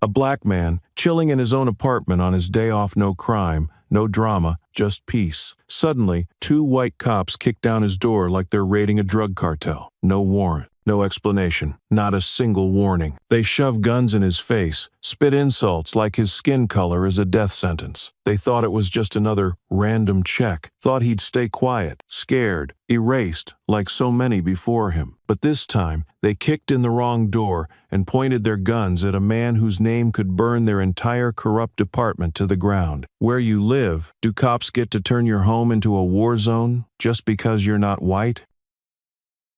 A black man, chilling in his own apartment on his day off, no crime, no drama, just peace. Suddenly, two white cops kick down his door like they're raiding a drug cartel. No warrant, no explanation, not a single warning. They shove guns in his face, spit insults like his skin color is a death sentence. They thought it was just another random check, thought he'd stay quiet, scared, erased like so many before him. But this time, they kicked in the wrong door and pointed their guns at a man whose name could burn their entire corrupt department to the ground. Where you live, do cops get to turn your home into a war zone just because you're not white?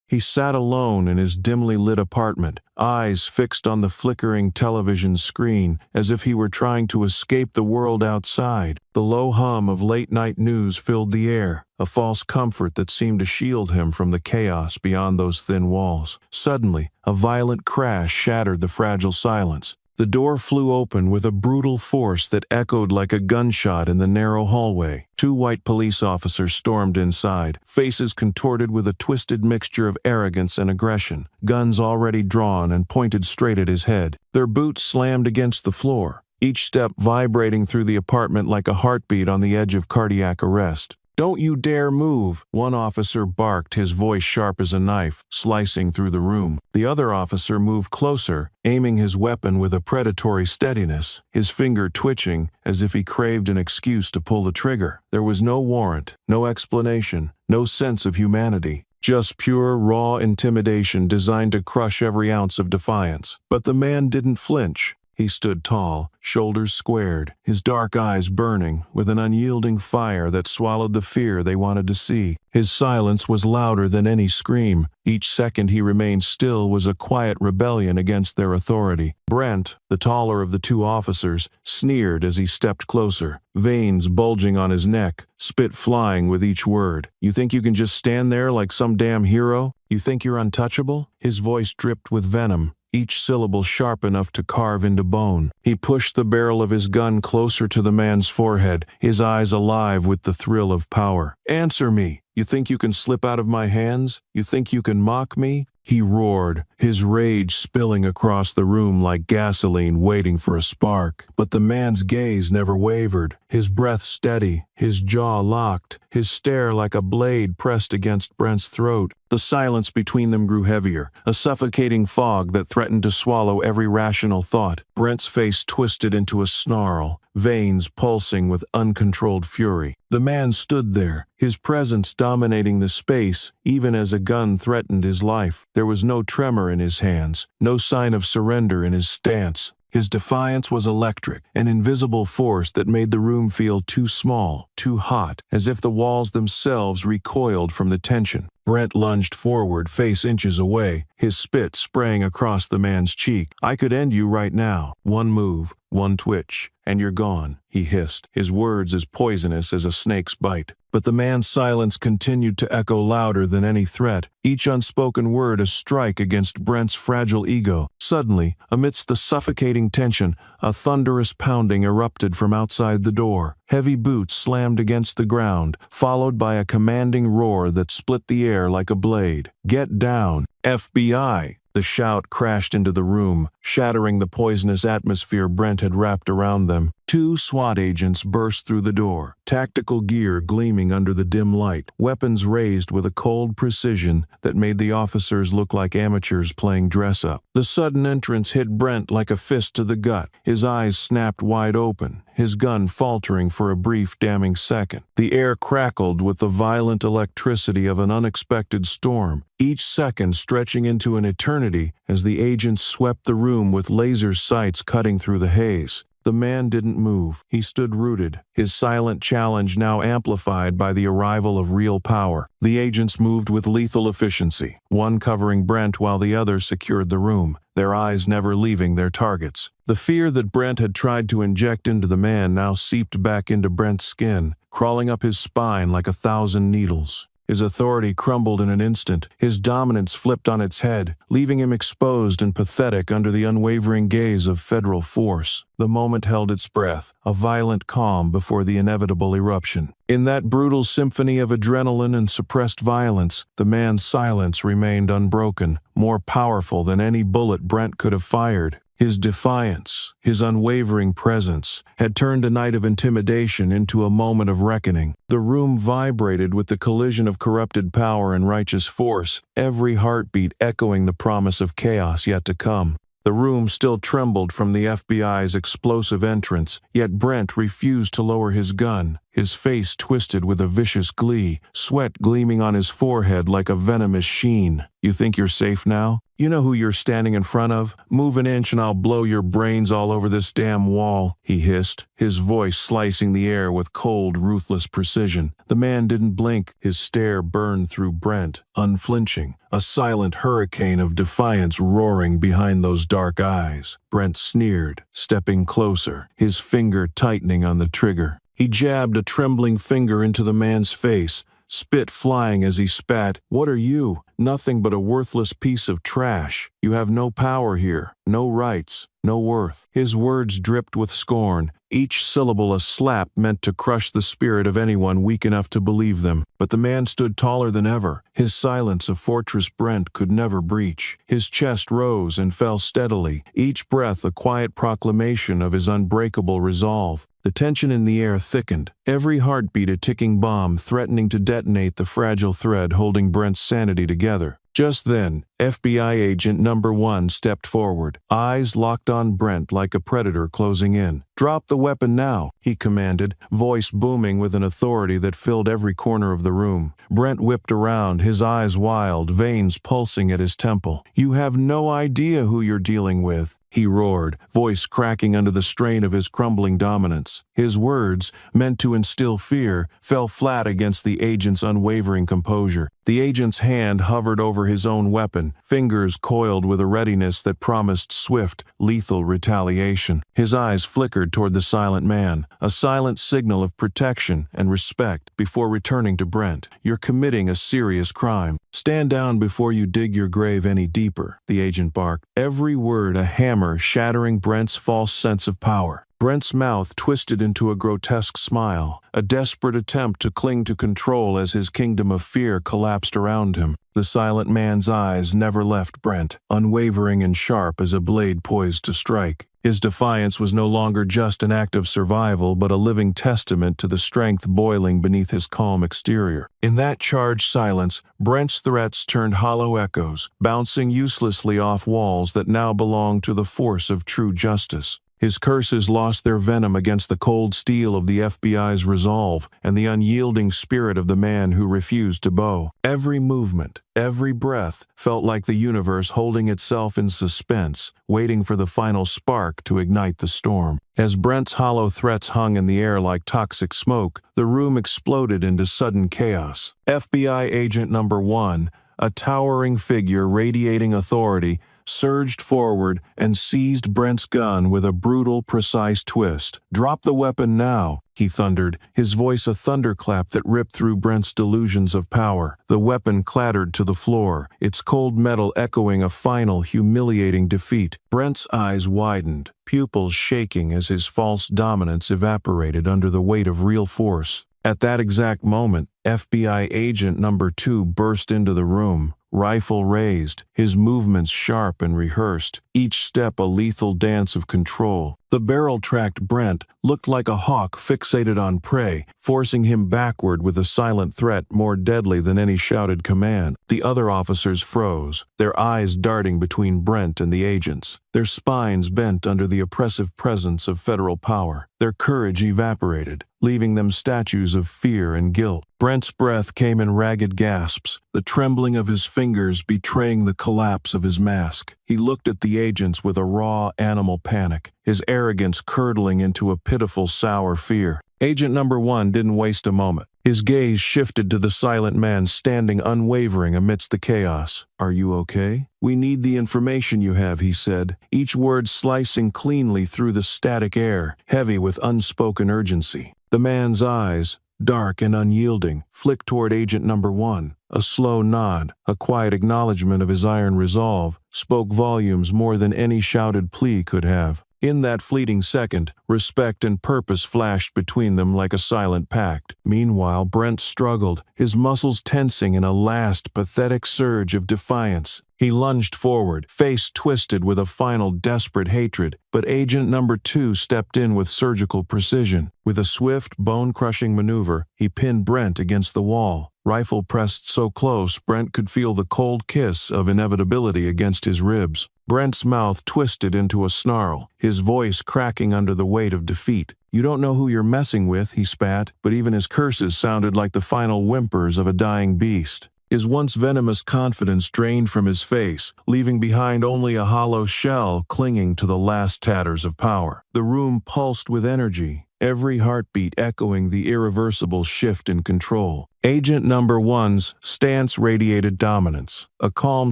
He sat alone in his dimly lit apartment, eyes fixed on the flickering television screen as if he were trying to escape the world outside. The low hum of late-night news filled the air, a false comfort that seemed to shield him from the chaos beyond those thin walls. Suddenly, a violent crash shattered the fragile silence. The door flew open with a brutal force that echoed like a gunshot in the narrow hallway. Two white police officers stormed inside, faces contorted with a twisted mixture of arrogance and aggression, guns already drawn and pointed straight at his head. Their boots slammed against the floor, each step vibrating through the apartment like a heartbeat on the edge of cardiac arrest. "Don't you dare move," one officer barked, his voice sharp as a knife, slicing through the room. The other officer moved closer, aiming his weapon with a predatory steadiness, his finger twitching as if he craved an excuse to pull the trigger. There was no warrant, no explanation, no sense of humanity. Just pure, raw intimidation designed to crush every ounce of defiance. But the man didn't flinch. He stood tall, shoulders squared, his dark eyes burning with an unyielding fire that swallowed the fear they wanted to see. His silence was louder than any scream. Each second he remained still was a quiet rebellion against their authority. Brent, the taller of the two officers, sneered as he stepped closer, veins bulging on his neck, spit flying with each word. "You think you can just stand there like some damn hero? You think you're untouchable?" His voice dripped with venom, each syllable sharp enough to carve into bone. He pushed the barrel of his gun closer to the man's forehead, his eyes alive with the thrill of power. "Answer me! You think you can slip out of my hands? You think you can mock me?" He roared, his rage spilling across the room like gasoline waiting for a spark. But the man's gaze never wavered, his breath steady, his jaw locked, his stare like a blade pressed against Brent's throat. The silence between them grew heavier, a suffocating fog that threatened to swallow every rational thought. Brent's face twisted into a snarl, veins pulsing with uncontrolled fury. The man stood there, his presence dominating the space, even as a gun threatened his life. There was no tremor in his hands, no sign of surrender in his stance. His defiance was electric, an invisible force that made the room feel too small, too hot, as if the walls themselves recoiled from the tension. Brent lunged forward, face inches away, his spit spraying across the man's cheek. "I could end you right now. One move, one twitch, and you're gone," he hissed, his words as poisonous as a snake's bite. But the man's silence continued to echo louder than any threat, each unspoken word a strike against Brent's fragile ego. Suddenly, amidst the suffocating tension, a thunderous pounding erupted from outside the door. Heavy boots slammed against the ground, followed by a commanding roar that split the air like a blade. "Get down, FBI!" The shout crashed into the room, shattering the poisonous atmosphere Brent had wrapped around them. Two SWAT agents burst through the door, tactical gear gleaming under the dim light, weapons raised with a cold precision that made the officers look like amateurs playing dress-up. The sudden entrance hit Brent like a fist to the gut. His eyes snapped wide open, his gun faltering for a brief, damning second. The air crackled with the violent electricity of an unexpected storm, each second stretching into an eternity as the agents swept the room with laser sights cutting through the haze. The man didn't move. He stood rooted, his silent challenge now amplified by the arrival of real power. The agents moved with lethal efficiency, one covering Brent while the other secured the room, their eyes never leaving their targets. The fear that Brent had tried to inject into the man now seeped back into Brent's skin, crawling up his spine like 1,000 needles. His authority crumbled in an instant, his dominance flipped on its head, leaving him exposed and pathetic under the unwavering gaze of federal force. The moment held its breath, a violent calm before the inevitable eruption. In that brutal symphony of adrenaline and suppressed violence, the man's silence remained unbroken, more powerful than any bullet Brent could have fired. His defiance, his unwavering presence, had turned a night of intimidation into a moment of reckoning. The room vibrated with the collision of corrupted power and righteous force, every heartbeat echoing the promise of chaos yet to come. The room still trembled from the FBI's explosive entrance, yet Brent refused to lower his gun, his face twisted with a vicious glee, sweat gleaming on his forehead like a venomous sheen. "You think you're safe now? You know who you're standing in front of? Move an inch and I'll blow your brains all over this damn wall," he hissed, his voice slicing the air with cold, ruthless precision. The man didn't blink, his stare burned through Brent, unflinching, a silent hurricane of defiance roaring behind those dark eyes. Brent sneered, stepping closer, his finger tightening on the trigger. He jabbed a trembling finger into the man's face, spit flying as he spat. "What are you? Nothing but a worthless piece of trash. You have no power here, no rights, no worth." His words dripped with scorn, each syllable a slap meant to crush the spirit of anyone weak enough to believe them. But the man stood taller than ever, his silence a fortress Brent could never breach. His chest rose and fell steadily, each breath a quiet proclamation of his unbreakable resolve. The tension in the air thickened, every heartbeat a ticking bomb threatening to detonate the fragile thread holding Brent's sanity together. Just then, FBI agent number 1 stepped forward, eyes locked on Brent like a predator closing in. "Drop the weapon now," he commanded, voice booming with an authority that filled every corner of the room. Brent whipped around, his eyes wild, veins pulsing at his temple. "You have no idea who you're dealing with," he roared, voice cracking under the strain of his crumbling dominance. His words, meant to instill fear, fell flat against the agent's unwavering composure. The agent's hand hovered over his own weapon, fingers coiled with a readiness that promised swift, lethal retaliation. His eyes flickered toward the silent man, a silent signal of protection and respect before returning to Brent. "You're committing a serious crime. Stand down before you dig your grave any deeper," the agent barked, every word a hammer shattering Brent's false sense of power. Brent's mouth twisted into a grotesque smile, a desperate attempt to cling to control as his kingdom of fear collapsed around him. The silent man's eyes never left Brent, unwavering and sharp as a blade poised to strike. His defiance was no longer just an act of survival, but a living testament to the strength boiling beneath his calm exterior. In that charged silence, Brent's threats turned hollow echoes, bouncing uselessly off walls that now belonged to the force of true justice. His curses lost their venom against the cold steel of the FBI's resolve and the unyielding spirit of the man who refused to bow. Every movement, every breath felt like the universe holding itself in suspense, waiting for the final spark to ignite the storm. As Brent's hollow threats hung in the air like toxic smoke, the room exploded into sudden chaos. FBI agent number 1, a towering figure radiating authority, surged forward and seized Brent's gun with a brutal, precise twist. "Drop the weapon now," he thundered, his voice a thunderclap that ripped through Brent's delusions of power. The weapon clattered to the floor, its cold metal echoing a final, humiliating defeat. Brent's eyes widened, pupils shaking as his false dominance evaporated under the weight of real force. At that exact moment, FBI agent number 2 burst into the room, rifle raised, his movements sharp and rehearsed, each step a lethal dance of control. The barrel tracked Brent, looked like a hawk fixated on prey, forcing him backward with a silent threat more deadly than any shouted command. The other officers froze, their eyes darting between Brent and the agents, their spines bent under the oppressive presence of federal power. Their courage evaporated, leaving them statues of fear and guilt. Brent's breath came in ragged gasps, the trembling of his fingers betraying the collapse of his mask. He looked at the agents with a raw animal panic, his arrogance curdling into a pitiful, sour fear. Agent number 1 didn't waste a moment. His gaze shifted to the silent man standing unwavering amidst the chaos. "Are you okay? We need the information you have," he said, each word slicing cleanly through the static air, heavy with unspoken urgency. The man's eyes, dark and unyielding, flicked toward agent number 1. A slow nod, a quiet acknowledgement of his iron resolve, spoke volumes more than any shouted plea could have. In that fleeting second, respect and purpose flashed between them like a silent pact. Meanwhile, Brent struggled, his muscles tensing in a last, pathetic surge of defiance. He lunged forward, face twisted with a final desperate hatred, but Agent Number 2 stepped in with surgical precision. With a swift, bone-crushing maneuver, he pinned Brent against the wall. Rifle pressed so close, Brent could feel the cold kiss of inevitability against his ribs. Brent's mouth twisted into a snarl, his voice cracking under the weight of defeat. "You don't know who you're messing with," he spat, but even his curses sounded like the final whimpers of a dying beast. His once venomous confidence drained from his face, leaving behind only a hollow shell clinging to the last tatters of power. The room pulsed with energy, every heartbeat echoing the irreversible shift in control. Agent Number 1's stance radiated dominance, a calm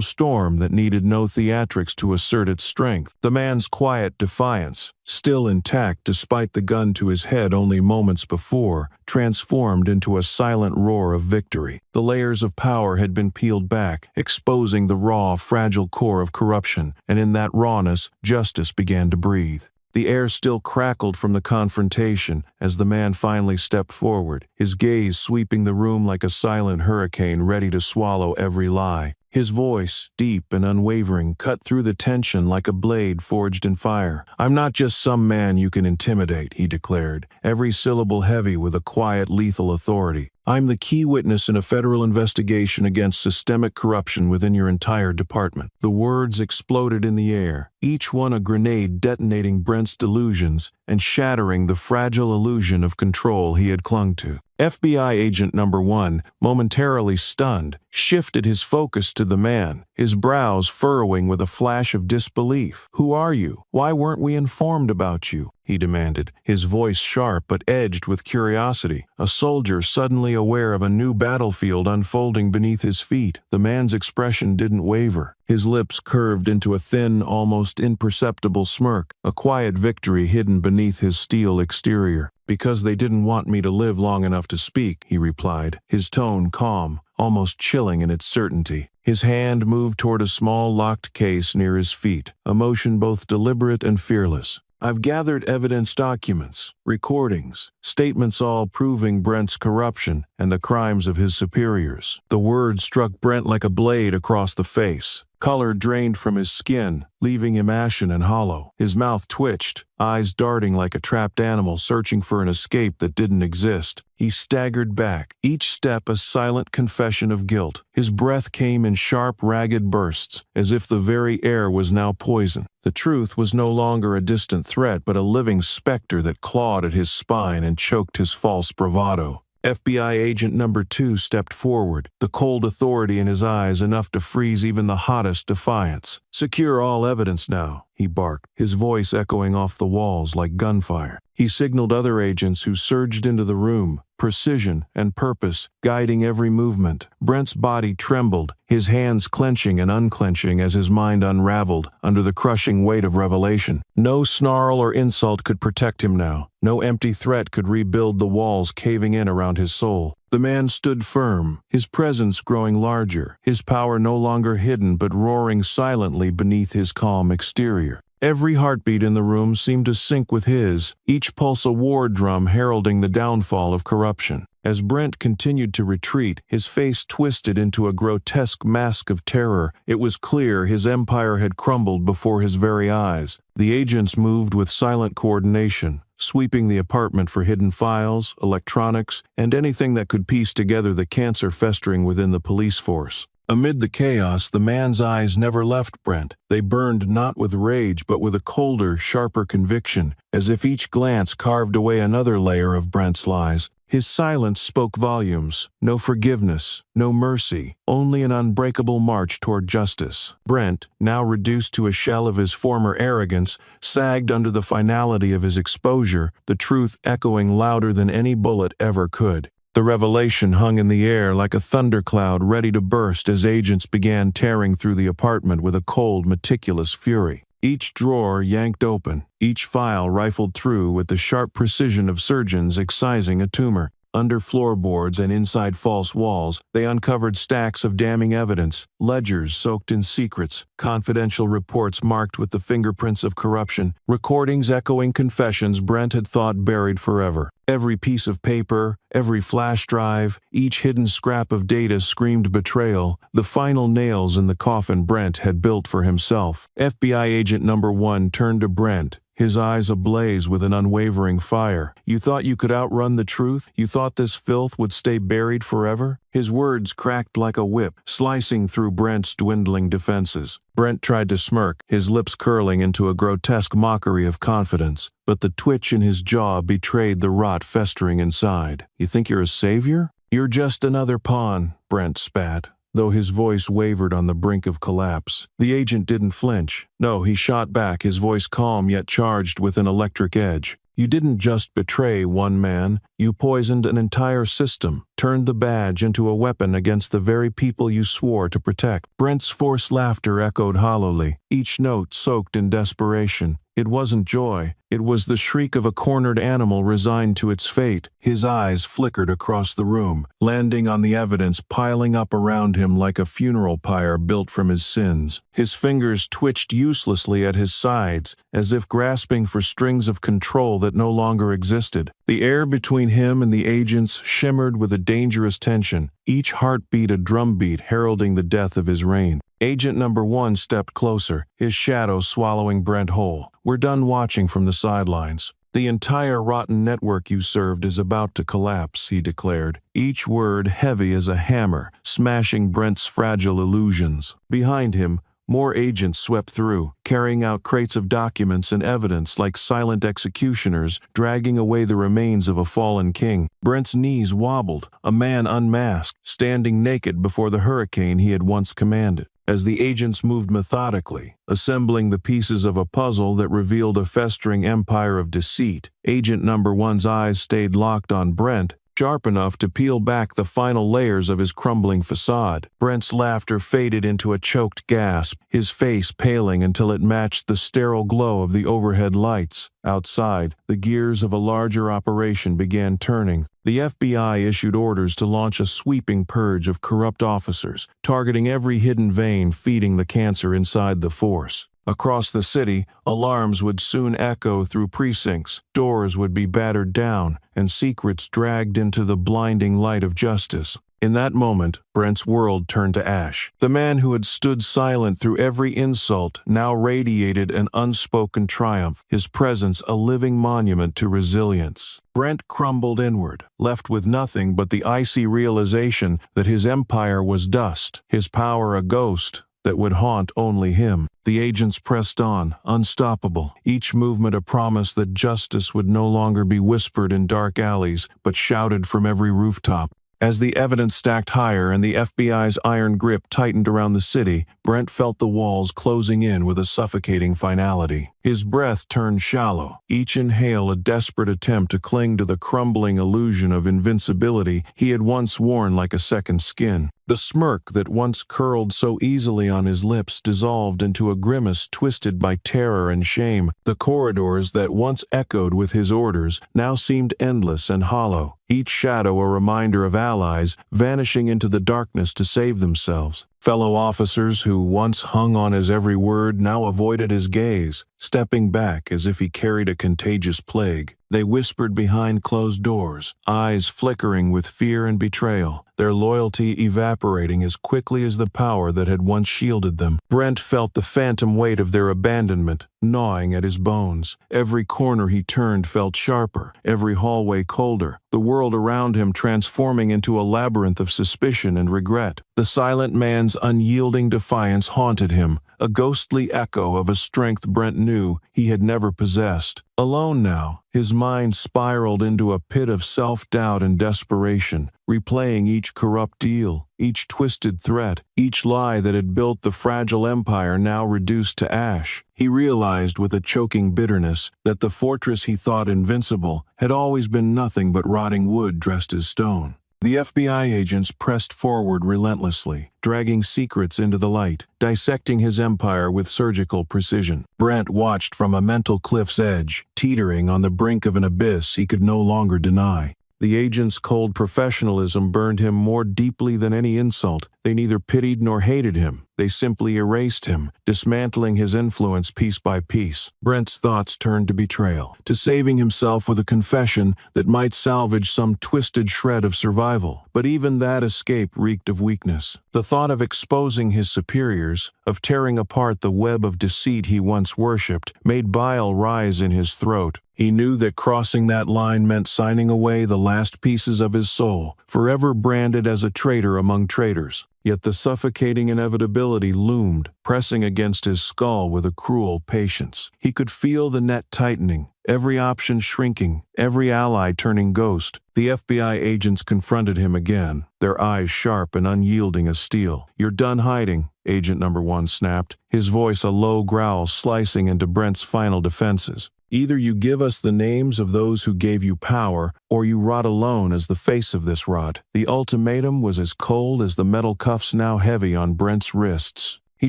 storm that needed no theatrics to assert its strength. The man's quiet defiance, still intact despite the gun to his head only moments before, transformed into a silent roar of victory. The layers of power had been peeled back, exposing the raw, fragile core of corruption, and in that rawness, justice began to breathe. The air still crackled from the confrontation as the man finally stepped forward, his gaze sweeping the room like a silent hurricane ready to swallow every lie. His voice, deep and unwavering, cut through the tension like a blade forged in fire. "I'm not just some man you can intimidate," he declared, every syllable heavy with a quiet, lethal authority. "I'm the key witness in a federal investigation against systemic corruption within your entire department." The words exploded in the air, each one a grenade detonating Brent's delusions and shattering the fragile illusion of control he had clung to. FBI Agent Number 1, momentarily stunned, shifted his focus to the man, his brows furrowing with a flash of disbelief. "Who are you? Why weren't we informed about you?" he demanded, his voice sharp but edged with curiosity. A soldier suddenly aware of a new battlefield unfolding beneath his feet. The man's expression didn't waver. His lips curved into a thin, almost imperceptible smirk, a quiet victory hidden beneath his steel exterior. "Because they didn't want me to live long enough to speak," he replied, his tone calm, almost chilling in its certainty. His hand moved toward a small locked case near his feet, a motion both deliberate and fearless. "I've gathered evidence, documents, recordings, statements all proving Brent's corruption and the crimes of his superiors." The words struck Brent like a blade across the face. Color drained from his skin, leaving him ashen and hollow. His mouth twitched, eyes darting like a trapped animal searching for an escape that didn't exist. He staggered back, each step a silent confession of guilt. His breath came in sharp, ragged bursts, as if the very air was now poison. The truth was no longer a distant threat, but a living specter that clawed at his spine and choked his false bravado. FBI Agent Number 2 stepped forward, the cold authority in his eyes enough to freeze even the hottest defiance. "Secure all evidence now," he barked, his voice echoing off the walls like gunfire. He signaled other agents who surged into the room, precision and purpose guiding every movement. Brent's body trembled, his hands clenching and unclenching as his mind unraveled under the crushing weight of revelation. No snarl or insult could protect him now. No empty threat could rebuild the walls caving in around his soul. The man stood firm, his presence growing larger, his power no longer hidden but roaring silently beneath his calm exterior. Every heartbeat in the room seemed to sync with his, each pulse a war drum heralding the downfall of corruption. As Brent continued to retreat, his face twisted into a grotesque mask of terror. It was clear his empire had crumbled before his very eyes. The agents moved with silent coordination, sweeping the apartment for hidden files, electronics, and anything that could piece together the cancer festering within the police force. Amid the chaos, the man's eyes never left Brent. They burned not with rage but with a colder, sharper conviction, as if each glance carved away another layer of Brent's lies. His silence spoke volumes. No forgiveness, no mercy, only an unbreakable march toward justice. Brent, now reduced to a shell of his former arrogance, sagged under the finality of his exposure, the truth echoing louder than any bullet ever could. The revelation hung in the air like a thundercloud ready to burst as agents began tearing through the apartment with a cold, meticulous fury. Each drawer yanked open, each file rifled through with the sharp precision of surgeons excising a tumor. Under floorboards and inside false walls, they uncovered stacks of damning evidence, ledgers soaked in secrets, confidential reports marked with the fingerprints of corruption, recordings echoing confessions Brent had thought buried forever. Every piece of paper, every flash drive, each hidden scrap of data screamed betrayal, the final nails in the coffin Brent had built for himself. FBI agent number 1 turned to Brent, his eyes ablaze with an unwavering fire. "You thought you could outrun the truth? You thought this filth would stay buried forever?" His words cracked like a whip, slicing through Brent's dwindling defenses. Brent tried to smirk, his lips curling into a grotesque mockery of confidence, but the twitch in his jaw betrayed the rot festering inside. "You think you're a savior? You're just another pawn," Brent spat, though his voice wavered on the brink of collapse. The agent didn't flinch. No, he shot back, his voice calm yet charged with an electric edge. "You didn't just betray one man, you poisoned an entire system, turned the badge into a weapon against the very people you swore to protect." Brent's forced laughter echoed hollowly, each note soaked in desperation. It wasn't joy, it was the shriek of a cornered animal resigned to its fate. His eyes flickered across the room, landing on the evidence piling up around him like a funeral pyre built from his sins. His fingers twitched uselessly at his sides, as if grasping for strings of control that no longer existed. The air between him and the agents shimmered with a dangerous tension, each heartbeat a drumbeat heralding the death of his reign. Agent number 1 stepped closer, his shadow swallowing Brent whole. "We're done watching from the sidelines. The entire rotten network you served is about to collapse," he declared, each word heavy as a hammer, smashing Brent's fragile illusions. Behind him, more agents swept through, carrying out crates of documents and evidence like silent executioners, dragging away the remains of a fallen king. Brent's knees wobbled, a man unmasked, standing naked before the hurricane he had once commanded. As the agents moved methodically, assembling the pieces of a puzzle that revealed a festering empire of deceit, agent number 1's eyes stayed locked on Brent, sharp enough to peel back the final layers of his crumbling facade. Brent's laughter faded into a choked gasp, his face paling until it matched the sterile glow of the overhead lights. Outside, the gears of a larger operation began turning. The FBI issued orders to launch a sweeping purge of corrupt officers, targeting every hidden vein feeding the cancer inside the force. Across the city, alarms would soon echo through precincts, doors would be battered down, and secrets dragged into the blinding light of justice. In that moment, Brent's world turned to ash. The man who had stood silent through every insult now radiated an unspoken triumph, his presence a living monument to resilience. Brent crumbled inward, left with nothing but the icy realization that his empire was dust, his power a ghost that would haunt only him. The agents pressed on, unstoppable, each movement a promise that justice would no longer be whispered in dark alleys, but shouted from every rooftop. As the evidence stacked higher and the FBI's iron grip tightened around the city, Brent felt the walls closing in with a suffocating finality. His breath turned shallow, each inhale a desperate attempt to cling to the crumbling illusion of invincibility he had once worn like a second skin. The smirk that once curled so easily on his lips dissolved into a grimace twisted by terror and shame. The corridors that once echoed with his orders now seemed endless and hollow, each shadow a reminder of allies vanishing into the darkness to save themselves. Fellow officers who once hung on his every word now avoided his gaze, stepping back as if he carried a contagious plague. They whispered behind closed doors, eyes flickering with fear and betrayal, their loyalty evaporating as quickly as the power that had once shielded them. Brent felt the phantom weight of their abandonment, gnawing at his bones. Every corner he turned felt sharper, every hallway colder, the world around him transforming into a labyrinth of suspicion and regret. The silent man's unyielding defiance haunted him, a ghostly echo of a strength Brent knew he had never possessed. Alone now, his mind spiraled into a pit of self-doubt and desperation, replaying each corrupt deal, each twisted threat, each lie that had built the fragile empire now reduced to ash. He realized with a choking bitterness that the fortress he thought invincible had always been nothing but rotting wood dressed as stone. The FBI agents pressed forward relentlessly, dragging secrets into the light, dissecting his empire with surgical precision. Brent watched from a mental cliff's edge, teetering on the brink of an abyss he could no longer deny. The agent's cold professionalism burned him more deeply than any insult. They neither pitied nor hated him. They simply erased him, dismantling his influence piece by piece. Brent's thoughts turned to betrayal, to saving himself with a confession that might salvage some twisted shred of survival. But even that escape reeked of weakness. The thought of exposing his superiors, of tearing apart the web of deceit he once worshipped, made bile rise in his throat. He knew that crossing that line meant signing away the last pieces of his soul, forever branded as a traitor among traitors. Yet the suffocating inevitability loomed, pressing against his skull with a cruel patience. He could feel the net tightening, every option shrinking, every ally turning ghost. The FBI agents confronted him again, their eyes sharp and unyielding as steel. "You're done hiding," Agent Number 1 snapped, his voice a low growl slicing into Brent's final defenses. "Either you give us the names of those who gave you power, or you rot alone as the face of this rot." The ultimatum was as cold as the metal cuffs now heavy on Brent's wrists. He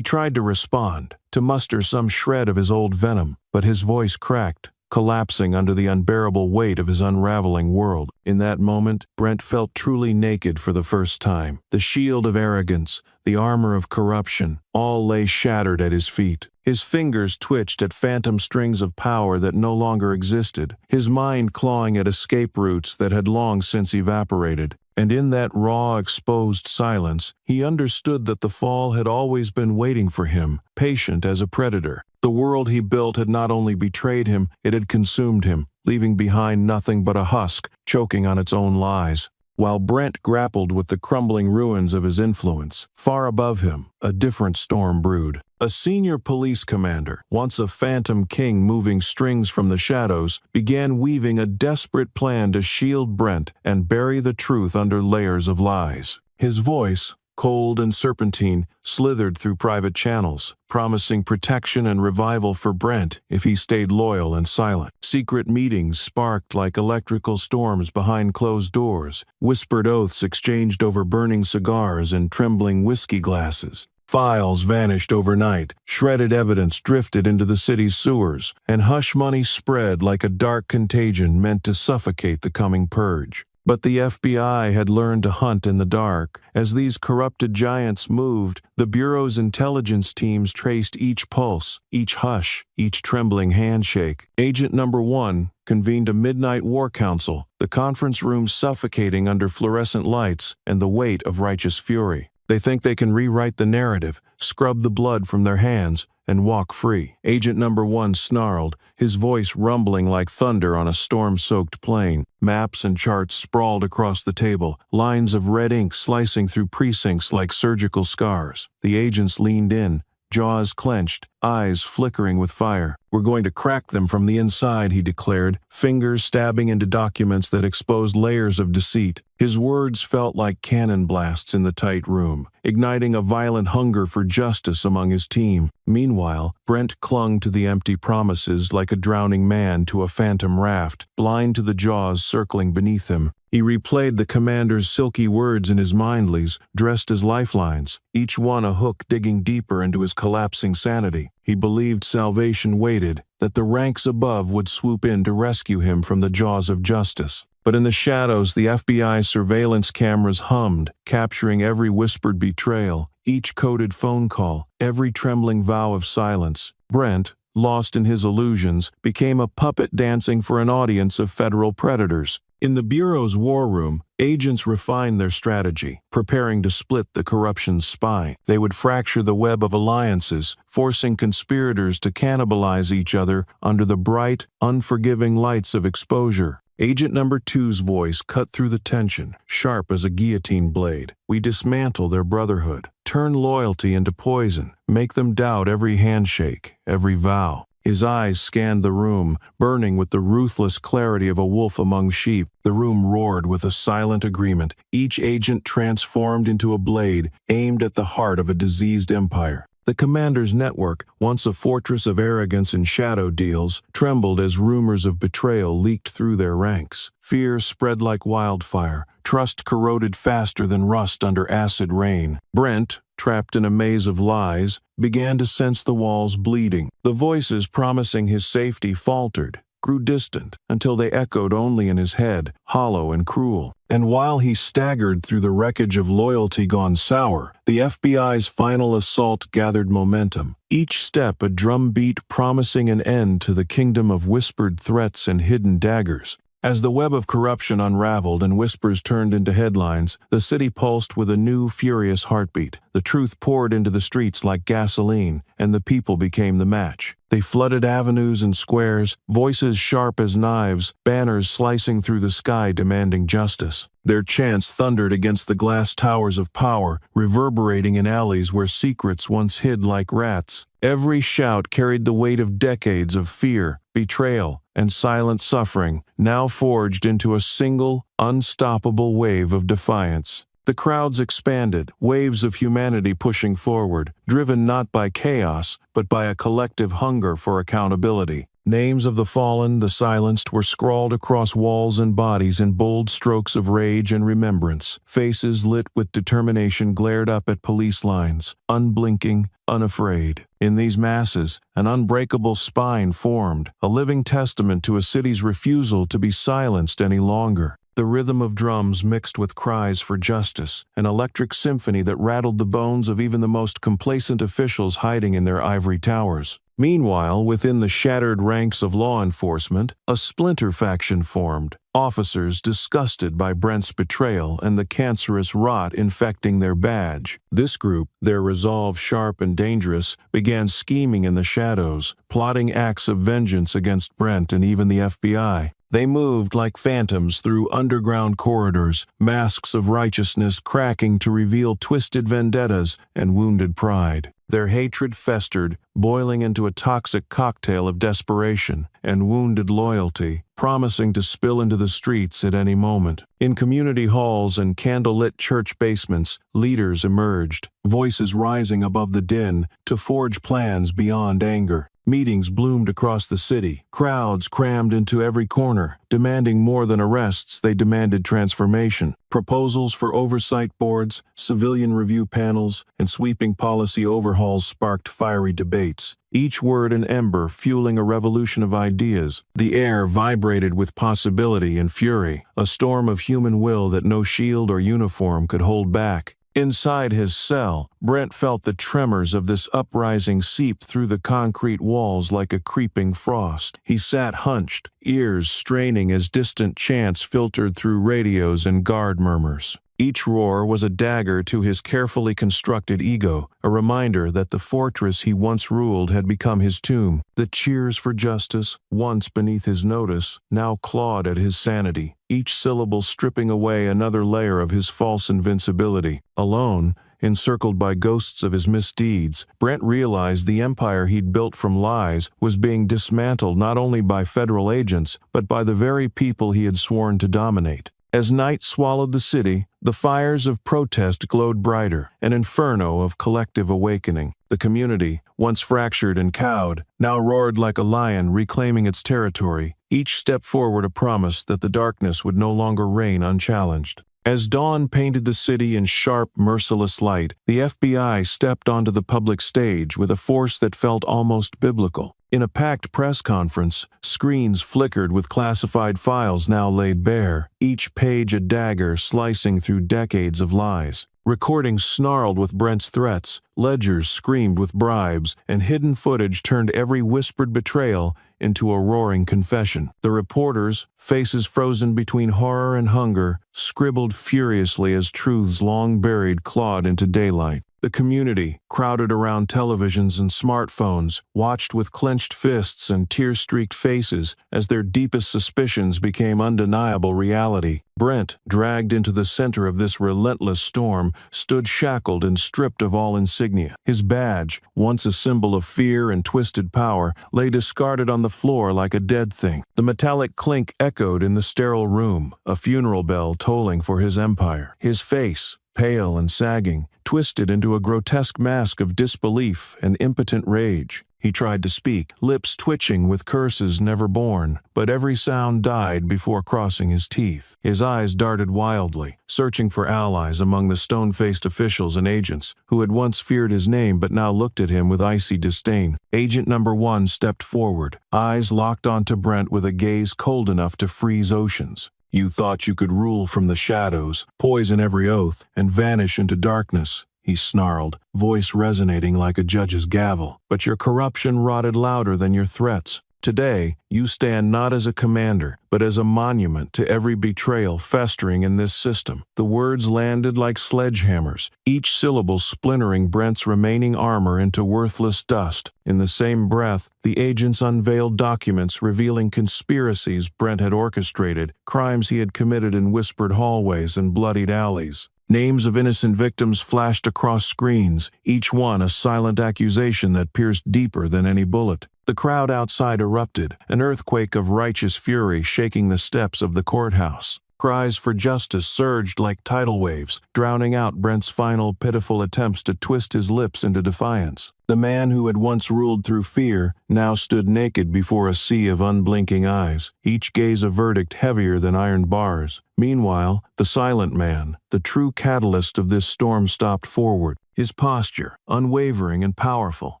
tried to respond, to muster some shred of his old venom, but his voice cracked, collapsing under the unbearable weight of his unraveling world. In that moment, Brent felt truly naked for the first time. The shield of arrogance, the armor of corruption, all lay shattered at his feet. His fingers twitched at phantom strings of power that no longer existed, his mind clawing at escape routes that had long since evaporated. And in that raw, exposed silence, he understood that the fall had always been waiting for him, patient as a predator. The world he built had not only betrayed him, it had consumed him, leaving behind nothing but a husk, choking on its own lies. While Brent grappled with the crumbling ruins of his influence, far above him, a different storm brewed. A senior police commander, once a phantom king moving strings from the shadows, began weaving a desperate plan to shield Brent and bury the truth under layers of lies. His voice, cold and serpentine, slithered through private channels, promising protection and revival for Brent if he stayed loyal and silent. Secret meetings sparked like electrical storms behind closed doors, whispered oaths exchanged over burning cigars and trembling whiskey glasses. Files vanished overnight, shredded evidence drifted into the city's sewers, and hush money spread like a dark contagion meant to suffocate the coming purge. But the FBI had learned to hunt in the dark. As these corrupted giants moved, the Bureau's intelligence teams traced each pulse, each hush, each trembling handshake. Agent Number 1 convened a midnight war council, the conference room suffocating under fluorescent lights and the weight of righteous fury. They think they can rewrite the narrative, scrub the blood from their hands, and walk free. Agent Number 1 snarled, his voice rumbling like thunder on a storm-soaked plain. Maps and charts sprawled across the table, lines of red ink slicing through precincts like surgical scars. The agents leaned in, jaws clenched, eyes flickering with fire. "We're going to crack them from the inside," he declared, fingers stabbing into documents that exposed layers of deceit. His words felt like cannon blasts in the tight room, igniting a violent hunger for justice among his team. Meanwhile, Brent clung to the empty promises like a drowning man to a phantom raft, blind to the jaws circling beneath him. He replayed the commander's silky words in his mindlies, dressed as lifelines, each one a hook digging deeper into his collapsing sanity. He believed salvation waited, that the ranks above would swoop in to rescue him from the jaws of justice. But in the shadows, the FBI surveillance cameras hummed, capturing every whispered betrayal, each coded phone call, every trembling vow of silence. Brent, lost in his illusions, became a puppet dancing for an audience of federal predators. In the Bureau's war room, agents refined their strategy, preparing to split the corruption's spine. They would fracture the web of alliances, forcing conspirators to cannibalize each other under the bright, unforgiving lights of exposure. Agent Number 2's voice cut through the tension, sharp as a guillotine blade. "We dismantle their brotherhood, turn loyalty into poison, make them doubt every handshake, every vow." His eyes scanned the room, burning with the ruthless clarity of a wolf among sheep. The room roared with a silent agreement, each agent transformed into a blade, aimed at the heart of a diseased empire. The commander's network, once a fortress of arrogance and shadow deals, trembled as rumors of betrayal leaked through their ranks. Fear spread like wildfire, trust corroded faster than rust under acid rain. Brent, trapped in a maze of lies, began to sense the walls bleeding. The voices promising his safety faltered, grew distant, until they echoed only in his head, hollow and cruel. And while he staggered through the wreckage of loyalty gone sour, the FBI's final assault gathered momentum, each step a drumbeat promising an end to the kingdom of whispered threats and hidden daggers. As the web of corruption unraveled and whispers turned into headlines, the city pulsed with a new, furious heartbeat. The truth poured into the streets like gasoline, and the people became the match. They flooded avenues and squares, voices sharp as knives, banners slicing through the sky demanding justice. Their chants thundered against the glass towers of power, reverberating in alleys where secrets once hid like rats. Every shout carried the weight of decades of fear, betrayal, and silent suffering, now forged into a single, unstoppable wave of defiance. The crowds expanded, waves of humanity pushing forward, driven not by chaos, but by a collective hunger for accountability. Names of the fallen, the silenced, were scrawled across walls and bodies in bold strokes of rage and remembrance. Faces lit with determination glared up at police lines, unblinking, unafraid. In these masses, an unbreakable spine formed, a living testament to a city's refusal to be silenced any longer. The rhythm of drums mixed with cries for justice, an electric symphony that rattled the bones of even the most complacent officials hiding in their ivory towers. Meanwhile, within the shattered ranks of law enforcement, a splinter faction formed, officers disgusted by Brent's betrayal and the cancerous rot infecting their badge. This group, their resolve sharp and dangerous, began scheming in the shadows, plotting acts of vengeance against Brent and even the FBI. They moved like phantoms through underground corridors, masks of righteousness cracking to reveal twisted vendettas and wounded pride. Their hatred festered, boiling into a toxic cocktail of desperation and wounded loyalty, promising to spill into the streets at any moment. In community halls and candlelit church basements, leaders emerged, voices rising above the din to forge plans beyond anger. Meetings bloomed across the city. Crowds crammed into every corner. Demanding more than arrests, they demanded transformation. Proposals for oversight boards, civilian review panels, and sweeping policy overhauls sparked fiery debates. Each word an ember fueling a revolution of ideas. The air vibrated with possibility and fury, a storm of human will that no shield or uniform could hold back. Inside his cell, Brent felt the tremors of this uprising seep through the concrete walls like a creeping frost. He sat hunched, ears straining as distant chants filtered through radios and guard murmurs. Each roar was a dagger to his carefully constructed ego, a reminder that the fortress he once ruled had become his tomb. The cheers for justice, once beneath his notice, now clawed at his sanity, each syllable stripping away another layer of his false invincibility. Alone, encircled by ghosts of his misdeeds, Brent realized the empire he'd built from lies was being dismantled not only by federal agents, but by the very people he had sworn to dominate. As night swallowed the city, the fires of protest glowed brighter, an inferno of collective awakening. The community, once fractured and cowed, now roared like a lion reclaiming its territory, each step forward a promise that the darkness would no longer reign unchallenged. As dawn painted the city in sharp, merciless light, the FBI stepped onto the public stage with a force that felt almost biblical. In a packed press conference, screens flickered with classified files now laid bare, each page a dagger slicing through decades of lies. Recordings snarled with Brent's threats, ledgers screamed with bribes, and hidden footage turned every whispered betrayal into a roaring confession. The reporters, faces frozen between horror and hunger, scribbled furiously as truths long buried clawed into daylight. The community, crowded around televisions and smartphones, watched with clenched fists and tear-streaked faces as their deepest suspicions became undeniable reality. Brent, dragged into the center of this relentless storm, stood shackled and stripped of all insignia. His badge, once a symbol of fear and twisted power, lay discarded on the floor like a dead thing. The metallic clink echoed in the sterile room, a funeral bell tolling for his empire. His face, pale and sagging, twisted into a grotesque mask of disbelief and impotent rage. He tried to speak, lips twitching with curses never born, but every sound died before crossing his teeth. His eyes darted wildly, searching for allies among the stone-faced officials and agents who had once feared his name but now looked at him with icy disdain. Agent number 1 stepped forward, eyes locked onto Brent with a gaze cold enough to freeze oceans. "You thought you could rule from the shadows, poison every oath, and vanish into darkness," he snarled, voice resonating like a judge's gavel. "But your corruption rotted louder than your threats. Today, you stand not as a commander, but as a monument to every betrayal festering in this system." The words landed like sledgehammers, each syllable splintering Brent's remaining armor into worthless dust. In the same breath, the agents unveiled documents revealing conspiracies Brent had orchestrated, crimes he had committed in whispered hallways and bloodied alleys. Names of innocent victims flashed across screens, each one a silent accusation that pierced deeper than any bullet. The crowd outside erupted, an earthquake of righteous fury shaking the steps of the courthouse. Cries for justice surged like tidal waves, drowning out Brent's final pitiful attempts to twist his lips into defiance. The man who had once ruled through fear now stood naked before a sea of unblinking eyes, each gaze a verdict heavier than iron bars. Meanwhile, the silent man, the true catalyst of this storm, stopped forward. His posture, unwavering and powerful,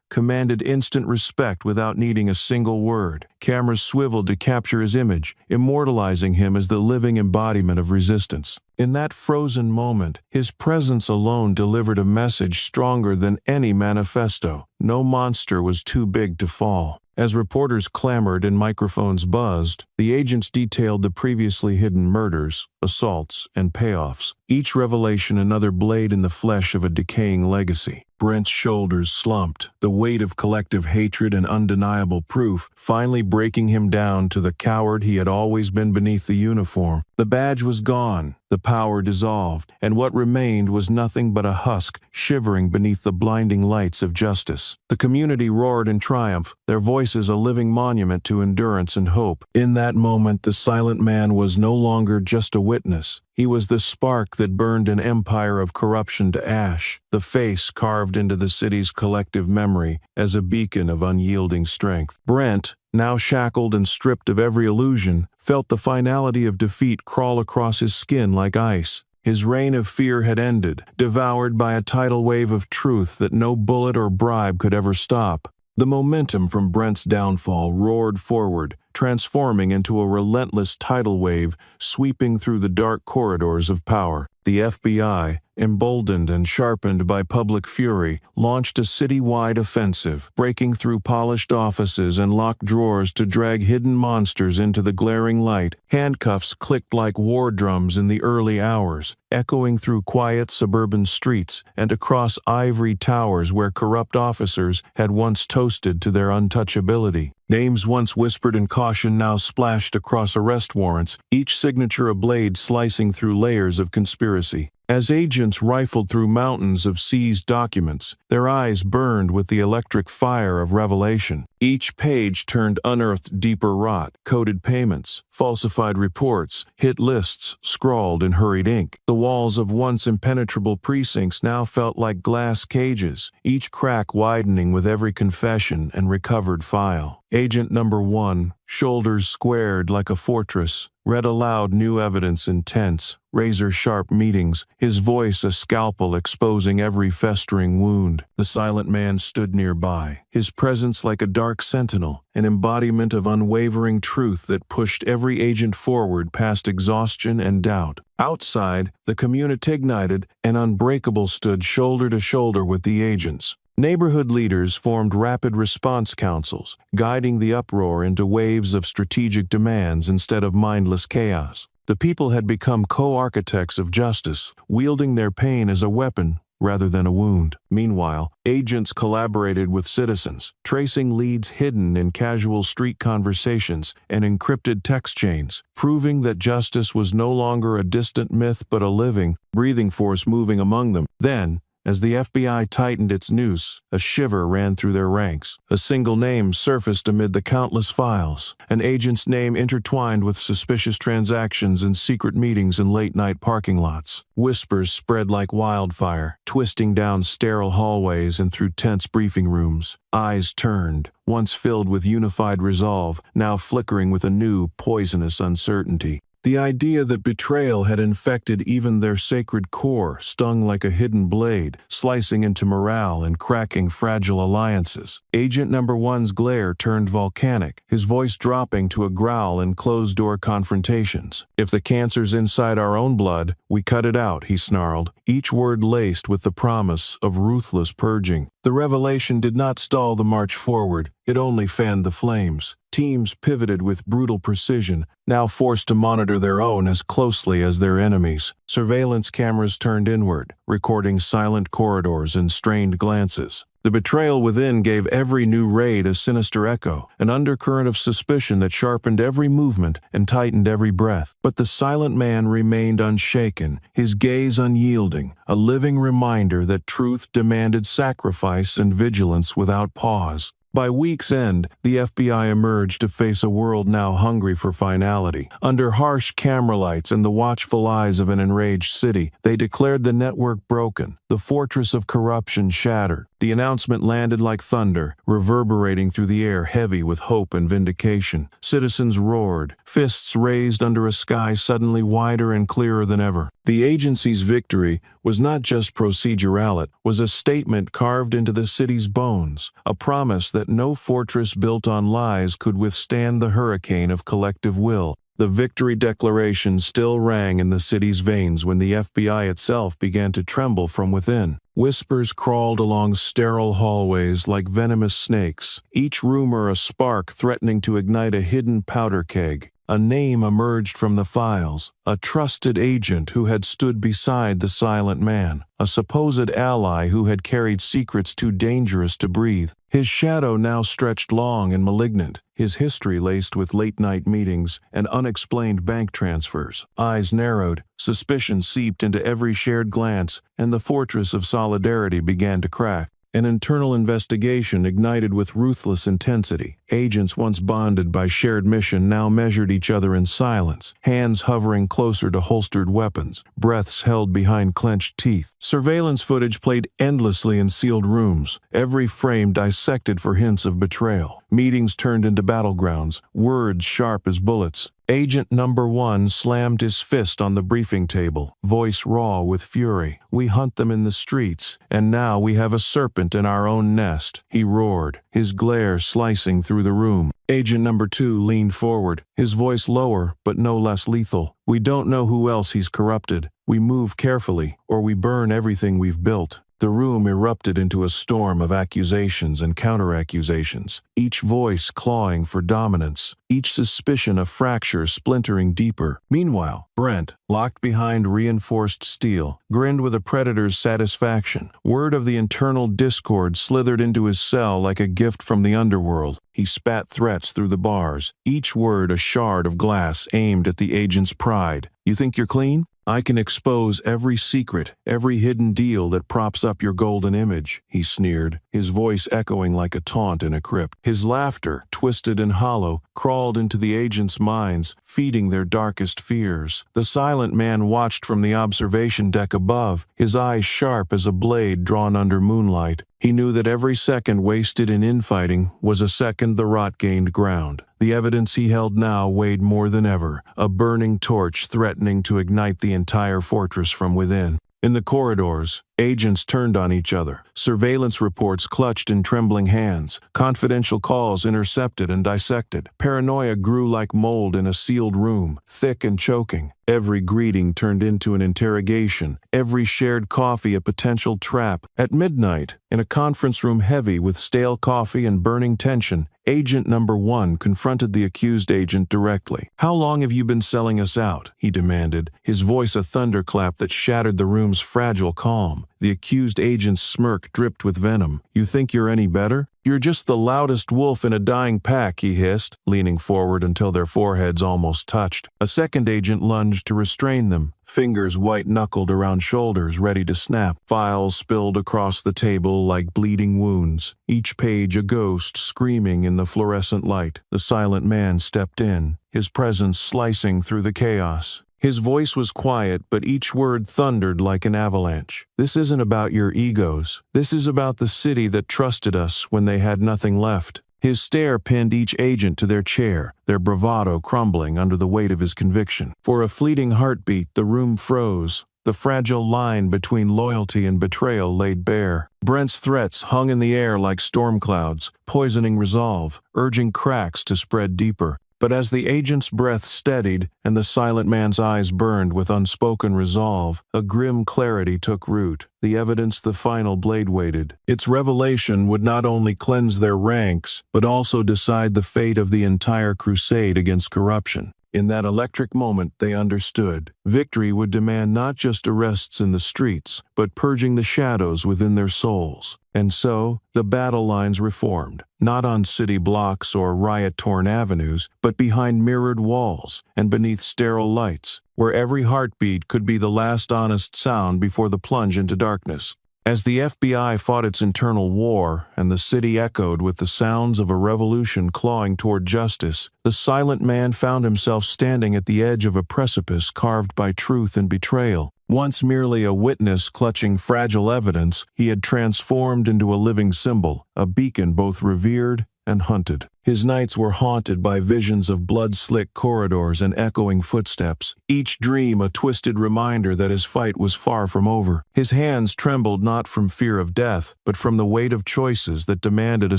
commanded instant respect without needing a single word. Cameras swiveled to capture his image, immortalizing him as the living embodiment of resistance. In that frozen moment, his presence alone delivered a message stronger than any manifesto. No monster was too big to fall. As reporters clamored and microphones buzzed, the agents detailed the previously hidden murders, assaults, and payoffs, each revelation another blade in the flesh of a decaying legacy. Brent's shoulders slumped, the weight of collective hatred and undeniable proof finally breaking him down to the coward he had always been beneath the uniform. The badge was gone, the power dissolved, and what remained was nothing but a husk shivering beneath the blinding lights of justice. The community roared in triumph, their voices a living monument to endurance and hope. In that moment, the silent man was no longer just a witness. He was the spark that burned an empire of corruption to ash, the face carved into the city's collective memory as a beacon of unyielding strength. Brent, now shackled and stripped of every illusion, felt the finality of defeat crawl across his skin like ice. His reign of fear had ended, devoured by a tidal wave of truth that no bullet or bribe could ever stop. The momentum from Brent's downfall roared forward, transforming into a relentless tidal wave sweeping through the dark corridors of power. The FBI, emboldened and sharpened by public fury, launched a city-wide offensive, breaking through polished offices and locked drawers to drag hidden monsters into the glaring light. Handcuffs clicked like war drums in the early hours, echoing through quiet suburban streets and across ivory towers where corrupt officers had once toasted to their untouchability. Names once whispered in caution now splashed across arrest warrants, each signature a blade slicing through layers of conspiracy. As agents rifled through mountains of seized documents, their eyes burned with the electric fire of revelation. Each page turned unearthed deeper rot, coded payments, falsified reports, hit lists scrawled in hurried ink. The walls of once impenetrable precincts now felt like glass cages, each crack widening with every confession and recovered file. Agent number 1, shoulders squared like a fortress, read aloud new evidence in tense, razor-sharp meetings, his voice a scalpel exposing every festering wound. The silent man stood nearby, his presence like a dark sentinel, an embodiment of unwavering truth that pushed every agent forward past exhaustion and doubt. Outside, the community ignited and Unbreakable stood shoulder to shoulder with the agents. Neighborhood leaders formed rapid response councils, guiding the uproar into waves of strategic demands instead of mindless chaos. The people had become co-architects of justice, wielding their pain as a weapon rather than a wound. Meanwhile, agents collaborated with citizens, tracing leads hidden in casual street conversations and encrypted text chains, proving that justice was no longer a distant myth but a living, breathing force moving among them. Then, As the FBI tightened its noose, a shiver ran through their ranks. A single name surfaced amid the countless files, an agent's name intertwined with suspicious transactions and secret meetings in late-night parking lots. Whispers spread like wildfire, twisting down sterile hallways and through tense briefing rooms. Eyes turned, once filled with unified resolve, now flickering with a new, poisonous uncertainty. The idea that betrayal had infected even their sacred core stung like a hidden blade, slicing into morale and cracking fragile alliances. Agent Number One's glare turned volcanic, his voice dropping to a growl in closed-door confrontations. "If the cancer's inside our own blood, we cut it out," he snarled, each word laced with the promise of ruthless purging. The revelation did not stall the march forward, it only fanned the flames. Teams pivoted with brutal precision, now forced to monitor their own as closely as their enemies. Surveillance cameras turned inward, recording silent corridors and strained glances. The betrayal within gave every new raid a sinister echo, an undercurrent of suspicion that sharpened every movement and tightened every breath. But the silent man remained unshaken, his gaze unyielding, a living reminder that truth demanded sacrifice and vigilance without pause. By week's end, the FBI emerged to face a world now hungry for finality. Under harsh camera lights and the watchful eyes of an enraged city, they declared the network broken, the fortress of corruption shattered. The announcement landed like thunder, reverberating through the air heavy with hope and vindication. Citizens roared, fists raised under a sky suddenly wider and clearer than ever. The agency's victory was not just procedural, it was a statement carved into the city's bones, a promise that no fortress built on lies could withstand the hurricane of collective will. The victory declaration still rang in the city's veins when the FBI itself began to tremble from within. Whispers crawled along sterile hallways like venomous snakes, each rumor a spark threatening to ignite a hidden powder keg. A name emerged from the files, a trusted agent who had stood beside the silent man, a supposed ally who had carried secrets too dangerous to breathe. His shadow now stretched long and malignant, his history laced with late-night meetings and unexplained bank transfers. Eyes narrowed, suspicion seeped into every shared glance, and the fortress of solidarity began to crack. An internal investigation ignited with ruthless intensity. Agents once bonded by shared mission now measured each other in silence, hands hovering closer to holstered weapons, breaths held behind clenched teeth. Surveillance footage played endlessly in sealed rooms, every frame dissected for hints of betrayal. Meetings turned into battlegrounds, words sharp as bullets. Agent Number One slammed his fist on the briefing table, voice raw with fury. "We hunt them in the streets, and now we have a serpent in our own nest," he roared, his glare slicing through the room. Agent Number Two leaned forward, his voice lower but no less lethal. "We don't know who else he's corrupted. We move carefully, or we burn everything we've built." The room erupted into a storm of accusations and counter-accusations, each voice clawing for dominance, each suspicion a fracture splintering deeper. Meanwhile, Brent, locked behind reinforced steel, grinned with a predator's satisfaction. Word of the internal discord slithered into his cell like a gift from the underworld. He spat threats through the bars, each word a shard of glass aimed at the agent's pride. "You think you're clean? I can expose every secret, every hidden deal that props up your golden image," he sneered, his voice echoing like a taunt in a crypt. His laughter, twisted and hollow, crawled into the agents' minds, feeding their darkest fears. The silent man watched from the observation deck above, his eyes sharp as a blade drawn under moonlight. He knew that every second wasted in infighting was a second the rot gained ground. The evidence he held now weighed more than ever, a burning torch threatening to ignite the entire fortress from within. In the corridors, agents turned on each other, surveillance reports clutched in trembling hands, confidential calls intercepted and dissected. Paranoia grew like mold in a sealed room, thick and choking. Every greeting turned into an interrogation, every shared coffee a potential trap. At midnight, in a conference room heavy with stale coffee and burning tension, Agent Number One confronted the accused agent directly. "How long have you been selling us out?" he demanded, his voice a thunderclap that shattered the room's fragile calm. The accused agent's smirk dripped with venom. "You think you're any better? You're just the loudest wolf in a dying pack," he hissed, leaning forward until their foreheads almost touched. A second agent lunged to restrain them, fingers white-knuckled around shoulders ready to snap. Files spilled across the table like bleeding wounds, each page a ghost screaming in the fluorescent light. The silent man stepped in, his presence slicing through the chaos. His voice was quiet, but each word thundered like an avalanche. "This isn't about your egos. This is about the city that trusted us when they had nothing left." His stare pinned each agent to their chair, their bravado crumbling under the weight of his conviction. For a fleeting heartbeat, the room froze. The fragile line between loyalty and betrayal laid bare. Brent's threats hung in the air like storm clouds, poisoning resolve, urging cracks to spread deeper. But as the agent's breath steadied and the silent man's eyes burned with unspoken resolve, a grim clarity took root. The evidence the final blade weighted. Its revelation would not only cleanse their ranks, but also decide the fate of the entire crusade against corruption. In that electric moment, they understood. Victory would demand not just arrests in the streets, but purging the shadows within their souls. And so, the battle lines reformed, not on city blocks or riot-torn avenues, but behind mirrored walls and beneath sterile lights, where every heartbeat could be the last honest sound before the plunge into darkness. As the FBI fought its internal war and the city echoed with the sounds of a revolution clawing toward justice, the silent man found himself standing at the edge of a precipice carved by truth and betrayal. Once merely a witness clutching fragile evidence, he had transformed into a living symbol, a beacon both revered and hunted. His nights were haunted by visions of blood-slick corridors and echoing footsteps, each dream a twisted reminder that his fight was far from over. His hands trembled not from fear of death, but from the weight of choices that demanded a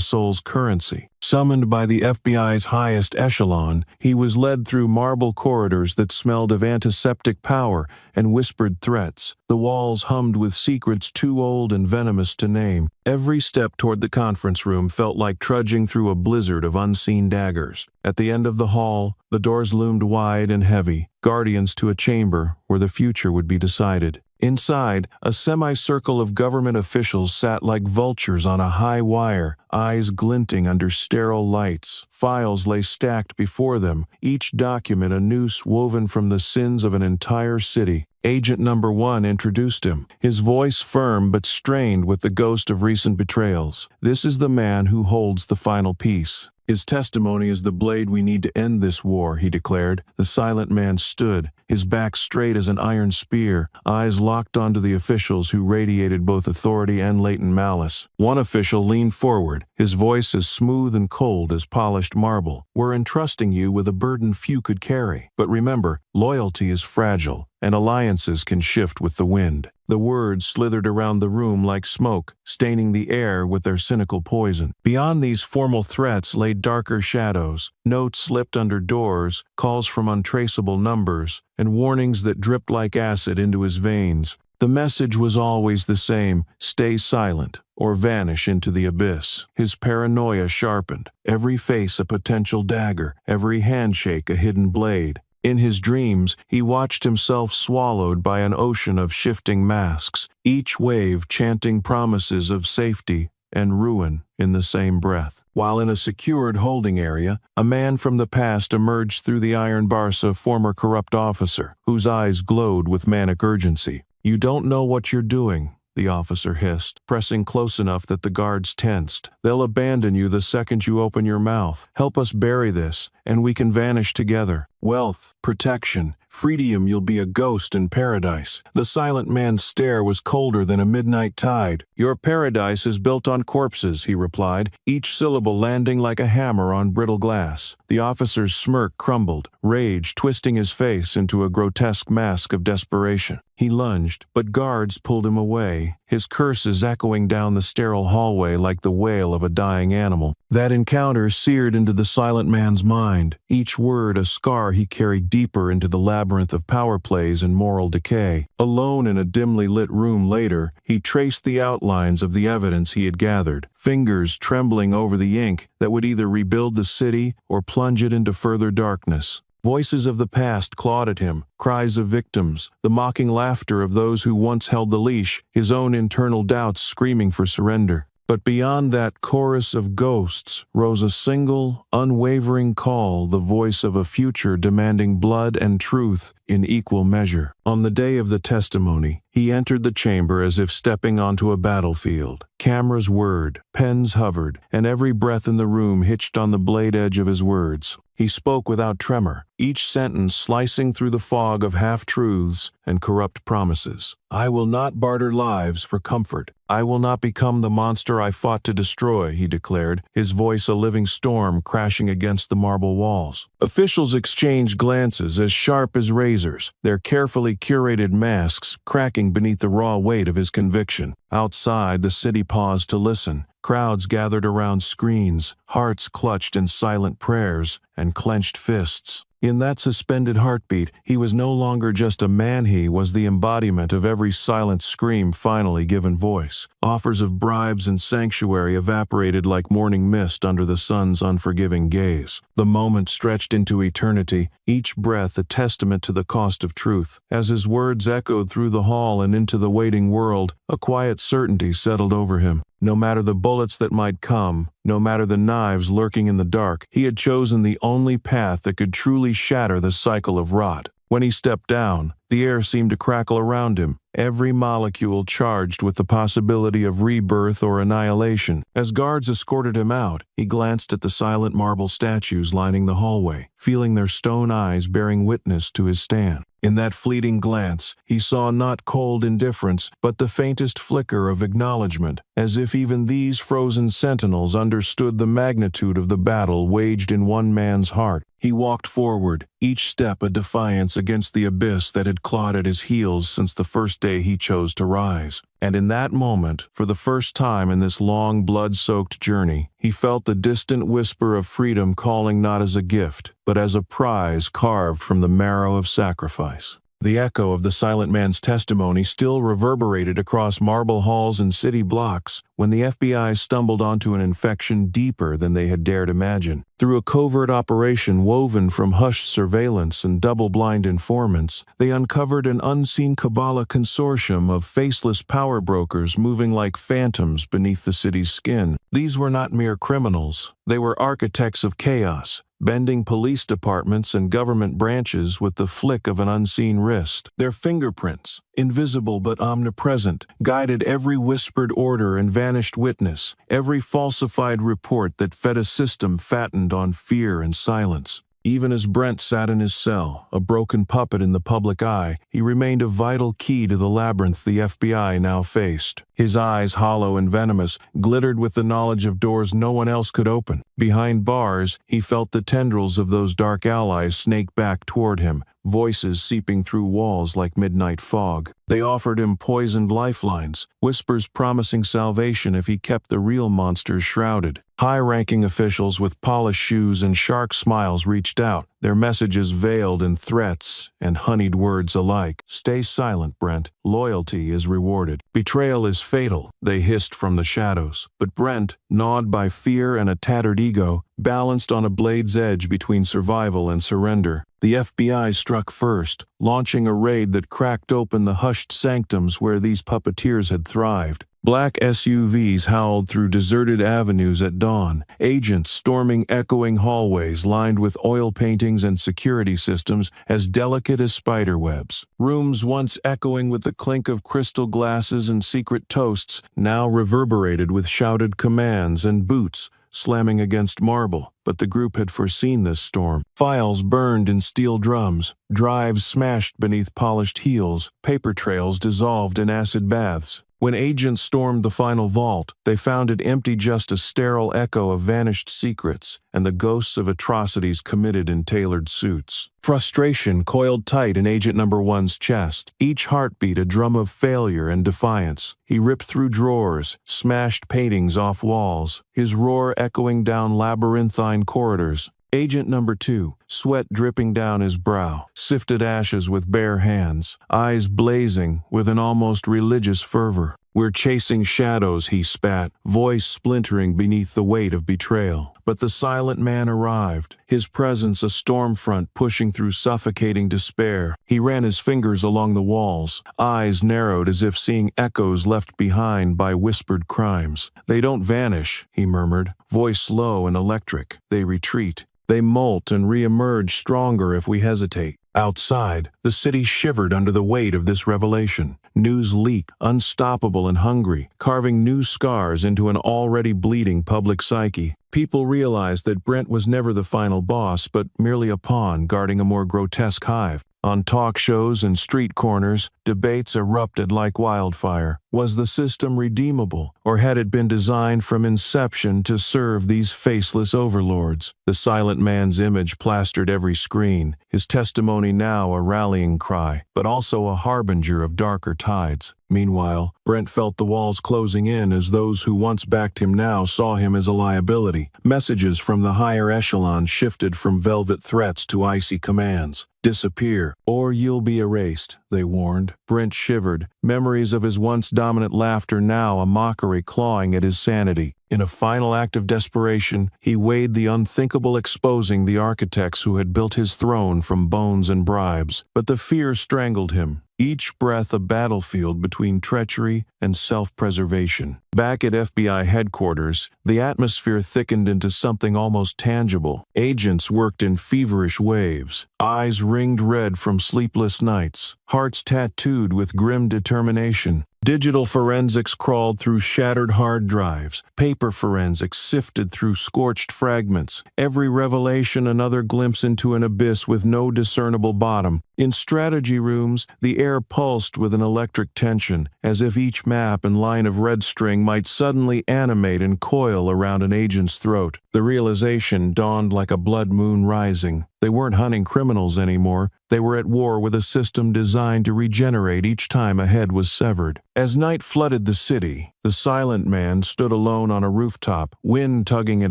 soul's currency. Summoned by the FBI's highest echelon, he was led through marble corridors that smelled of antiseptic power and whispered threats. The walls hummed with secrets too old and venomous to name. Every step toward the conference room felt like trudging through a blizzard of unseen daggers. At the end of the hall, the doors loomed wide and heavy, guardians to a chamber where the future would be decided. Inside, a semicircle of government officials sat like vultures on a high wire, eyes glinting under sterile lights. Files lay stacked before them, each document a noose woven from the sins of an entire city. Agent number 1 introduced him, his voice firm but strained with the ghost of recent betrayals. "This is the man who holds the final piece. His testimony is the blade we need to end this war," he declared. The silent man stood, his back straight as an iron spear, eyes locked onto the officials who radiated both authority and latent malice. One official leaned forward, his voice as smooth and cold as polished marble. "We're entrusting you with a burden few could carry. But remember, loyalty is fragile, and alliances can shift with the wind." The words slithered around the room like smoke, staining the air with their cynical poison. Beyond these formal threats lay darker shadows, notes slipped under doors, calls from untraceable numbers, and warnings that dripped like acid into his veins. The message was always the same: stay silent or vanish into the abyss. His paranoia sharpened, every face a potential dagger, every handshake a hidden blade. In his dreams, he watched himself swallowed by an ocean of shifting masks, each wave chanting promises of safety and ruin in the same breath. While in a secured holding area, a man from the past emerged through the iron bars, a former corrupt officer, whose eyes glowed with manic urgency. "You don't know what you're doing," the officer hissed, pressing close enough that the guards tensed. "They'll abandon you the second you open your mouth. Help us bury this, and we can vanish together. Wealth, protection, freedom, you'll be a ghost in paradise." The silent man's stare was colder than a midnight tide. "Your paradise is built on corpses," he replied, each syllable landing like a hammer on brittle glass. The officer's smirk crumbled, rage twisting his face into a grotesque mask of desperation. He lunged, but guards pulled him away, his curses echoing down the sterile hallway like the wail of a dying animal. That encounter seared into the silent man's mind, each word a scar he carried deeper into the labyrinth of power plays and moral decay. Alone in a dimly lit room later, he traced the outlines of the evidence he had gathered, fingers trembling over the ink that would either rebuild the city or plunge it into further darkness. Voices of the past clawed at him, cries of victims, the mocking laughter of those who once held the leash, his own internal doubts screaming for surrender. But beyond that chorus of ghosts rose a single, unwavering call, the voice of a future demanding blood and truth in equal measure. On the day of the testimony, he entered the chamber as if stepping onto a battlefield. Cameras whirred, pens hovered, and every breath in the room hitched on the blade edge of his words. He spoke without tremor, each sentence slicing through the fog of half-truths and corrupt promises. "I will not barter lives for comfort. I will not become the monster I fought to destroy," he declared, his voice a living storm crashing against the marble walls. Officials exchanged glances as sharp as razors, their carefully curated masks cracking beneath the raw weight of his conviction. Outside, the city paused to listen. Crowds gathered around screens, hearts clutched in silent prayers and clenched fists. In that suspended heartbeat, he was no longer just a man, he was the embodiment of every silent scream finally given voice. Offers of bribes and sanctuary evaporated like morning mist under the sun's unforgiving gaze. The moment stretched into eternity, each breath a testament to the cost of truth. As his words echoed through the hall and into the waiting world, a quiet certainty settled over him. No matter the bullets that might come, no matter the knives lurking in the dark, he had chosen the only path that could truly shatter the cycle of rot. When he stepped down, the air seemed to crackle around him, every molecule charged with the possibility of rebirth or annihilation. As guards escorted him out, he glanced at the silent marble statues lining the hallway, feeling their stone eyes bearing witness to his stand. In that fleeting glance, he saw not cold indifference, but the faintest flicker of acknowledgement, as if even these frozen sentinels understood the magnitude of the battle waged in one man's heart. He walked forward, each step a defiance against the abyss that had clawed at his heels since the first day he chose to rise. And in that moment, for the first time in this long, blood-soaked journey, he felt the distant whisper of freedom calling not as a gift, but as a prize carved from the marrow of sacrifice. The echo of the silent man's testimony still reverberated across marble halls and city blocks when the FBI stumbled onto an infection deeper than they had dared imagine. Through a covert operation woven from hushed surveillance and double-blind informants, they uncovered an unseen Kabbalah consortium of faceless power brokers moving like phantoms beneath the city's skin. These were not mere criminals. They were architects of chaos, bending police departments and government branches with the flick of an unseen wrist. Their fingerprints, invisible but omnipresent, guided every whispered order and vanished witness, every falsified report that fed a system fattened on fear and silence. Even as Brent sat in his cell, a broken puppet in the public eye, he remained a vital key to the labyrinth the FBI now faced. His eyes, hollow and venomous, glittered with the knowledge of doors no one else could open. Behind bars, he felt the tendrils of those dark allies snake back toward him, voices seeping through walls like midnight fog. They offered him poisoned lifelines, whispers promising salvation if he kept the real monsters shrouded. High-ranking officials with polished shoes and shark smiles reached out, their messages veiled in threats and honeyed words alike. "Stay silent, Brent. Loyalty is rewarded. Betrayal is fatal," they hissed from the shadows. But Brent, gnawed by fear and a tattered ego, balanced on a blade's edge between survival and surrender. The FBI struck first, launching a raid that cracked open the hushed sanctums where these puppeteers had thrived. Black SUVs howled through deserted avenues at dawn, agents storming echoing hallways lined with oil paintings and security systems as delicate as spiderwebs. Rooms once echoing with the clink of crystal glasses and secret toasts now reverberated with shouted commands and boots slamming against marble. But the group had foreseen this storm. Files burned in steel drums, drives smashed beneath polished heels, paper trails dissolved in acid baths. When agents stormed the final vault, they found it empty, just a sterile echo of vanished secrets and the ghosts of atrocities committed in tailored suits. Frustration coiled tight in Agent Number One's chest, each heartbeat a drum of failure and defiance. He ripped through drawers, smashed paintings off walls, his roar echoing down labyrinthine corridors. Agent Number Two, sweat dripping down his brow, sifted ashes with bare hands, eyes blazing with an almost religious fervor. "We're chasing shadows," he spat, voice splintering beneath the weight of betrayal. But the silent man arrived, his presence a storm front pushing through suffocating despair. He ran his fingers along the walls, eyes narrowed as if seeing echoes left behind by whispered crimes. "They don't vanish," he murmured, voice low and electric. "They retreat. They molt and re-emerge stronger if we hesitate." Outside, the city shivered under the weight of this revelation. News leaked, unstoppable and hungry, carving new scars into an already bleeding public psyche. People realized that Brent was never the final boss, but merely a pawn guarding a more grotesque hive. On talk shows and street corners, debates erupted like wildfire. Was the system redeemable, or had it been designed from inception to serve these faceless overlords? The silent man's image plastered every screen, his testimony now a rallying cry, but also a harbinger of darker tides. Meanwhile, Brent felt the walls closing in as those who once backed him now saw him as a liability. Messages from the higher echelon shifted from velvet threats to icy commands. "Disappear, or you'll be erased," they warned. Brent shivered, memories of his once dominant laughter now a mockery clawing at his sanity. In a final act of desperation, he weighed the unthinkable, exposing the architects who had built his throne from bones and bribes. But the fear strangled him, each breath a battlefield between treachery and self-preservation. Back at FBI headquarters, the atmosphere thickened into something almost tangible. Agents worked in feverish waves, eyes ringed red from sleepless nights, hearts tattooed with grim determination. Digital forensics crawled through shattered hard drives. Paper forensics sifted through scorched fragments. Every revelation another glimpse into an abyss with no discernible bottom. In strategy rooms, the air pulsed with an electric tension, as if each map and line of red string might suddenly animate and coil around an agent's throat. The realization dawned like a blood moon rising. They weren't hunting criminals anymore. They were at war with a system designed to regenerate each time a head was severed. As night flooded the city, the silent man stood alone on a rooftop, wind tugging at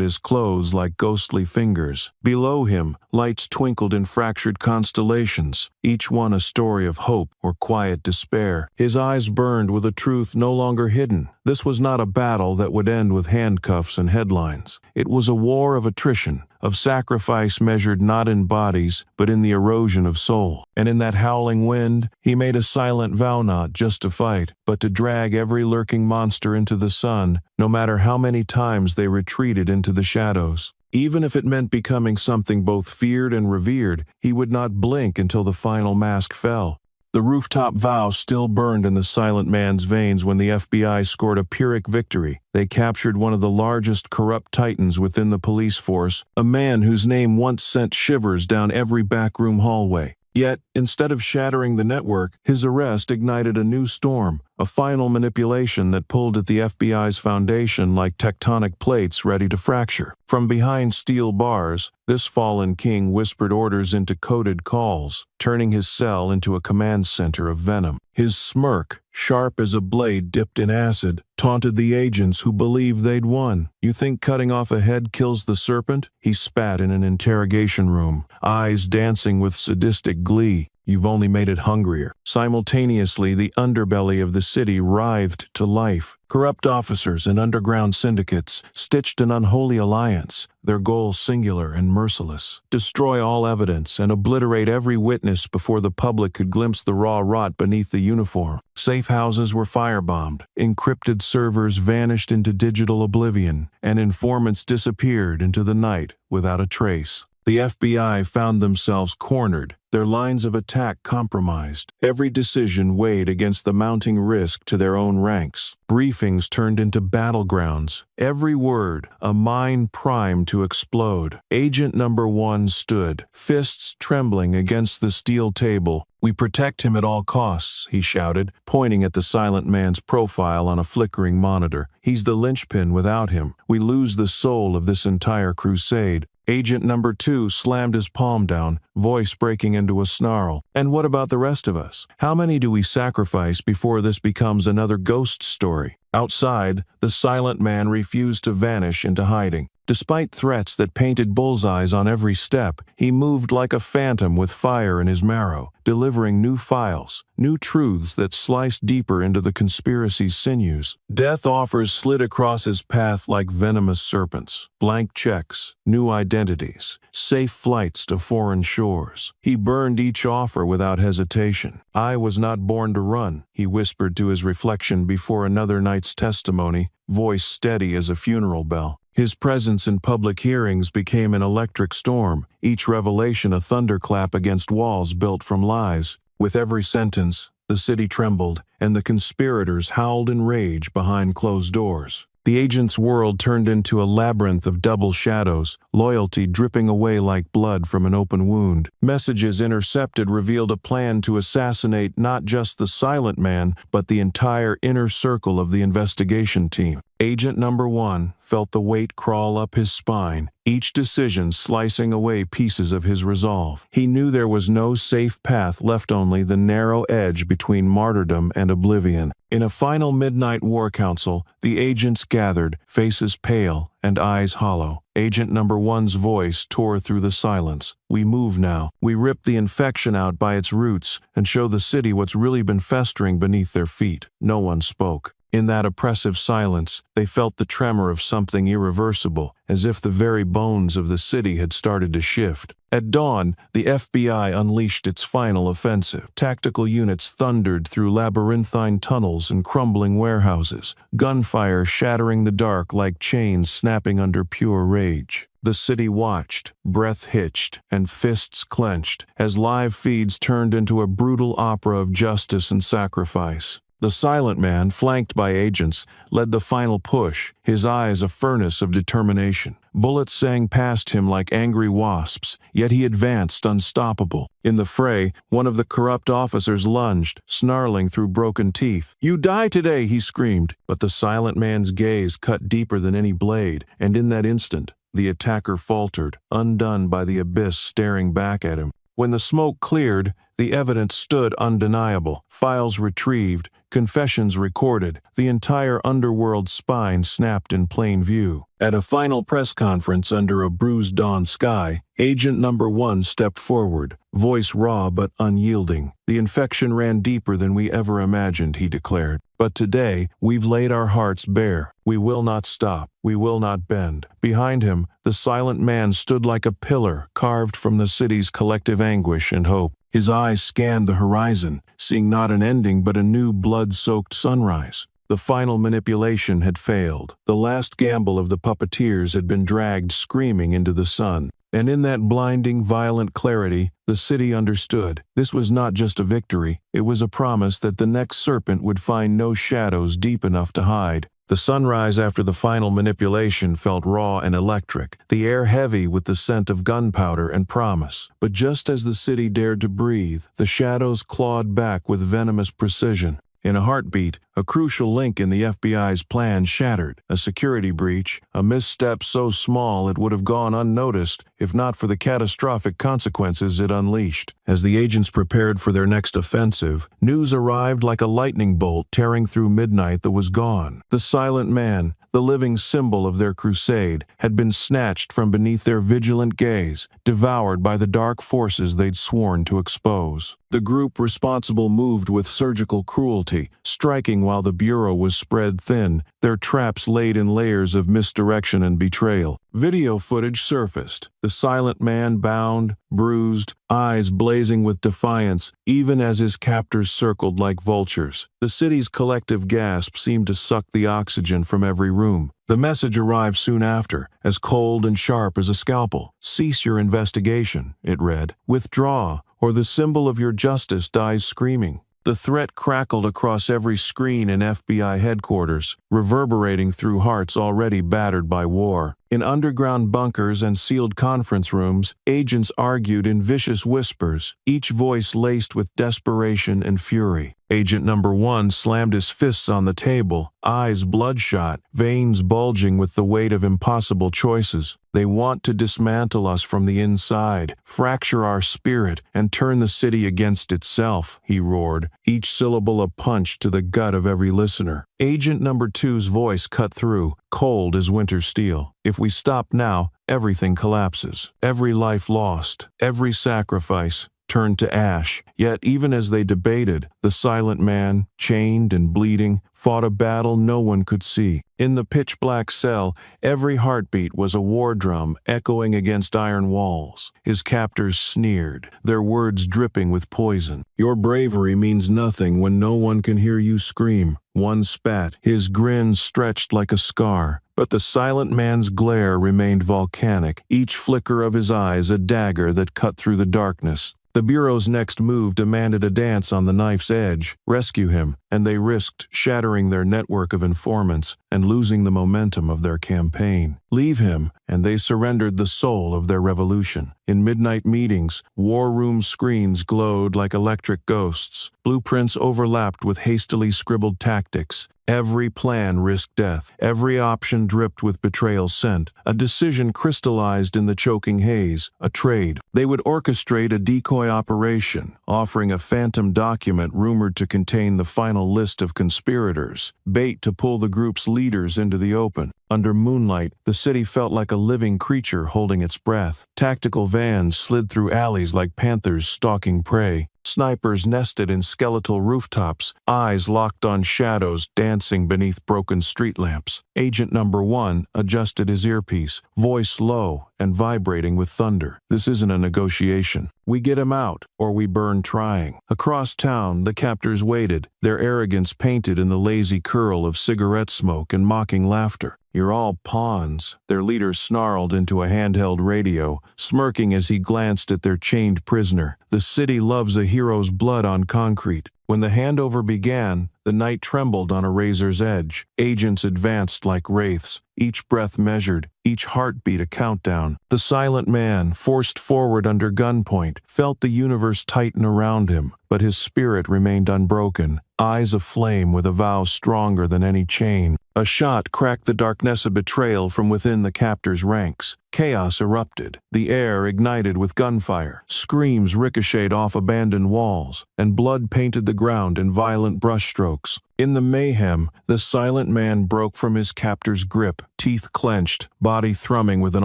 his clothes like ghostly fingers. Below him, lights twinkled in fractured constellations, each one a story of hope or quiet despair. His eyes burned with a truth no longer hidden. This was not a battle that would end with handcuffs and headlines. It was a war of attrition, of sacrifice measured not in bodies, but in the erosion of soul. And in that howling wind, he made a silent vow not just to fight, but to drag every lurking monster into the sun, no matter how many times they retreated into the shadows. Even if it meant becoming something both feared and revered, he would not blink until the final mask fell. The rooftop vow still burned in the silent man's veins when the FBI scored a Pyrrhic victory. They captured one of the largest corrupt titans within the police force, a man whose name once sent shivers down every backroom hallway. Yet, instead of shattering the network, his arrest ignited a new storm, a final manipulation that pulled at the FBI's foundation like tectonic plates ready to fracture. From behind steel bars, this fallen king whispered orders into coded calls, turning his cell into a command center of venom. His smirk, sharp as a blade dipped in acid, taunted the agents who believed they'd won. "You think cutting off a head kills the serpent?" he spat in an interrogation room, eyes dancing with sadistic glee. "You've only made it hungrier." Simultaneously, the underbelly of the city writhed to life. Corrupt officers and underground syndicates stitched an unholy alliance, their goal singular and merciless: destroy all evidence and obliterate every witness before the public could glimpse the raw rot beneath the uniform. Safe houses were firebombed, encrypted servers vanished into digital oblivion, and informants disappeared into the night without a trace. The FBI found themselves cornered, their lines of attack compromised. Every decision weighed against the mounting risk to their own ranks. Briefings turned into battlegrounds, every word a mine primed to explode. Agent number 1 stood, fists trembling against the steel table. "We protect him at all costs," he shouted, pointing at the silent man's profile on a flickering monitor. "He's the linchpin. Without him, we lose the soul of this entire crusade." Agent number 2 slammed his palm down, voice breaking into a snarl. "And what about the rest of us? How many do we sacrifice before this becomes another ghost story?" Outside, the silent man refused to vanish into hiding. Despite threats that painted bullseyes on every step, he moved like a phantom with fire in his marrow, delivering new files, new truths that sliced deeper into the conspiracy's sinews. Death offers slid across his path like venomous serpents, blank checks, new identities, safe flights to foreign shores. He burned each offer without hesitation. "I was not born to run," he whispered to his reflection before another night's testimony, voice steady as a funeral bell. His presence in public hearings became an electric storm, each revelation a thunderclap against walls built from lies. With every sentence, the city trembled, and the conspirators howled in rage behind closed doors. The agent's world turned into a labyrinth of double shadows, loyalty dripping away like blood from an open wound. Messages intercepted revealed a plan to assassinate not just the silent man, but the entire inner circle of the investigation team. Agent number 1 felt the weight crawl up his spine, each decision slicing away pieces of his resolve. He knew there was no safe path left, only the narrow edge between martyrdom and oblivion. In a final midnight war council, the agents gathered, faces pale and eyes hollow. Agent number 1's voice tore through the silence. "We move now. We rip the infection out by its roots and show the city what's really been festering beneath their feet." No one spoke. In that oppressive silence, they felt the tremor of something irreversible, as if the very bones of the city had started to shift. At dawn, the FBI unleashed its final offensive. Tactical units thundered through labyrinthine tunnels and crumbling warehouses, gunfire shattering the dark like chains snapping under pure rage. The city watched, breath hitched, and fists clenched, as live feeds turned into a brutal opera of justice and sacrifice. The silent man, flanked by agents, led the final push, his eyes a furnace of determination. Bullets sang past him like angry wasps, yet he advanced unstoppable. In the fray, one of the corrupt officers lunged, snarling through broken teeth. "You die today," he screamed. But the silent man's gaze cut deeper than any blade, and in that instant, the attacker faltered, undone by the abyss staring back at him. When the smoke cleared, the evidence stood undeniable. Files retrieved, confessions recorded, the entire underworld spine snapped in plain view. At a final press conference under a bruised dawn sky, Agent number 1 stepped forward, voice raw but unyielding. "The infection ran deeper than we ever imagined," he declared. "But today, we've laid our hearts bare. We will not stop. We will not bend." Behind him, the silent man stood like a pillar carved from the city's collective anguish and hope. His eyes scanned the horizon, seeing not an ending but a new blood-soaked sunrise. The final manipulation had failed. The last gamble of the puppeteers had been dragged screaming into the sun. And in that blinding, violent clarity, the city understood. This was not just a victory, it was a promise that the next serpent would find no shadows deep enough to hide. The sunrise after the final manipulation felt raw and electric, the air heavy with the scent of gunpowder and promise. But just as the city dared to breathe, the shadows clawed back with venomous precision. In a heartbeat, a crucial link in the FBI's plan shattered. A security breach, a misstep so small it would have gone unnoticed if not for the catastrophic consequences it unleashed. As the agents prepared for their next offensive, news arrived like a lightning bolt tearing through midnight that was gone. The silent man, the living symbol of their crusade, had been snatched from beneath their vigilant gaze, devoured by the dark forces they'd sworn to expose. The group responsible moved with surgical cruelty, striking while the bureau was spread thin, their traps laid in layers of misdirection and betrayal. Video footage surfaced. The silent man bound, bruised, eyes blazing with defiance, even as his captors circled like vultures. The city's collective gasp seemed to suck the oxygen from every room. The message arrived soon after, as cold and sharp as a scalpel. "Cease your investigation," it read. "Withdraw, or the symbol of your justice dies screaming." The threat crackled across every screen in FBI headquarters, reverberating through hearts already battered by war. In underground bunkers and sealed conference rooms, agents argued in vicious whispers, each voice laced with desperation and fury. Agent number 1 slammed his fists on the table, eyes bloodshot, veins bulging with the weight of impossible choices. They want to dismantle us from the inside, fracture our spirit, and turn the city against itself, he roared, each syllable a punch to the gut of every listener. Agent number 2's voice cut through, cold as winter steel. If we stop now, everything collapses. Every life lost, every sacrifice turned to ash. Yet even as they debated, the silent man, chained and bleeding, fought a battle no one could see. In the pitch-black cell, every heartbeat was a war drum echoing against iron walls. His captors sneered, their words dripping with poison. "Your bravery means nothing when no one can hear you scream." One spat, his grin stretched like a scar. But the silent man's glare remained volcanic, each flicker of his eyes a dagger that cut through the darkness. The Bureau's next move demanded a dance on the knife's edge, rescue him, and they risked shattering their network of informants and losing the momentum of their campaign. Leave him, and they surrendered the soul of their revolution. In midnight meetings, war room screens glowed like electric ghosts. Blueprints overlapped with hastily scribbled tactics. Every plan risked death. Every option dripped with betrayal scent. A decision crystallized in the choking haze. A trade. They would orchestrate a decoy operation, offering a phantom document rumored to contain the final list of conspirators, bait to pull the group's leaders into the open. Under moonlight, the city felt like a living creature holding its breath. Tactical vans slid through alleys like panthers stalking prey. Snipers nested in skeletal rooftops, eyes locked on shadows dancing beneath broken street lamps. Agent number 1 adjusted his earpiece, voice low and vibrating with thunder. "This isn't a negotiation. We get him out, or we burn trying." Across town, the captors waited, their arrogance painted in the lazy curl of cigarette smoke and mocking laughter. "You're all pawns," their leader snarled into a handheld radio, smirking as he glanced at their chained prisoner. "The city loves a hero's blood on concrete." When the handover began, the night trembled on a razor's edge. Agents advanced like wraiths, each breath measured, each heartbeat a countdown. The silent man, forced forward under gunpoint, felt the universe tighten around him, but his spirit remained unbroken, eyes aflame with a vow stronger than any chain. A shot cracked the darkness of betrayal from within the captor's ranks. Chaos erupted, the air ignited with gunfire. Screams ricocheted off abandoned walls, and blood painted the ground in violent brushstrokes. In the mayhem, the silent man broke from his captor's grip, teeth clenched, body thrumming with an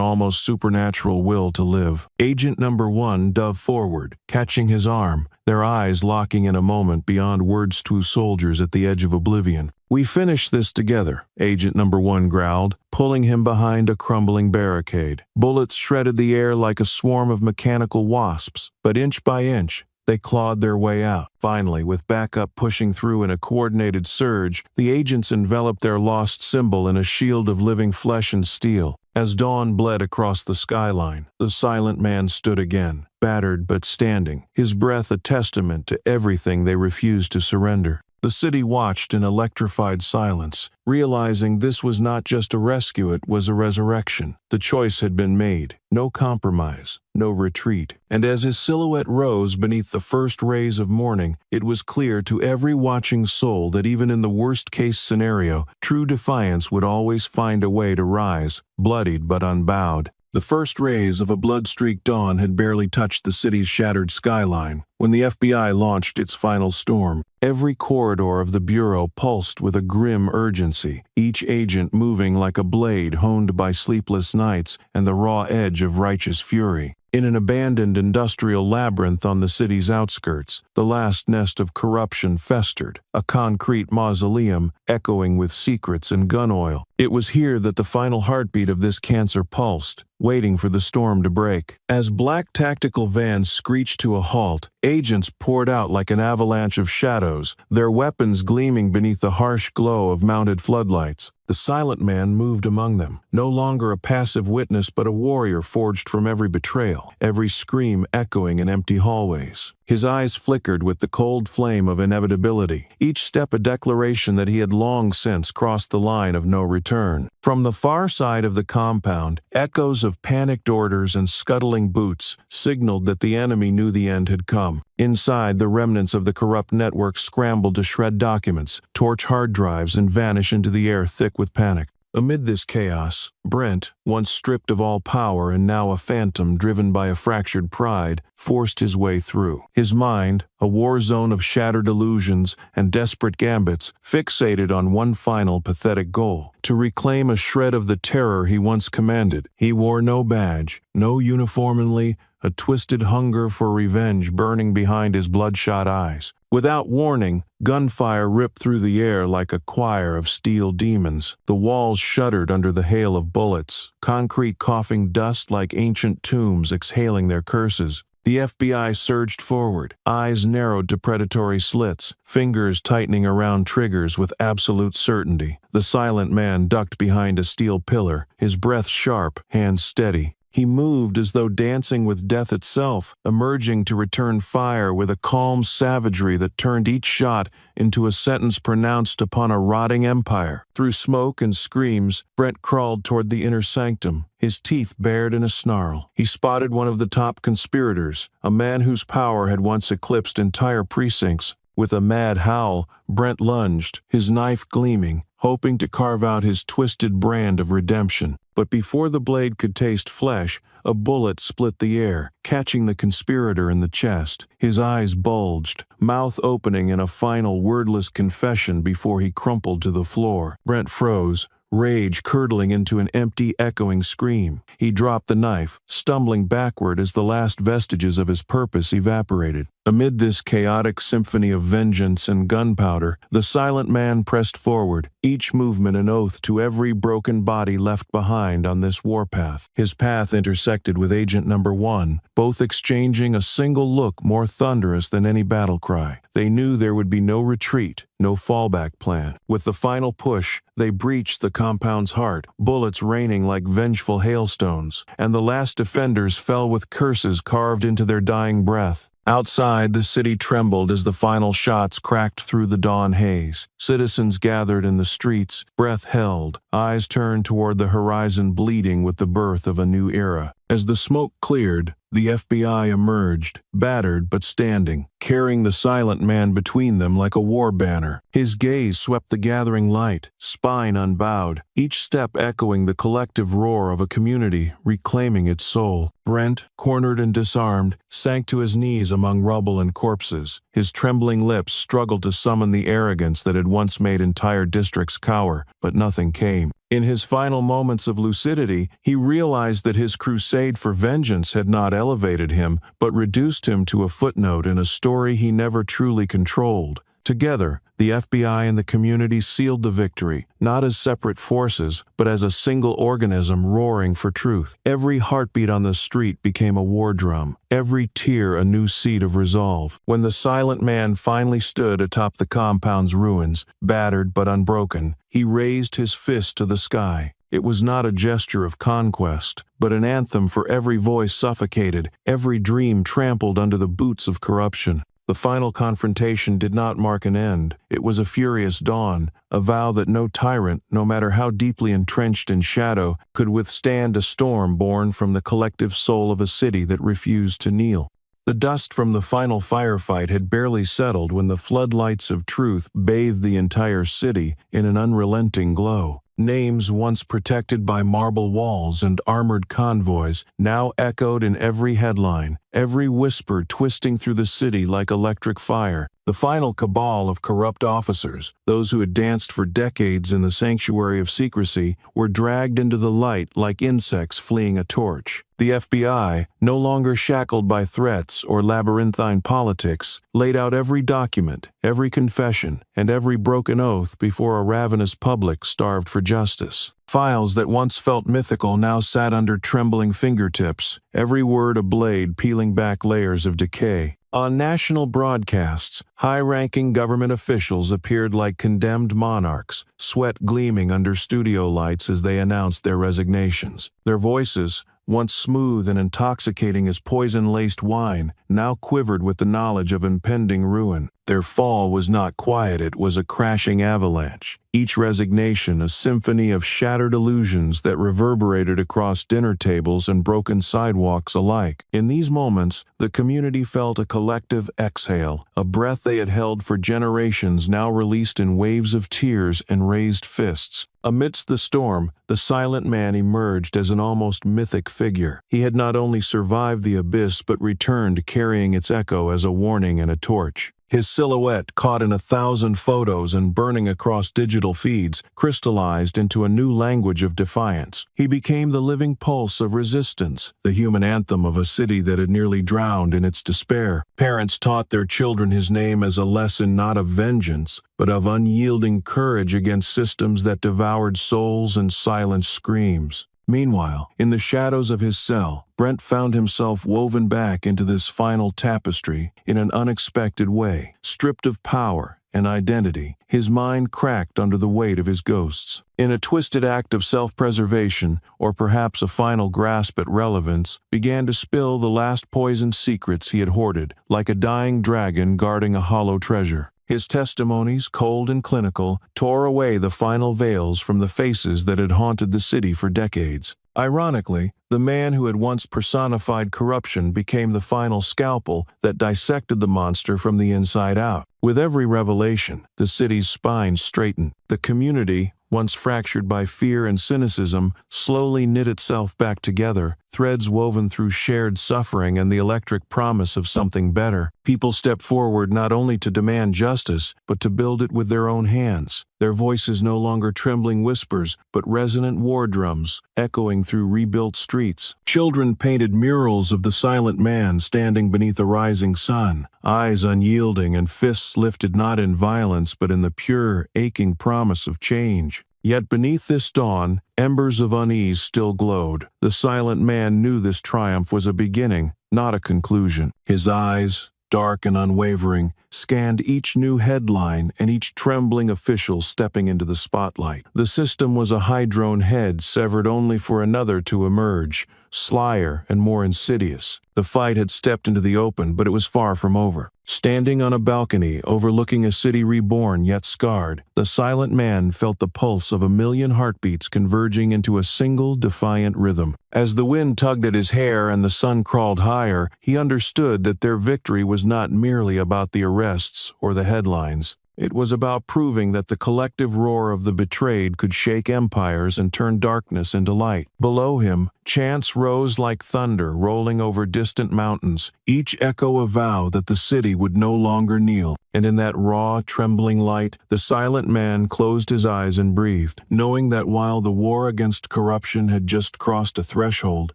almost supernatural will to live. Agent number 1 dove forward, catching his arm, their eyes locking in a moment beyond words to soldiers at the edge of oblivion. "We finish this together," Agent number 1 growled, pulling him behind a crumbling barricade. Bullets shredded the air like a swarm of mechanical wasps, but inch by inch, they clawed their way out. Finally, with backup pushing through in a coordinated surge, the agents enveloped their lost symbol in a shield of living flesh and steel. As dawn bled across the skyline, the silent man stood again, battered but standing, his breath a testament to everything they refused to surrender. The city watched in electrified silence, realizing this was not just a rescue, it was a resurrection. The choice had been made, no compromise, no retreat. And as his silhouette rose beneath the first rays of morning, it was clear to every watching soul that even in the worst-case scenario, true defiance would always find a way to rise, bloodied but unbowed. The first rays of a blood-streaked dawn had barely touched the city's shattered skyline when the FBI launched its final storm. Every corridor of the Bureau pulsed with a grim urgency, each agent moving like a blade honed by sleepless nights and the raw edge of righteous fury. In an abandoned industrial labyrinth on the city's outskirts, the last nest of corruption festered, a concrete mausoleum echoing with secrets and gun oil. It was here that the final heartbeat of this cancer pulsed, waiting for the storm to break. As black tactical vans screeched to a halt, agents poured out like an avalanche of shadows, their weapons gleaming beneath the harsh glow of mounted floodlights. The silent man moved among them, no longer a passive witness but a warrior forged from every betrayal, every scream echoing in empty hallways. His eyes flickered with the cold flame of inevitability, each step a declaration that he had long since crossed the line of no return. From the far side of the compound, echoes of panicked orders and scuttling boots signaled that the enemy knew the end had come. Inside, the remnants of the corrupt network scrambled to shred documents, torch hard drives, and vanish into the air thick with panic. Amid this chaos, Brent, once stripped of all power and now a phantom driven by a fractured pride, forced his way through. His mind, a war zone of shattered illusions and desperate gambits, fixated on one final pathetic goal: to reclaim a shred of the terror he once commanded. He wore no badge, no uniform, only a twisted hunger for revenge burning behind his bloodshot eyes. Without warning, gunfire ripped through the air like a choir of steel demons. The walls shuddered under the hail of bullets, concrete coughing dust like ancient tombs exhaling their curses. The FBI surged forward, eyes narrowed to predatory slits, fingers tightening around triggers with absolute certainty. The silent man ducked behind a steel pillar, his breath sharp, hands steady. He moved as though dancing with death itself, emerging to return fire with a calm savagery that turned each shot into a sentence pronounced upon a rotting empire. Through smoke and screams, Brent crawled toward the inner sanctum, his teeth bared in a snarl. He spotted one of the top conspirators, a man whose power had once eclipsed entire precincts. With a mad howl, Brent lunged, his knife gleaming, hoping to carve out his twisted brand of redemption. But before the blade could taste flesh, a bullet split the air, catching the conspirator in the chest. His eyes bulged, mouth opening in a final wordless confession before he crumpled to the floor. Brent froze, rage curdling into an empty, echoing scream. He dropped the knife, stumbling backward as the last vestiges of his purpose evaporated. Amid this chaotic symphony of vengeance and gunpowder, the silent man pressed forward, each movement an oath to every broken body left behind on this warpath. His path intersected with Agent Number 1, both exchanging a single look more thunderous than any battle cry. They knew there would be no retreat, no fallback plan. With the final push, they breached the compound's heart, bullets raining like vengeful hailstones, and the last defenders fell with curses carved into their dying breath. Outside, the city trembled as the final shots cracked through the dawn haze. Citizens gathered in the streets, breath held, eyes turned toward the horizon, bleeding with the birth of a new era. As the smoke cleared, the FBI emerged, battered but standing, carrying the silent man between them like a war banner. His gaze swept the gathering light, spine unbowed, each step echoing the collective roar of a community reclaiming its soul. Brent, cornered and disarmed, sank to his knees among rubble and corpses. His trembling lips struggled to summon the arrogance that had once made entire districts cower, but nothing came. In his final moments of lucidity, he realized that his crusade for vengeance had not elevated him, but reduced him to a footnote in a story he never truly controlled. Together, the FBI and the community sealed the victory, not as separate forces, but as a single organism roaring for truth. Every heartbeat on the street became a war drum, every tear a new seed of resolve. When the silent man finally stood atop the compound's ruins, battered but unbroken, he raised his fist to the sky. It was not a gesture of conquest, but an anthem for every voice suffocated, every dream trampled under the boots of corruption. The final confrontation did not mark an end. It was a furious dawn, a vow that no tyrant, no matter how deeply entrenched in shadow, could withstand a storm born from the collective soul of a city that refused to kneel. The dust from the final firefight had barely settled when the floodlights of truth bathed the entire city in an unrelenting glow. Names once protected by marble walls and armored convoys now echoed in every headline, every whisper twisting through the city like electric fire. The final cabal of corrupt officers, those who had danced for decades in the sanctuary of secrecy, were dragged into the light like insects fleeing a torch. The FBI, no longer shackled by threats or labyrinthine politics, laid out every document, every confession, and every broken oath before a ravenous public starved for justice. Files that once felt mythical now sat under trembling fingertips, every word a blade peeling back layers of decay. On national broadcasts, high-ranking government officials appeared like condemned monarchs, sweat gleaming under studio lights as they announced their resignations. Their voices, once smooth and intoxicating as poison-laced wine, now quivered with the knowledge of impending ruin. Their fall was not quiet, it was a crashing avalanche. Each resignation a symphony of shattered illusions that reverberated across dinner tables and broken sidewalks alike. In these moments, the community felt a collective exhale, a breath they had held for generations now released in waves of tears and raised fists. Amidst the storm, the silent man emerged as an almost mythic figure. He had not only survived the abyss but returned carrying its echo as a warning and a torch. His silhouette, caught in 1,000 photos and burning across digital feeds, crystallized into a new language of defiance. He became the living pulse of resistance, the human anthem of a city that had nearly drowned in its despair. Parents taught their children his name as a lesson not of vengeance, but of unyielding courage against systems that devoured souls and silenced screams. Meanwhile, in the shadows of his cell, Brent found himself woven back into this final tapestry in an unexpected way. Stripped of power and identity, his mind cracked under the weight of his ghosts. In a twisted act of self-preservation, or perhaps a final grasp at relevance, began to spill the last poisoned secrets he had hoarded, like a dying dragon guarding a hollow treasure. His testimonies, cold and clinical, tore away the final veils from the faces that had haunted the city for decades. Ironically, the man who had once personified corruption became the final scalpel that dissected the monster from the inside out. With every revelation, the city's spine straightened. The community, once fractured by fear and cynicism, slowly knit itself back together, threads woven through shared suffering and the electric promise of something better. People stepped forward not only to demand justice, but to build it with their own hands. Their voices no longer trembling whispers, but resonant war drums, echoing through rebuilt streets. Children painted murals of the silent man standing beneath a rising sun, eyes unyielding and fists lifted not in violence but in the pure, aching promise of change. Yet beneath this dawn, embers of unease still glowed. The silent man knew this triumph was a beginning, not a conclusion. His eyes, dark and unwavering, scanned each new headline and each trembling official stepping into the spotlight. The system was a hydrone head severed only for another to emerge, slyer and more insidious. The fight had stepped into the open, but it was far from over. Standing on a balcony overlooking a city reborn yet scarred, the silent man felt the pulse of 1,000,000 heartbeats converging into a single defiant rhythm. As the wind tugged at his hair and the sun crawled higher, he understood that their victory was not merely about the arrests or the headlines. It was about proving that the collective roar of the betrayed could shake empires and turn darkness into light. Below him, chants rose like thunder rolling over distant mountains, each echo a vow that the city would no longer kneel. And in that raw, trembling light, the silent man closed his eyes and breathed, knowing that while the war against corruption had just crossed a threshold,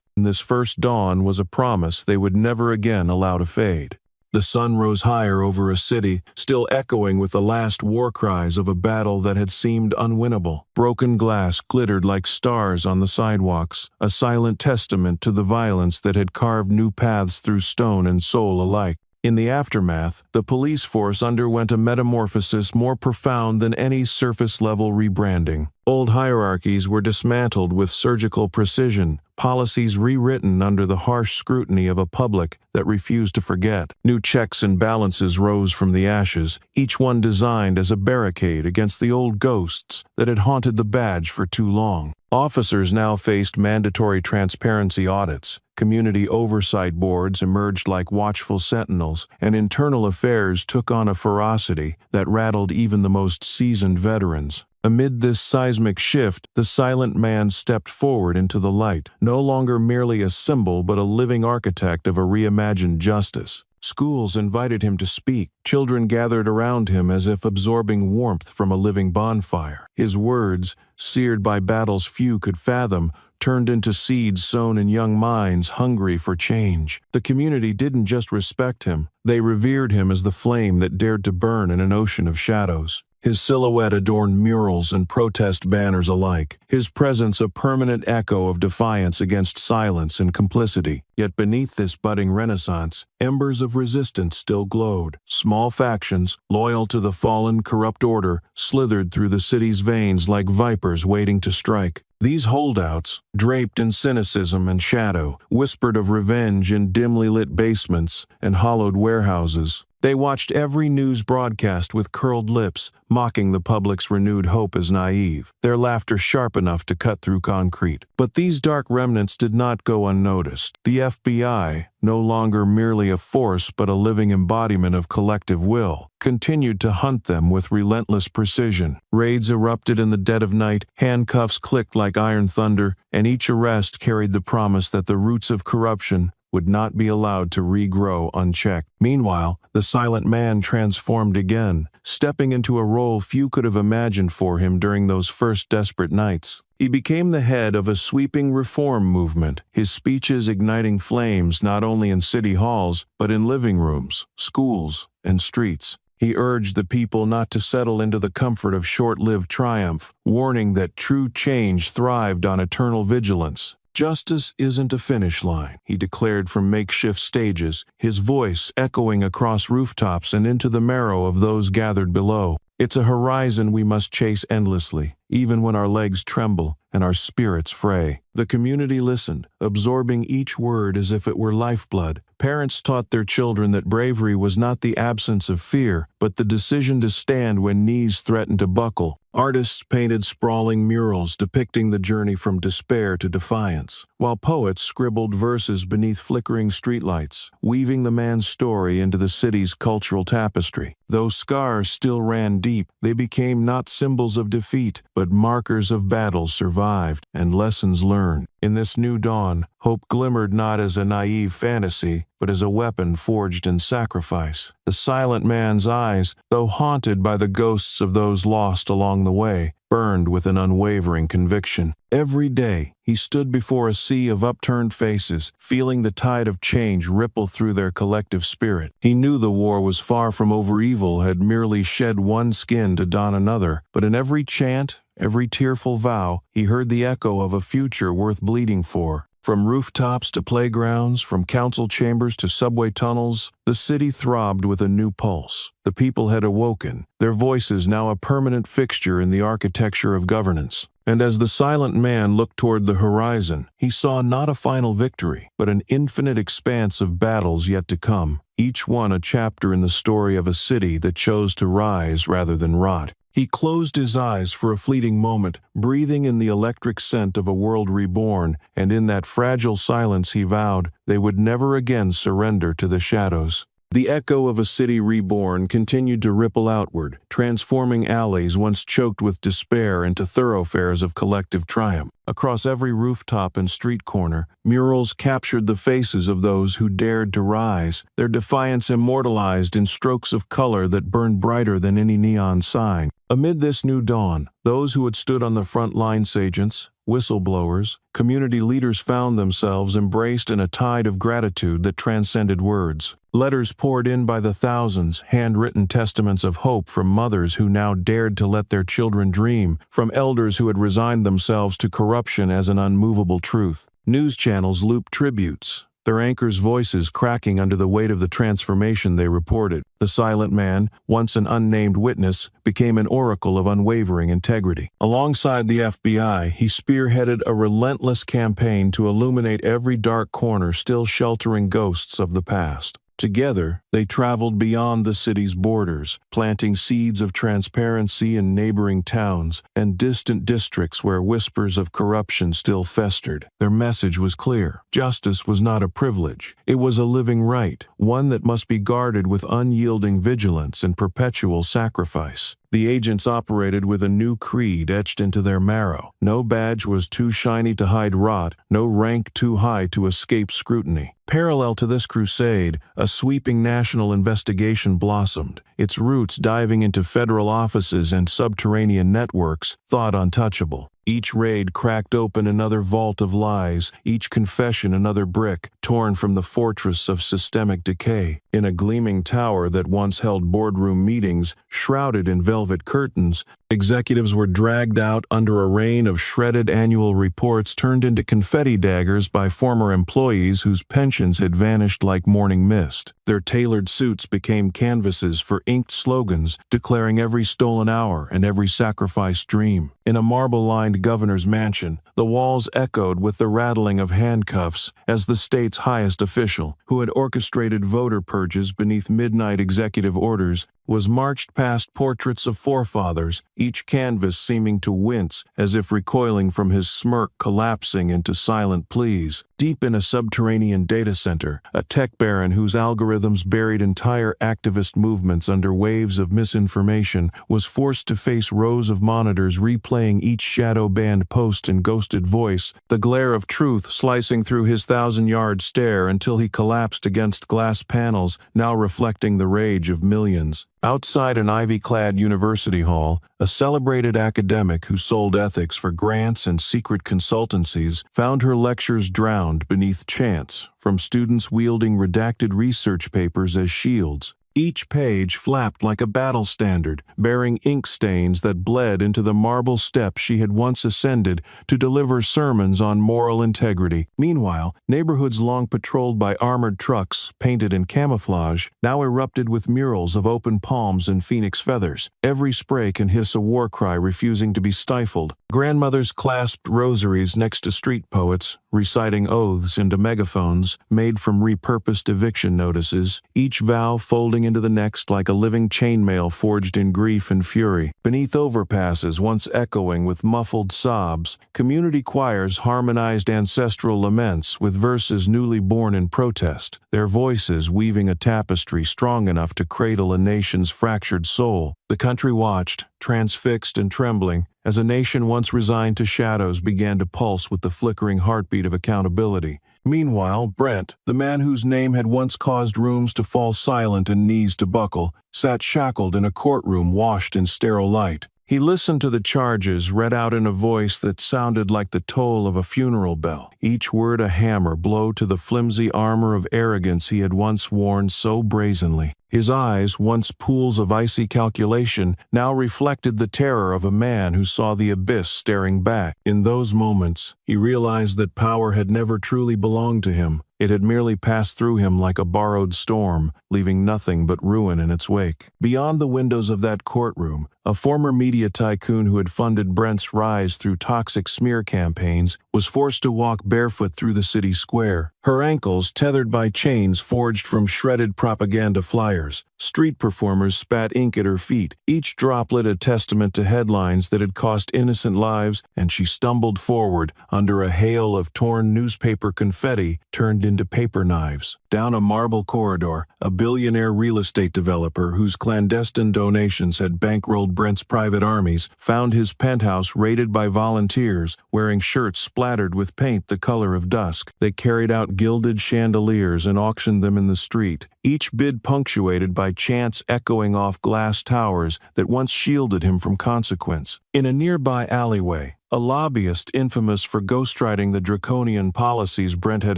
this first dawn was a promise they would never again allow to fade. The sun rose higher over a city, still echoing with the last war cries of a battle that had seemed unwinnable. Broken glass glittered like stars on the sidewalks, a silent testament to the violence that had carved new paths through stone and soul alike. In the aftermath, the police force underwent a metamorphosis more profound than any surface-level rebranding. Old hierarchies were dismantled with surgical precision, policies rewritten under the harsh scrutiny of a public that refused to forget. New checks and balances rose from the ashes, each one designed as a barricade against the old ghosts that had haunted the badge for too long. Officers now faced mandatory transparency audits. Community oversight boards emerged like watchful sentinels, and internal affairs took on a ferocity that rattled even the most seasoned veterans. Amid this seismic shift, the silent man stepped forward into the light, no longer merely a symbol but a living architect of a reimagined justice. Schools invited him to speak. Children gathered around him as if absorbing warmth from a living bonfire. His words, seared by battles few could fathom, turned into seeds sown in young minds hungry for change. The community didn't just respect him, they revered him as the flame that dared to burn in an ocean of shadows. his silhouette adorned murals and protest banners alike, his presence a permanent echo of defiance against silence and complicity. Yet beneath this budding renaissance, embers of resistance still glowed. Small factions, loyal to the fallen corrupt order, slithered through the city's veins like vipers waiting to strike. These holdouts, draped in cynicism and shadow, whispered of revenge in dimly lit basements and hollowed warehouses. They watched every news broadcast with curled lips, mocking the public's renewed hope as naive, their laughter sharp enough to cut through concrete. But these dark remnants did not go unnoticed. The FBI, no longer merely a force but a living embodiment of collective will, continued to hunt them with relentless precision. Raids erupted in the dead of night, handcuffs clicked like iron thunder, and each arrest carried the promise that the roots of corruption would not be allowed to regrow unchecked. Meanwhile, the silent man transformed again, stepping into a role few could have imagined for him during those first desperate nights. He became the head of a sweeping reform movement, his speeches igniting flames not only in city halls, but in living rooms, schools, and streets. He urged the people not to settle into the comfort of short-lived triumph, warning that true change thrived on eternal vigilance. Justice isn't a finish line, he declared from makeshift stages, his voice echoing across rooftops and into the marrow of those gathered below. It's a horizon we must chase endlessly, even when our legs tremble and our spirits fray. The community listened, absorbing each word as if it were lifeblood. Parents taught their children that bravery was not the absence of fear, but the decision to stand when knees threatened to buckle. Artists painted sprawling murals depicting the journey from despair to defiance, while poets scribbled verses beneath flickering streetlights, weaving the man's story into the city's cultural tapestry. Though scars still ran deep, they became not symbols of defeat, but markers of battles survived and lessons learned. In this new dawn, hope glimmered not as a naive fantasy, but as a weapon forged in sacrifice. The silent man's eyes, though haunted by the ghosts of those lost along the way, burned with an unwavering conviction. Every day, he stood before a sea of upturned faces, feeling the tide of change ripple through their collective spirit. He knew the war was far from over. Evil had merely shed one skin to don another, but in every chant, every tearful vow, he heard the echo of a future worth bleeding for. From rooftops to playgrounds, from council chambers to subway tunnels, the city throbbed with a new pulse. The people had awoken, their voices now a permanent fixture in the architecture of governance. And as the silent man looked toward the horizon, he saw not a final victory, but an infinite expanse of battles yet to come, each one a chapter in the story of a city that chose to rise rather than rot. He closed his eyes for a fleeting moment, breathing in the electric scent of a world reborn, and in that fragile silence he vowed they would never again surrender to the shadows. The echo of a city reborn continued to ripple outward, transforming alleys once choked with despair into thoroughfares of collective triumph. Across every rooftop and street corner, murals captured the faces of those who dared to rise, their defiance immortalized in strokes of color that burned brighter than any neon sign. Amid this new dawn, those who had stood on the front lines, agents, whistleblowers, community leaders found themselves embraced in a tide of gratitude that transcended words. Letters poured in by the thousands, handwritten testaments of hope from mothers who now dared to let their children dream, from elders who had resigned themselves to corruption as an unmovable truth. News channels looped tributes, their anchors' voices cracking under the weight of the transformation they reported. The silent man, once an unnamed witness, became an oracle of unwavering integrity. Alongside the FBI, he spearheaded a relentless campaign to illuminate every dark corner still sheltering ghosts of the past. Together, they traveled beyond the city's borders, planting seeds of transparency in neighboring towns and distant districts where whispers of corruption still festered. Their message was clear. Justice was not a privilege. It was a living right, one that must be guarded with unyielding vigilance and perpetual sacrifice. The agents operated with a new creed etched into their marrow. No badge was too shiny to hide rot, no rank too high to escape scrutiny. Parallel to this crusade, a sweeping national investigation blossomed, its roots diving into federal offices and subterranean networks thought untouchable. Each raid cracked open another vault of lies, each confession another brick, torn from the fortress of systemic decay. In a gleaming tower that once held boardroom meetings, shrouded in velvet curtains, executives were dragged out under a rain of shredded annual reports turned into confetti daggers by former employees whose pensions had vanished like morning mist. Their tailored suits became canvases for inked slogans declaring every stolen hour and every sacrificed dream. In a marble-lined governor's mansion, the walls echoed with the rattling of handcuffs as the state's highest official, who had orchestrated voter purges beneath midnight executive orders, was marched past portraits of forefathers, each canvas seeming to wince as if recoiling from his smirk collapsing into silent pleas. Deep in a subterranean data center, a tech baron whose algorithms buried entire activist movements under waves of misinformation was forced to face rows of monitors replaying each shadow-banned post and ghosted voice, the glare of truth slicing through his 1,000-yard stare until he collapsed against glass panels now reflecting the rage of millions. Outside an ivy-clad university hall, a celebrated academic who sold ethics for grants and secret consultancies found her lectures drowned beneath chants from students wielding redacted research papers as shields. Each page flapped like a battle standard, bearing ink stains that bled into the marble steps she had once ascended to deliver sermons on moral integrity. Meanwhile, neighborhoods long patrolled by armored trucks, painted in camouflage, now erupted with murals of open palms and phoenix feathers. Every spray can hiss a war cry refusing to be stifled. Grandmothers clasped rosaries next to street poets, reciting oaths into megaphones made from repurposed eviction notices, each vow folding into the next like a living chainmail forged in grief and fury. Beneath overpasses once echoing with muffled sobs, community choirs harmonized ancestral laments with verses newly born in protest, their voices weaving a tapestry strong enough to cradle a nation's fractured soul. The country watched, transfixed and trembling, as a nation once resigned to shadows began to pulse with the flickering heartbeat of accountability. Meanwhile, Brent, the man whose name had once caused rooms to fall silent and knees to buckle, sat shackled in a courtroom washed in sterile light. He listened to the charges read out in a voice that sounded like the toll of a funeral bell, each word a hammer blow to the flimsy armor of arrogance he had once worn so brazenly. His eyes, once pools of icy calculation, now reflected the terror of a man who saw the abyss staring back. In those moments, he realized that power had never truly belonged to him. It had merely passed through him like a borrowed storm, leaving nothing but ruin in its wake. Beyond the windows of that courtroom, a former media tycoon who had funded Brent's rise through toxic smear campaigns was forced to walk barefoot through the city square, her ankles tethered by chains forged from shredded propaganda flyers. Street performers spat ink at her feet, each droplet a testament to headlines that had cost innocent lives, and she stumbled forward under a hail of torn newspaper confetti turned into paper knives. Down a marble corridor, a billionaire real estate developer whose clandestine donations had bankrolled Brent's private armies found his penthouse raided by volunteers wearing shirts splattered with paint the color of dusk. They carried out gilded chandeliers and auctioned them in the street, each bid punctuated by chants echoing off glass towers that once shielded him from consequence. In a nearby alleyway, a lobbyist infamous for ghostwriting the draconian policies Brent had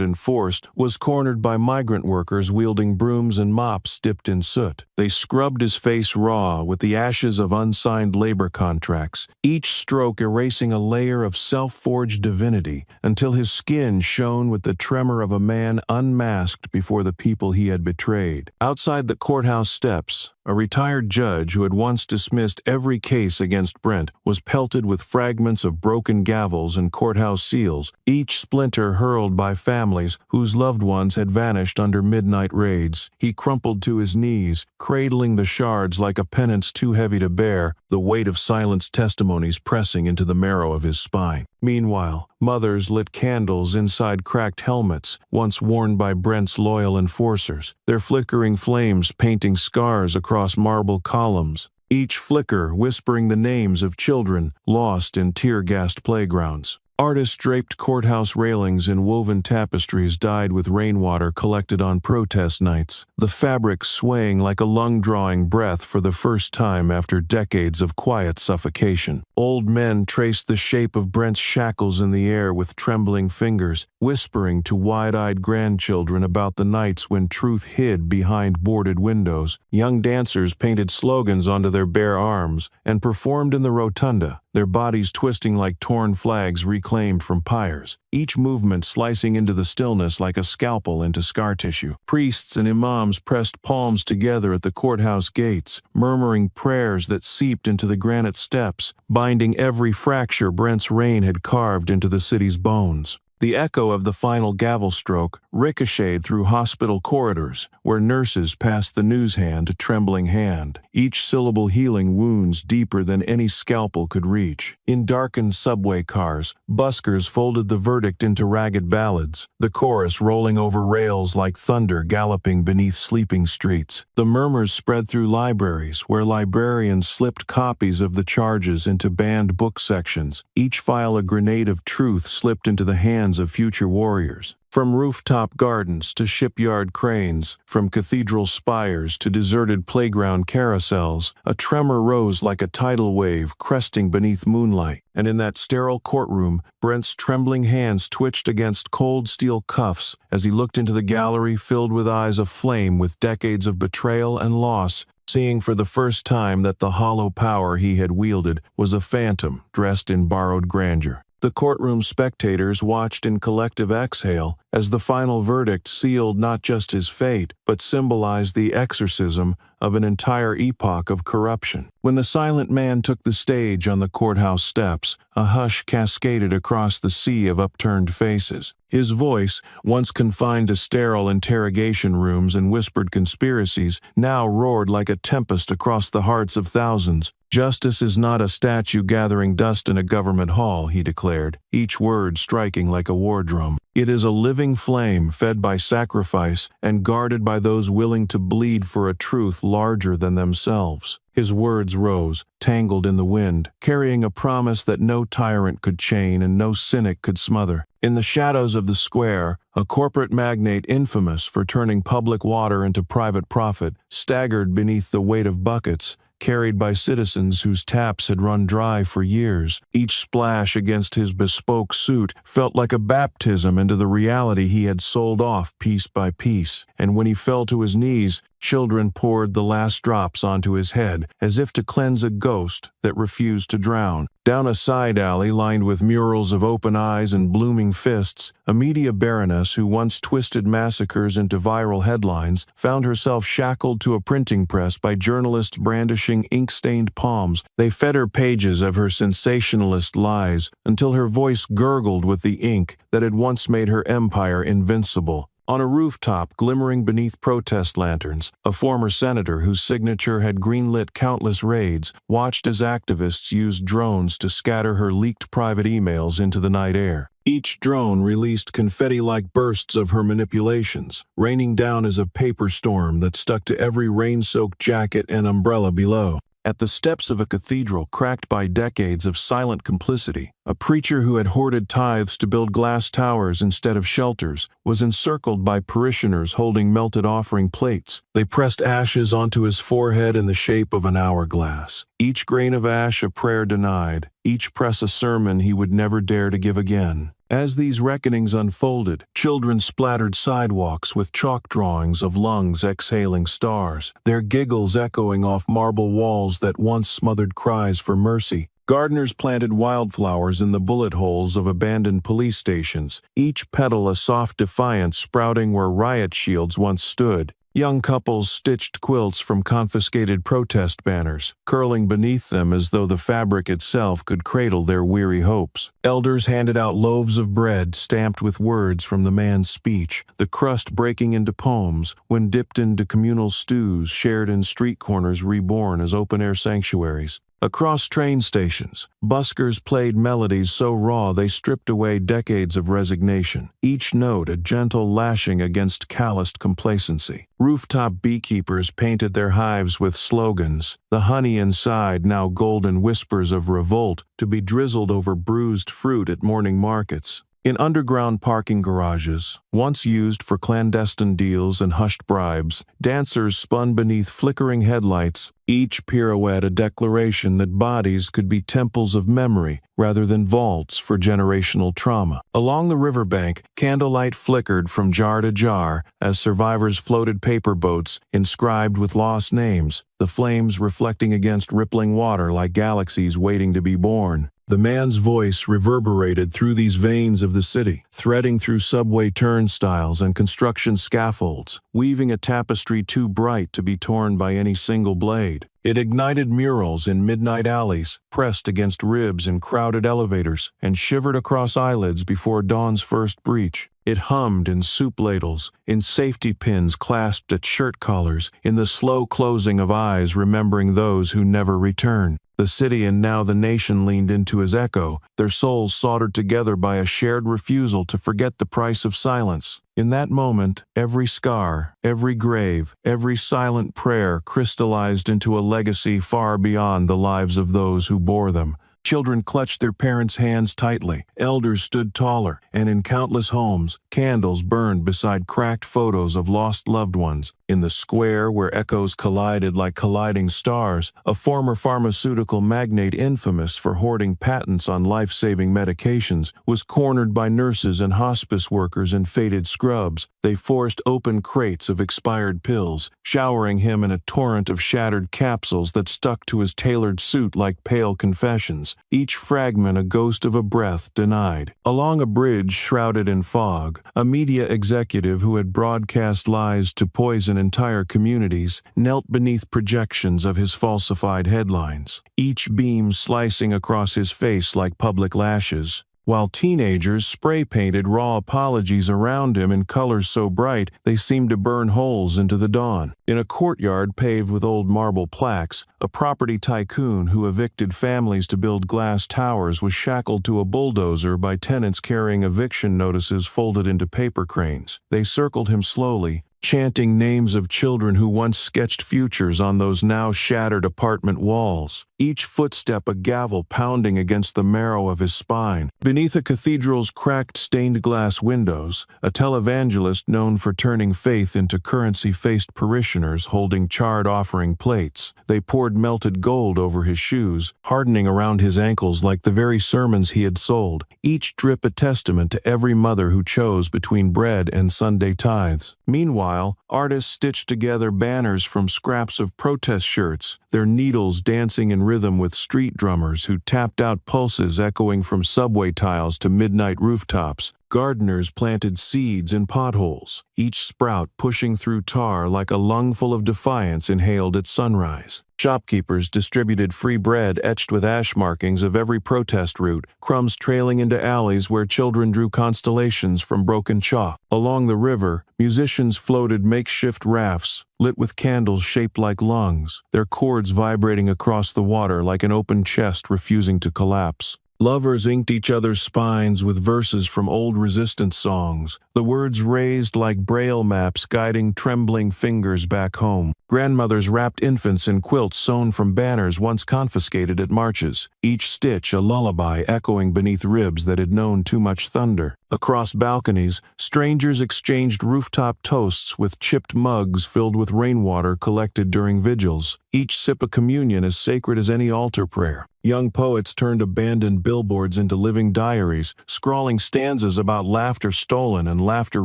enforced was cornered by migrant workers wielding brooms and mops dipped in soot. They scrubbed his face raw with the ashes of unsigned labor contracts, each stroke erasing a layer of self-forged divinity until his skin shone with the tremor of a man unmasked before the people he had betrayed. Outside the courthouse steps, a retired judge who had once dismissed every case against Brent was pelted with fragments of broken gavels and courthouse seals, each splinter hurled by families whose loved ones had vanished under midnight raids. He crumpled to his knees, cradling the shards like a penance too heavy to bear, the weight of silenced testimonies pressing into the marrow of his spine. Meanwhile, mothers lit candles inside cracked helmets, once worn by Brent's loyal enforcers, their flickering flames painting scars across marble columns, each flicker whispering the names of children lost in tear-gassed playgrounds. Artists draped courthouse railings in woven tapestries dyed with rainwater collected on protest nights, the fabric swaying like a lung-drawing breath for the first time after decades of quiet suffocation. Old men traced the shape of Brent's shackles in the air with trembling fingers, whispering to wide-eyed grandchildren about the nights when truth hid behind boarded windows. Young dancers painted slogans onto their bare arms and performed in the rotunda, their bodies twisting like torn flags reclaimed from pyres, each movement slicing into the stillness like a scalpel into scar tissue. Priests and imams pressed palms together at the courthouse gates, murmuring prayers that seeped into the granite steps, binding every fracture Brent's reign had carved into the city's bones. The echo of the final gavel stroke ricocheted through hospital corridors, where nurses passed the news hand to trembling hand, each syllable healing wounds deeper than any scalpel could reach. In darkened subway cars, buskers folded the verdict into ragged ballads, the chorus rolling over rails like thunder galloping beneath sleeping streets. The murmurs spread through libraries, where librarians slipped copies of the charges into banned book sections, each file a grenade of truth slipped into the hands of future warriors. From rooftop gardens to shipyard cranes, from cathedral spires to deserted playground carousels, a tremor rose like a tidal wave cresting beneath moonlight, and in that sterile courtroom, Brent's trembling hands twitched against cold steel cuffs as he looked into the gallery filled with eyes aflame with decades of betrayal and loss, seeing for the first time that the hollow power he had wielded was a phantom dressed in borrowed grandeur. The courtroom spectators watched in collective exhale as the final verdict sealed not just his fate, but symbolized the exorcism of an entire epoch of corruption. When the silent man took the stage on the courthouse steps, a hush cascaded across the sea of upturned faces. His voice, once confined to sterile interrogation rooms and whispered conspiracies, now roared like a tempest across the hearts of thousands. "Justice is not a statue gathering dust in a government hall," he declared, each word striking like a war drum. "It is a living flame fed by sacrifice and guarded by those willing to bleed for a truth larger than themselves." His words rose, tangled in the wind, carrying a promise that no tyrant could chain and no cynic could smother. In the shadows of the square, a corporate magnate infamous for turning public water into private profit staggered beneath the weight of buckets, carried by citizens whose taps had run dry for years. Each splash against his bespoke suit felt like a baptism into the reality he had sold off piece by piece, and when he fell to his knees, children poured the last drops onto his head, as if to cleanse a ghost that refused to drown. Down a side alley lined with murals of open eyes and blooming fists, a media baroness who once twisted massacres into viral headlines found herself shackled to a printing press by journalists brandishing ink-stained palms. They fed her pages of her sensationalist lies until her voice gurgled with the ink that had once made her empire invincible. On a rooftop glimmering beneath protest lanterns, a former senator whose signature had greenlit countless raids watched as activists used drones to scatter her leaked private emails into the night air. Each drone released confetti-like bursts of her manipulations, raining down as a paper storm that stuck to every rain-soaked jacket and umbrella below. At the steps of a cathedral cracked by decades of silent complicity, a preacher who had hoarded tithes to build glass towers instead of shelters was encircled by parishioners holding melted offering plates. They pressed ashes onto his forehead in the shape of an hourglass. Each grain of ash a prayer denied, each press a sermon he would never dare to give again. As these reckonings unfolded, children splattered sidewalks with chalk drawings of lungs exhaling stars, their giggles echoing off marble walls that once smothered cries for mercy. Gardeners planted wildflowers in the bullet holes of abandoned police stations, each petal a soft defiance sprouting where riot shields once stood. Young couples stitched quilts from confiscated protest banners, curling beneath them as though the fabric itself could cradle their weary hopes. Elders handed out loaves of bread stamped with words from the man's speech, the crust breaking into poems when dipped into communal stews shared in street corners reborn as open-air sanctuaries. Across train stations, buskers played melodies so raw they stripped away decades of resignation, each note a gentle lashing against calloused complacency. Rooftop beekeepers painted their hives with slogans, the honey inside now golden whispers of revolt to be drizzled over bruised fruit at morning markets. In underground parking garages, once used for clandestine deals and hushed bribes, dancers spun beneath flickering headlights, each pirouette a declaration that bodies could be temples of memory rather than vaults for generational trauma. Along the riverbank, candlelight flickered from jar to jar as survivors floated paper boats inscribed with lost names, the flames reflecting against rippling water like galaxies waiting to be born. The man's voice reverberated through these veins of the city, threading through subway turnstiles and construction scaffolds, weaving a tapestry too bright to be torn by any single blade. It ignited murals in midnight alleys, pressed against ribs in crowded elevators, and shivered across eyelids before dawn's first breach. It hummed in soup ladles, in safety pins clasped at shirt collars, in the slow closing of eyes remembering those who never return. The city and now the nation leaned into his echo, their souls soldered together by a shared refusal to forget the price of silence. In that moment, every scar, every grave, every silent prayer crystallized into a legacy far beyond the lives of those who bore them. Children clutched their parents' hands tightly, elders stood taller, and in countless homes, candles burned beside cracked photos of lost loved ones. In the square where echoes collided like colliding stars, a former pharmaceutical magnate infamous for hoarding patents on life-saving medications was cornered by nurses and hospice workers in faded scrubs. They forced open crates of expired pills, showering him in a torrent of shattered capsules that stuck to his tailored suit like pale confessions, each fragment a ghost of a breath denied. Along a bridge shrouded in fog, a media executive who had broadcast lies to poison entire communities knelt beneath projections of his falsified headlines, each beam slicing across his face like public lashes, while teenagers spray-painted raw apologies around him in colors so bright they seemed to burn holes into the dawn. In a courtyard paved with old marble plaques, a property tycoon who evicted families to build glass towers was shackled to a bulldozer by tenants carrying eviction notices folded into paper cranes. They circled him slowly, chanting names of children who once sketched futures on those now shattered apartment walls, each footstep a gavel pounding against the marrow of his spine. Beneath a cathedral's cracked stained glass windows, a televangelist known for turning faith into currency faced parishioners holding charred offering plates. They poured melted gold over his shoes, hardening around his ankles like the very sermons he had sold, each drip a testament to every mother who chose between bread and Sunday tithes. Meanwhile, artists stitched together banners from scraps of protest shirts, their needles dancing in rhythm with street drummers who tapped out pulses echoing from subway tiles to midnight rooftops. Gardeners planted seeds in potholes, each sprout pushing through tar like a lungful of defiance inhaled at sunrise. Shopkeepers distributed free bread etched with ash markings of every protest route, crumbs trailing into alleys where children drew constellations from broken chalk. Along the river, musicians floated makeshift rafts, lit with candles shaped like lungs, their cords vibrating across the water like an open chest refusing to collapse. Lovers inked each other's spines with verses from old resistance songs, the words raised like braille maps guiding trembling fingers back home. Grandmothers wrapped infants in quilts sewn from banners once confiscated at marches, each stitch a lullaby echoing beneath ribs that had known too much thunder. Across balconies, strangers exchanged rooftop toasts with chipped mugs filled with rainwater collected during vigils, each sip a communion as sacred as any altar prayer. Young poets turned abandoned billboards into living diaries, scrawling stanzas about laughter stolen and laughter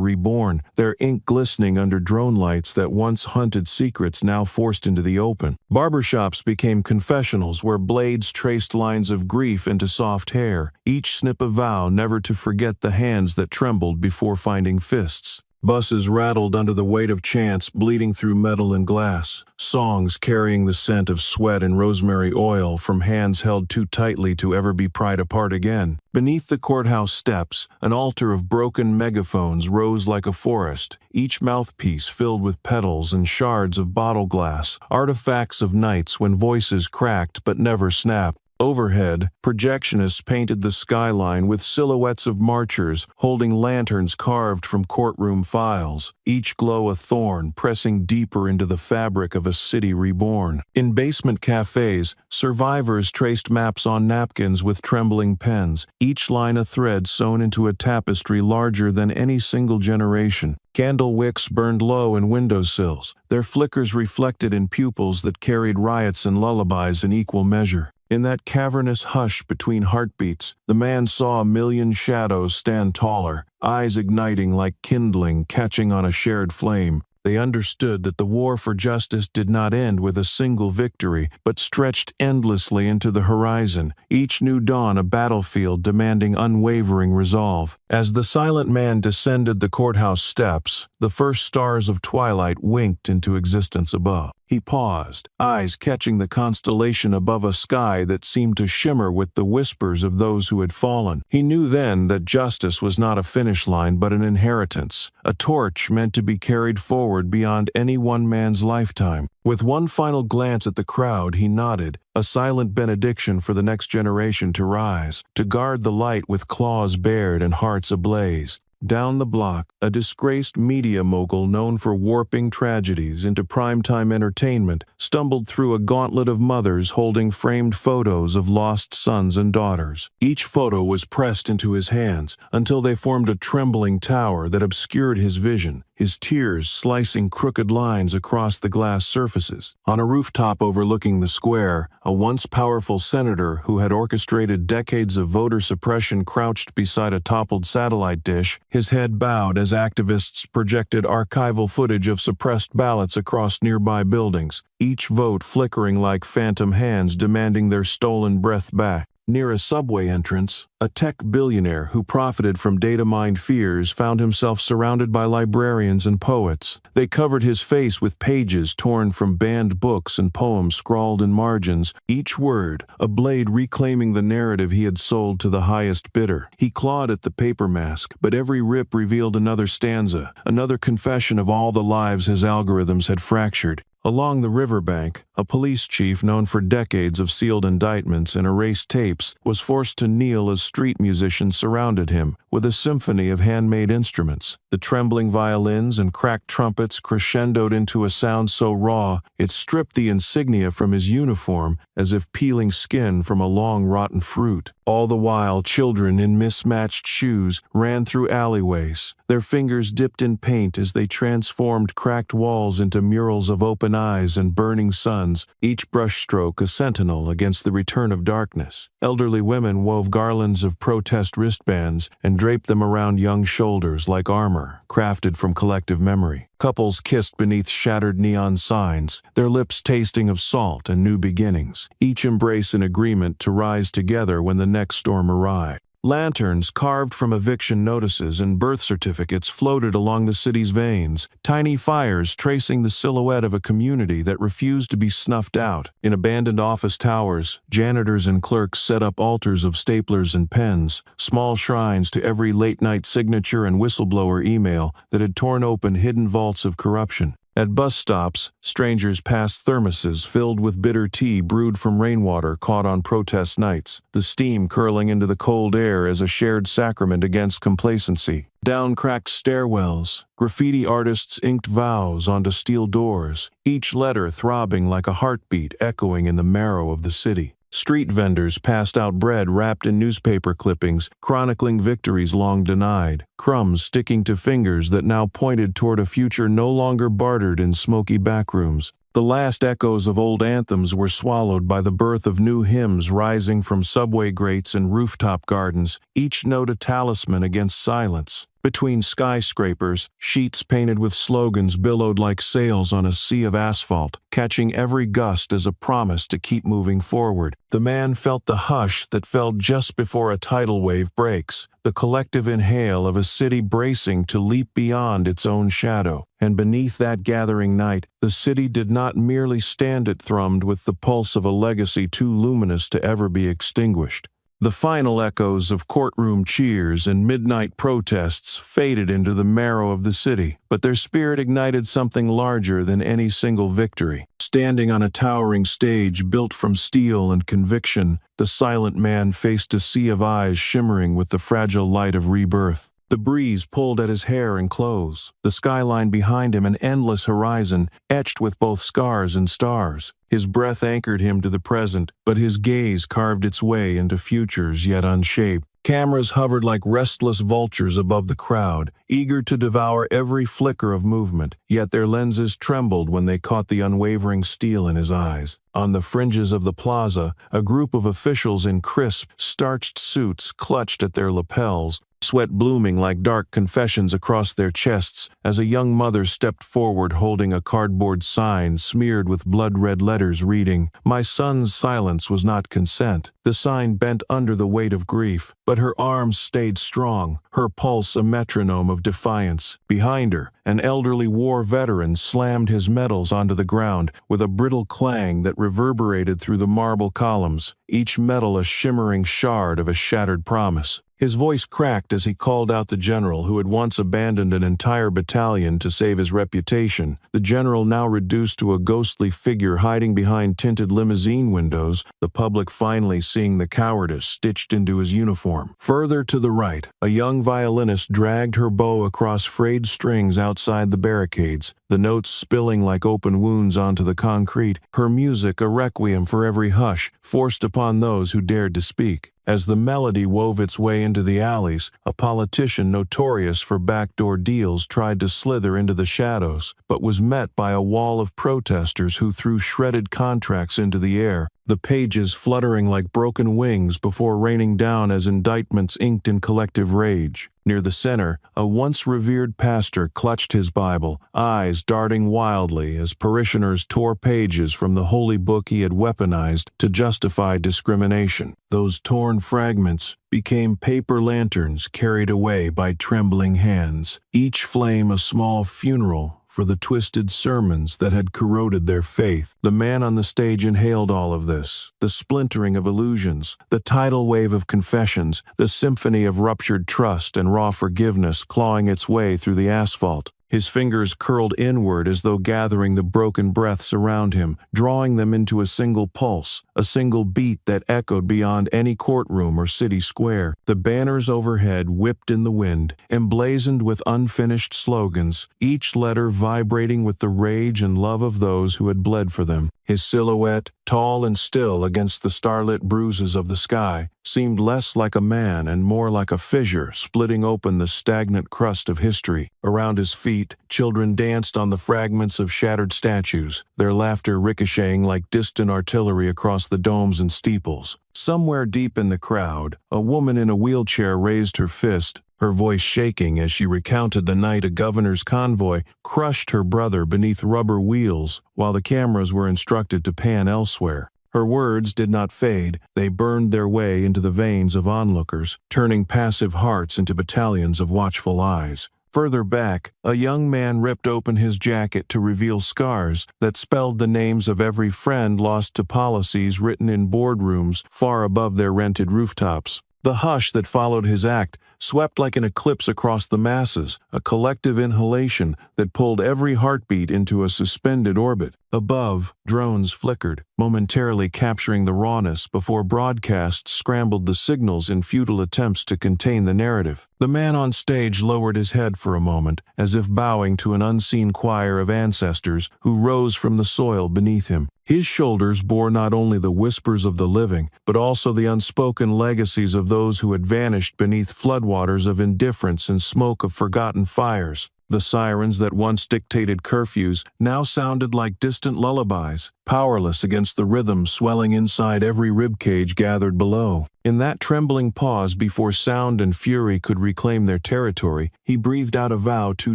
reborn, their ink glistening under drone lights that once hunted secrets now forced into the open. Barbershops became confessionals where blades traced lines of grief into soft hair, each snip a vow never to forget the hands that trembled before finding fists. Buses rattled under the weight of chance, bleeding through metal and glass. Songs carrying the scent of sweat and rosemary oil from hands held too tightly to ever be pried apart again. Beneath the courthouse steps, an altar of broken megaphones rose like a forest, each mouthpiece filled with petals and shards of bottle glass, artifacts of nights when voices cracked but never snapped. Overhead, projectionists painted the skyline with silhouettes of marchers holding lanterns carved from courtroom files, each glow a thorn pressing deeper into the fabric of a city reborn. In basement cafes, survivors traced maps on napkins with trembling pens, each line a thread sewn into a tapestry larger than any single generation. Candle wicks burned low in windowsills, their flickers reflected in pupils that carried riots and lullabies in equal measure. In that cavernous hush between heartbeats, the man saw a million shadows stand taller, eyes igniting like kindling catching on a shared flame. They understood that the war for justice did not end with a single victory, but stretched endlessly into the horizon, each new dawn a battlefield demanding unwavering resolve. As the silent man descended the courthouse steps, the first stars of twilight winked into existence above. He paused, eyes catching the constellation above a sky that seemed to shimmer with the whispers of those who had fallen. He knew then that justice was not a finish line but an inheritance, a torch meant to be carried forward beyond any one man's lifetime. With one final glance at the crowd, he nodded, a silent benediction for the next generation to rise, to guard the light with claws bared and hearts ablaze. Down the block, a disgraced media mogul known for warping tragedies into primetime entertainment stumbled through a gauntlet of mothers holding framed photos of lost sons and daughters. Each photo was pressed into his hands until they formed a trembling tower that obscured his vision, his tears slicing crooked lines across the glass surfaces. On a rooftop overlooking the square, a once powerful senator who had orchestrated decades of voter suppression crouched beside a toppled satellite dish, his head bowed as activists projected archival footage of suppressed ballots across nearby buildings, each vote flickering like phantom hands demanding their stolen breath back. Near a subway entrance, a tech billionaire who profited from data-mined fears found himself surrounded by librarians and poets. They covered his face with pages torn from banned books and poems scrawled in margins, each word a blade reclaiming the narrative he had sold to the highest bidder. He clawed at the paper mask, but every rip revealed another stanza, another confession of all the lives his algorithms had fractured. Along the riverbank, a police chief known for decades of sealed indictments and erased tapes was forced to kneel as street musicians surrounded him, with a symphony of handmade instruments. The trembling violins and cracked trumpets crescendoed into a sound so raw it stripped the insignia from his uniform as if peeling skin from a long rotten fruit. All the while, children in mismatched shoes ran through alleyways, their fingers dipped in paint as they transformed cracked walls into murals of open eyes and burning suns, each brushstroke a sentinel against the return of darkness. Elderly women wove garlands of protest wristbands and draped them around young shoulders like armor, crafted from collective memory. Couples kissed beneath shattered neon signs, their lips tasting of salt and new beginnings, each embrace in agreement to rise together when the next storm arrived. Lanterns carved from eviction notices and birth certificates floated along the city's veins, tiny fires tracing the silhouette of a community that refused to be snuffed out. In abandoned office towers, janitors and clerks set up altars of staplers and pens, small shrines to every late-night signature and whistleblower email that had torn open hidden vaults of corruption. At bus stops, strangers passed thermoses filled with bitter tea brewed from rainwater caught on protest nights, the steam curling into the cold air as a shared sacrament against complacency. Down cracked stairwells, graffiti artists inked vows onto steel doors, each letter throbbing like a heartbeat echoing in the marrow of the city. Street vendors passed out bread wrapped in newspaper clippings, chronicling victories long denied, crumbs sticking to fingers that now pointed toward a future no longer bartered in smoky backrooms. The last echoes of old anthems were swallowed by the birth of new hymns rising from subway grates and rooftop gardens, each note a talisman against silence. Between skyscrapers, sheets painted with slogans billowed like sails on a sea of asphalt, catching every gust as a promise to keep moving forward. The man felt the hush that fell just before a tidal wave breaks, the collective inhale of a city bracing to leap beyond its own shadow. And beneath that gathering night, the city did not merely stand, it thrummed with the pulse of a legacy too luminous to ever be extinguished. The final echoes of courtroom cheers and midnight protests faded into the marrow of the city, but their spirit ignited something larger than any single victory. Standing on a towering stage built from steel and conviction, the silent man faced a sea of eyes shimmering with the fragile light of rebirth. The breeze pulled at his hair and clothes, the skyline behind him an endless horizon, etched with both scars and stars. His breath anchored him to the present, but his gaze carved its way into futures yet unshaped. Cameras hovered like restless vultures above the crowd, eager to devour every flicker of movement, yet their lenses trembled when they caught the unwavering steel in his eyes. On the fringes of the plaza, a group of officials in crisp, starched suits clutched at their lapels, sweat blooming like dark confessions across their chests as a young mother stepped forward holding a cardboard sign smeared with blood-red letters reading, "My son's silence was not consent." The sign bent under the weight of grief, but her arms stayed strong, her pulse a metronome of defiance. Behind her, an elderly war veteran slammed his medals onto the ground with a brittle clang that reverberated through the marble columns, each medal a shimmering shard of a shattered promise. His voice cracked as he called out the general who had once abandoned an entire battalion to save his reputation, the general now reduced to a ghostly figure hiding behind tinted limousine windows, the public finally seeing the cowardice stitched into his uniform. Further to the right, a young violinist dragged her bow across frayed strings outside the barricades, the notes spilling like open wounds onto the concrete, her music a requiem for every hush forced upon those who dared to speak. As the melody wove its way into the alleys, a politician notorious for backdoor deals tried to slither into the shadows, but was met by a wall of protesters who threw shredded contracts into the air, the pages fluttering like broken wings before raining down as indictments inked in collective rage. Near the center, a once revered pastor clutched his Bible, eyes darting wildly as parishioners tore pages from the holy book he had weaponized to justify discrimination. Those torn fragments became paper lanterns carried away by trembling hands, each flame a small funeral for the twisted sermons that had corroded their faith. The man on the stage inhaled all of this, the splintering of illusions, the tidal wave of confessions, the symphony of ruptured trust and raw forgiveness clawing its way through the asphalt. His fingers curled inward as though gathering the broken breaths around him, drawing them into a single pulse, a single beat that echoed beyond any courtroom or city square. The banners overhead whipped in the wind, emblazoned with unfinished slogans, each letter vibrating with the rage and love of those who had bled for them. His silhouette, tall and still against the starlit bruises of the sky, seemed less like a man and more like a fissure splitting open the stagnant crust of history. Around his feet, children danced on the fragments of shattered statues, their laughter ricocheting like distant artillery across the domes and steeples. Somewhere deep in the crowd, a woman in a wheelchair raised her fist, her voice shaking as she recounted the night a governor's convoy crushed her brother beneath rubber wheels while the cameras were instructed to pan elsewhere. Her words did not fade, they burned their way into the veins of onlookers, turning passive hearts into battalions of watchful eyes. Further back, a young man ripped open his jacket to reveal scars that spelled the names of every friend lost to policies written in boardrooms far above their rented rooftops. The hush that followed his act swept like an eclipse across the masses, a collective inhalation that pulled every heartbeat into a suspended orbit. Above, drones flickered, momentarily capturing the rawness before broadcasts scrambled the signals in futile attempts to contain the narrative. The man on stage lowered his head for a moment, as if bowing to an unseen choir of ancestors who rose from the soil beneath him. His shoulders bore not only the whispers of the living, but also the unspoken legacies of those who had vanished beneath floodwaters of indifference and smoke of forgotten fires. The sirens that once dictated curfews now sounded like distant lullabies, powerless against the rhythm swelling inside every ribcage gathered below. In that trembling pause before sound and fury could reclaim their territory, he breathed out a vow too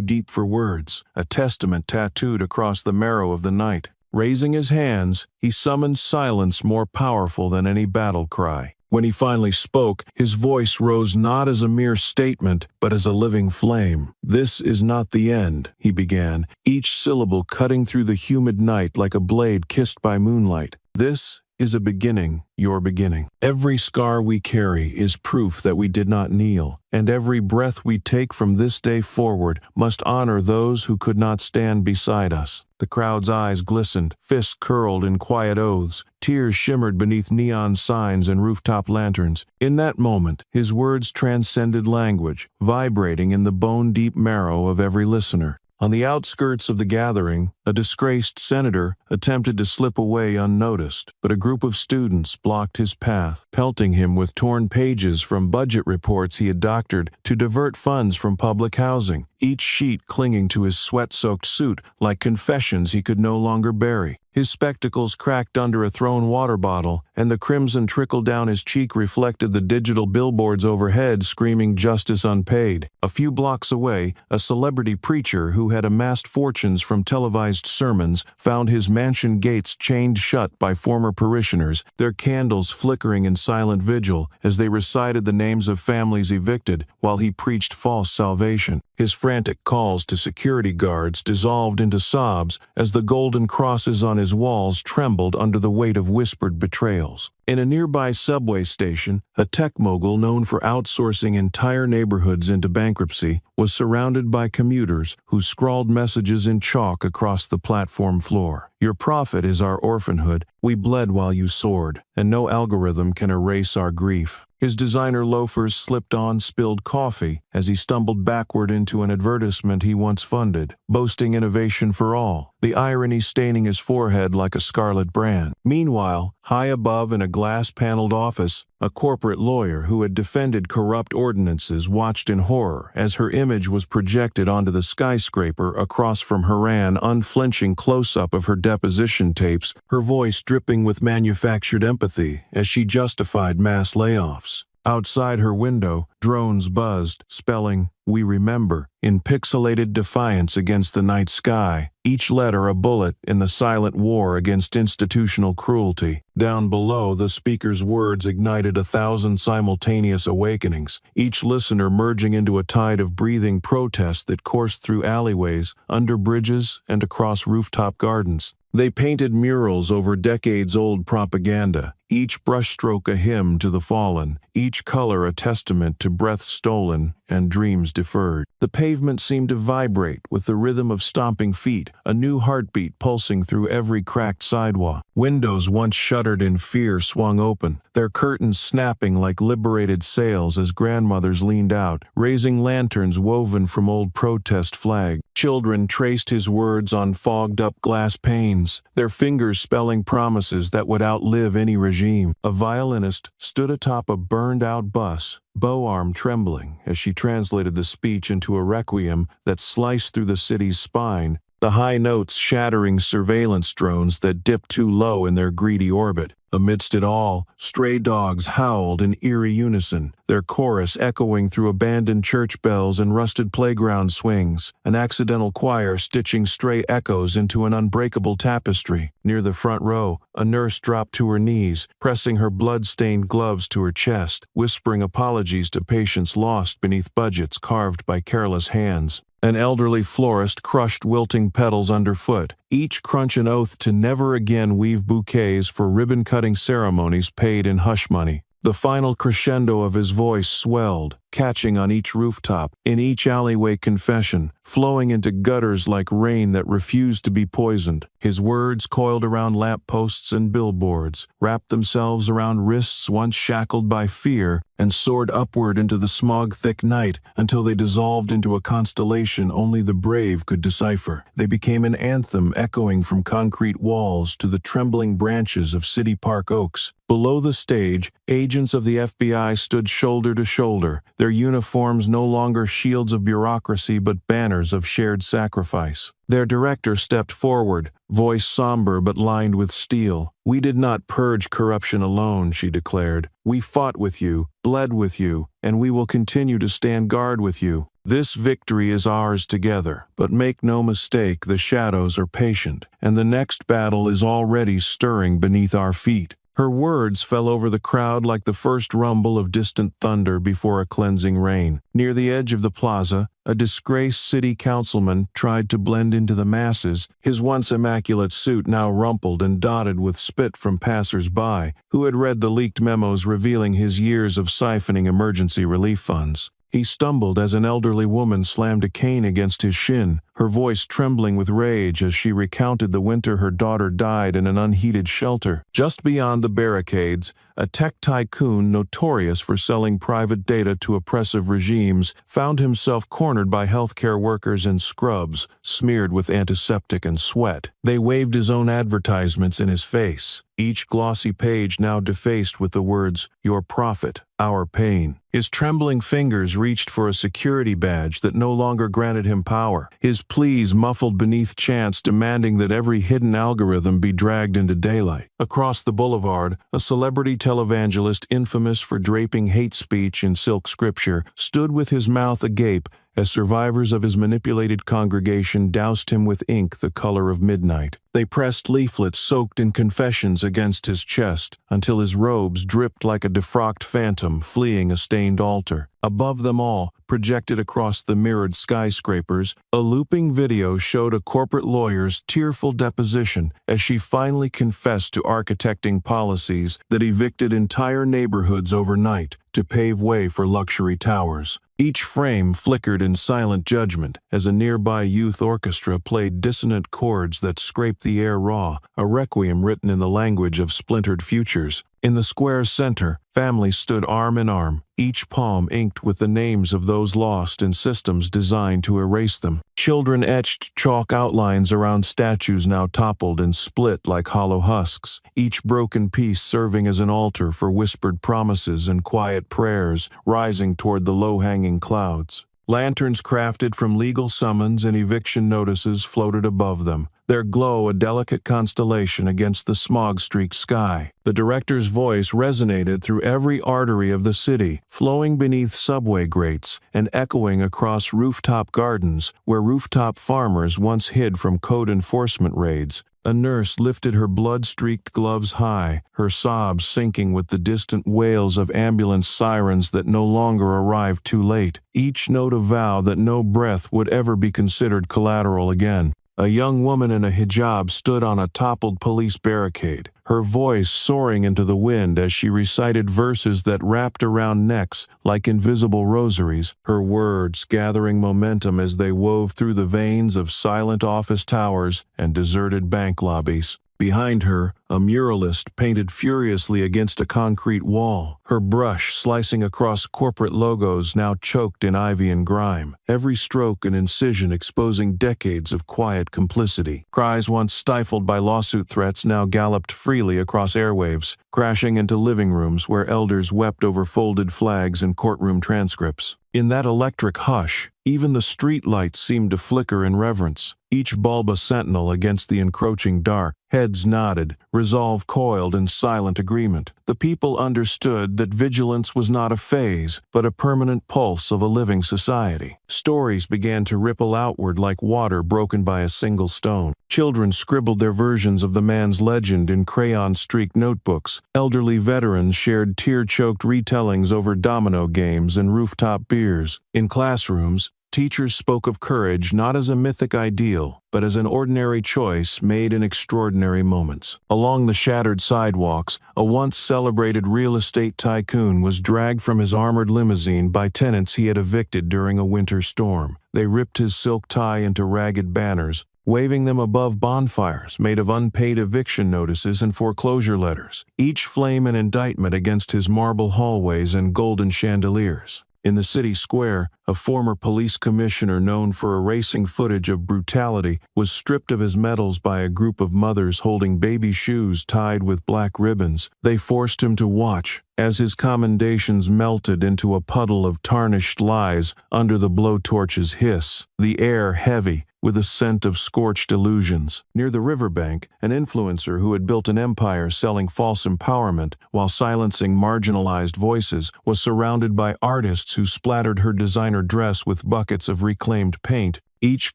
deep for words, a testament tattooed across the marrow of the night. Raising his hands, he summoned silence more powerful than any battle cry. When he finally spoke, his voice rose not as a mere statement, but as a living flame. "This is not the end," he began, each syllable cutting through the humid night like a blade kissed by moonlight. "This is a beginning, your beginning. Every scar we carry is proof that we did not kneel, and every breath we take from this day forward must honor those who could not stand beside us." The crowd's eyes glistened, fists curled in quiet oaths, tears shimmered beneath neon signs and rooftop lanterns. In that moment, his words transcended language, vibrating in the bone-deep marrow of every listener. On the outskirts of the gathering, a disgraced senator attempted to slip away unnoticed, but a group of students blocked his path, pelting him with torn pages from budget reports he had doctored to divert funds from public housing, each sheet clinging to his sweat-soaked suit like confessions he could no longer bury. His spectacles cracked under a thrown water bottle, and the crimson trickle down his cheek reflected the digital billboards overhead screaming justice unpaid. A few blocks away, a celebrity preacher who had amassed fortunes from televised sermons found his mansion gates chained shut by former parishioners, their candles flickering in silent vigil as they recited the names of families evicted while he preached false salvation. His frantic calls to security guards dissolved into sobs as the golden crosses on his walls trembled under the weight of whispered betrayals. In a nearby subway station, a tech mogul known for outsourcing entire neighborhoods into bankruptcy was surrounded by commuters who scrawled messages in chalk across the platform floor. "Your profit is our orphanhood. We bled while you soared, and no algorithm can erase our grief." His designer loafers slipped on spilled coffee as he stumbled backward into an advertisement he once funded, boasting innovation for all, the irony staining his forehead like a scarlet brand. Meanwhile, high above in a glass-paneled office, a corporate lawyer who had defended corrupt ordinances watched in horror as her image was projected onto the skyscraper across from her, an unflinching close-up of her deposition tapes, her voice dripping with manufactured empathy as she justified mass layoffs. Outside her window, drones buzzed, spelling, "We remember," in pixelated defiance against the night sky, each letter a bullet in the silent war against institutional cruelty. Down below, the speaker's words ignited 1,000 simultaneous awakenings, each listener merging into a tide of breathing protest that coursed through alleyways, under bridges, and across rooftop gardens. They painted murals over decades-old propaganda, each brushstroke a hymn to the fallen, each color a testament to breaths stolen and dreams deferred. The pavement seemed to vibrate with the rhythm of stomping feet, a new heartbeat pulsing through every cracked sidewalk. Windows once shuttered in fear swung open, their curtains snapping like liberated sails as grandmothers leaned out, raising lanterns woven from old protest flags. Children traced his words on fogged-up glass panes, their fingers spelling promises that would outlive any regime. A violinist stood atop a burned-out bus, bow arm trembling as she translated the speech into a requiem that sliced through the city's spine, the high notes shattering surveillance drones that dipped too low in their greedy orbit. Amidst it all, stray dogs howled in eerie unison, their chorus echoing through abandoned church bells and rusted playground swings, an accidental choir stitching stray echoes into an unbreakable tapestry. Near the front row, a nurse dropped to her knees, pressing her blood-stained gloves to her chest, whispering apologies to patients lost beneath budgets carved by careless hands. An elderly florist crushed wilting petals underfoot, each crunch an oath to never again weave bouquets for ribbon-cutting ceremonies paid in hush money. The final crescendo of his voice swelled, catching on each rooftop, in each alleyway confession, flowing into gutters like rain that refused to be poisoned. His words coiled around lampposts and billboards, wrapped themselves around wrists once shackled by fear, and soared upward into the smog-thick night until they dissolved into a constellation only the brave could decipher. They became an anthem echoing from concrete walls to the trembling branches of City Park oaks. Below the stage, agents of the FBI stood shoulder to shoulder, their uniforms no longer shields of bureaucracy but banners banners of shared sacrifice. Their director stepped forward, voice somber but lined with steel. "We did not purge corruption alone," she declared. "We fought with you, bled with you, and we will continue to stand guard with you. This victory is ours together. But make no mistake, the shadows are patient, and the next battle is already stirring beneath our feet." Her words fell over the crowd like the first rumble of distant thunder before a cleansing rain. Near the edge of the plaza, a disgraced city councilman tried to blend into the masses, his once immaculate suit now rumpled and dotted with spit from passers-by, who had read the leaked memos revealing his years of siphoning emergency relief funds. He stumbled as an elderly woman slammed a cane against his shin, her voice trembling with rage as she recounted the winter her daughter died in an unheated shelter. Just beyond the barricades, a tech tycoon notorious for selling private data to oppressive regimes found himself cornered by healthcare workers in scrubs, smeared with antiseptic and sweat. They waved his own advertisements in his face, each glossy page now defaced with the words, "Your profit, our pain." His trembling fingers reached for a security badge that no longer granted him power, his pleas muffled beneath chants demanding that every hidden algorithm be dragged into daylight. Across the boulevard, a celebrity televangelist infamous for draping hate speech in silk scripture stood with his mouth agape as survivors of his manipulated congregation doused him with ink the color of midnight. They pressed leaflets soaked in confessions against his chest until his robes dripped like a defrocked phantom fleeing a stained altar. Above them all, projected across the mirrored skyscrapers, a looping video showed a corporate lawyer's tearful deposition as she finally confessed to architecting policies that evicted entire neighborhoods overnight to pave way for luxury towers. Each frame flickered in silent judgment as a nearby youth orchestra played dissonant chords that scraped the air raw, a requiem written in the language of splintered futures. In the square's center, families stood arm in arm, each palm inked with the names of those lost in systems designed to erase them. Children etched chalk outlines around statues now toppled and split like hollow husks, each broken piece serving as an altar for whispered promises and quiet prayers rising toward the low-hanging clouds. Lanterns crafted from legal summons and eviction notices floated above them, their glow a delicate constellation against the smog-streaked sky. The director's voice resonated through every artery of the city, flowing beneath subway grates and echoing across rooftop gardens where rooftop farmers once hid from code enforcement raids. A nurse lifted her blood-streaked gloves high, her sobs sinking with the distant wails of ambulance sirens that no longer arrived too late, each note a vow that no breath would ever be considered collateral again. A young woman in a hijab stood on a toppled police barricade, her voice soaring into the wind as she recited verses that wrapped around necks like invisible rosaries, her words gathering momentum as they wove through the veins of silent office towers and deserted bank lobbies. Behind her, a muralist painted furiously against a concrete wall, her brush slicing across corporate logos now choked in ivy and grime, every stroke an incision exposing decades of quiet complicity. Cries once stifled by lawsuit threats now galloped freely across airwaves, crashing into living rooms where elders wept over folded flags and courtroom transcripts. In that electric hush, even the street lights seemed to flicker in reverence, each bulb a sentinel against the encroaching dark. Heads nodded, resolve coiled in silent agreement. The people understood that vigilance was not a phase, but a permanent pulse of a living society. Stories began to ripple outward like water broken by a single stone. Children scribbled their versions of the man's legend in crayon-streaked notebooks. Elderly veterans shared tear-choked retellings over domino games and rooftop beers. In classrooms, teachers spoke of courage not as a mythic ideal, but as an ordinary choice made in extraordinary moments. Along the shattered sidewalks, a once celebrated real estate tycoon was dragged from his armored limousine by tenants he had evicted during a winter storm. They ripped his silk tie into ragged banners, waving them above bonfires made of unpaid eviction notices and foreclosure letters, each flame an indictment against his marble hallways and golden chandeliers. In the city square, a former police commissioner known for erasing footage of brutality was stripped of his medals by a group of mothers holding baby shoes tied with black ribbons. They forced him to watch as his commendations melted into a puddle of tarnished lies under the blowtorch's hiss, the air heavy with a scent of scorched illusions. Near the riverbank, an influencer who had built an empire selling false empowerment while silencing marginalized voices was surrounded by artists who splattered her designer dress with buckets of reclaimed paint, each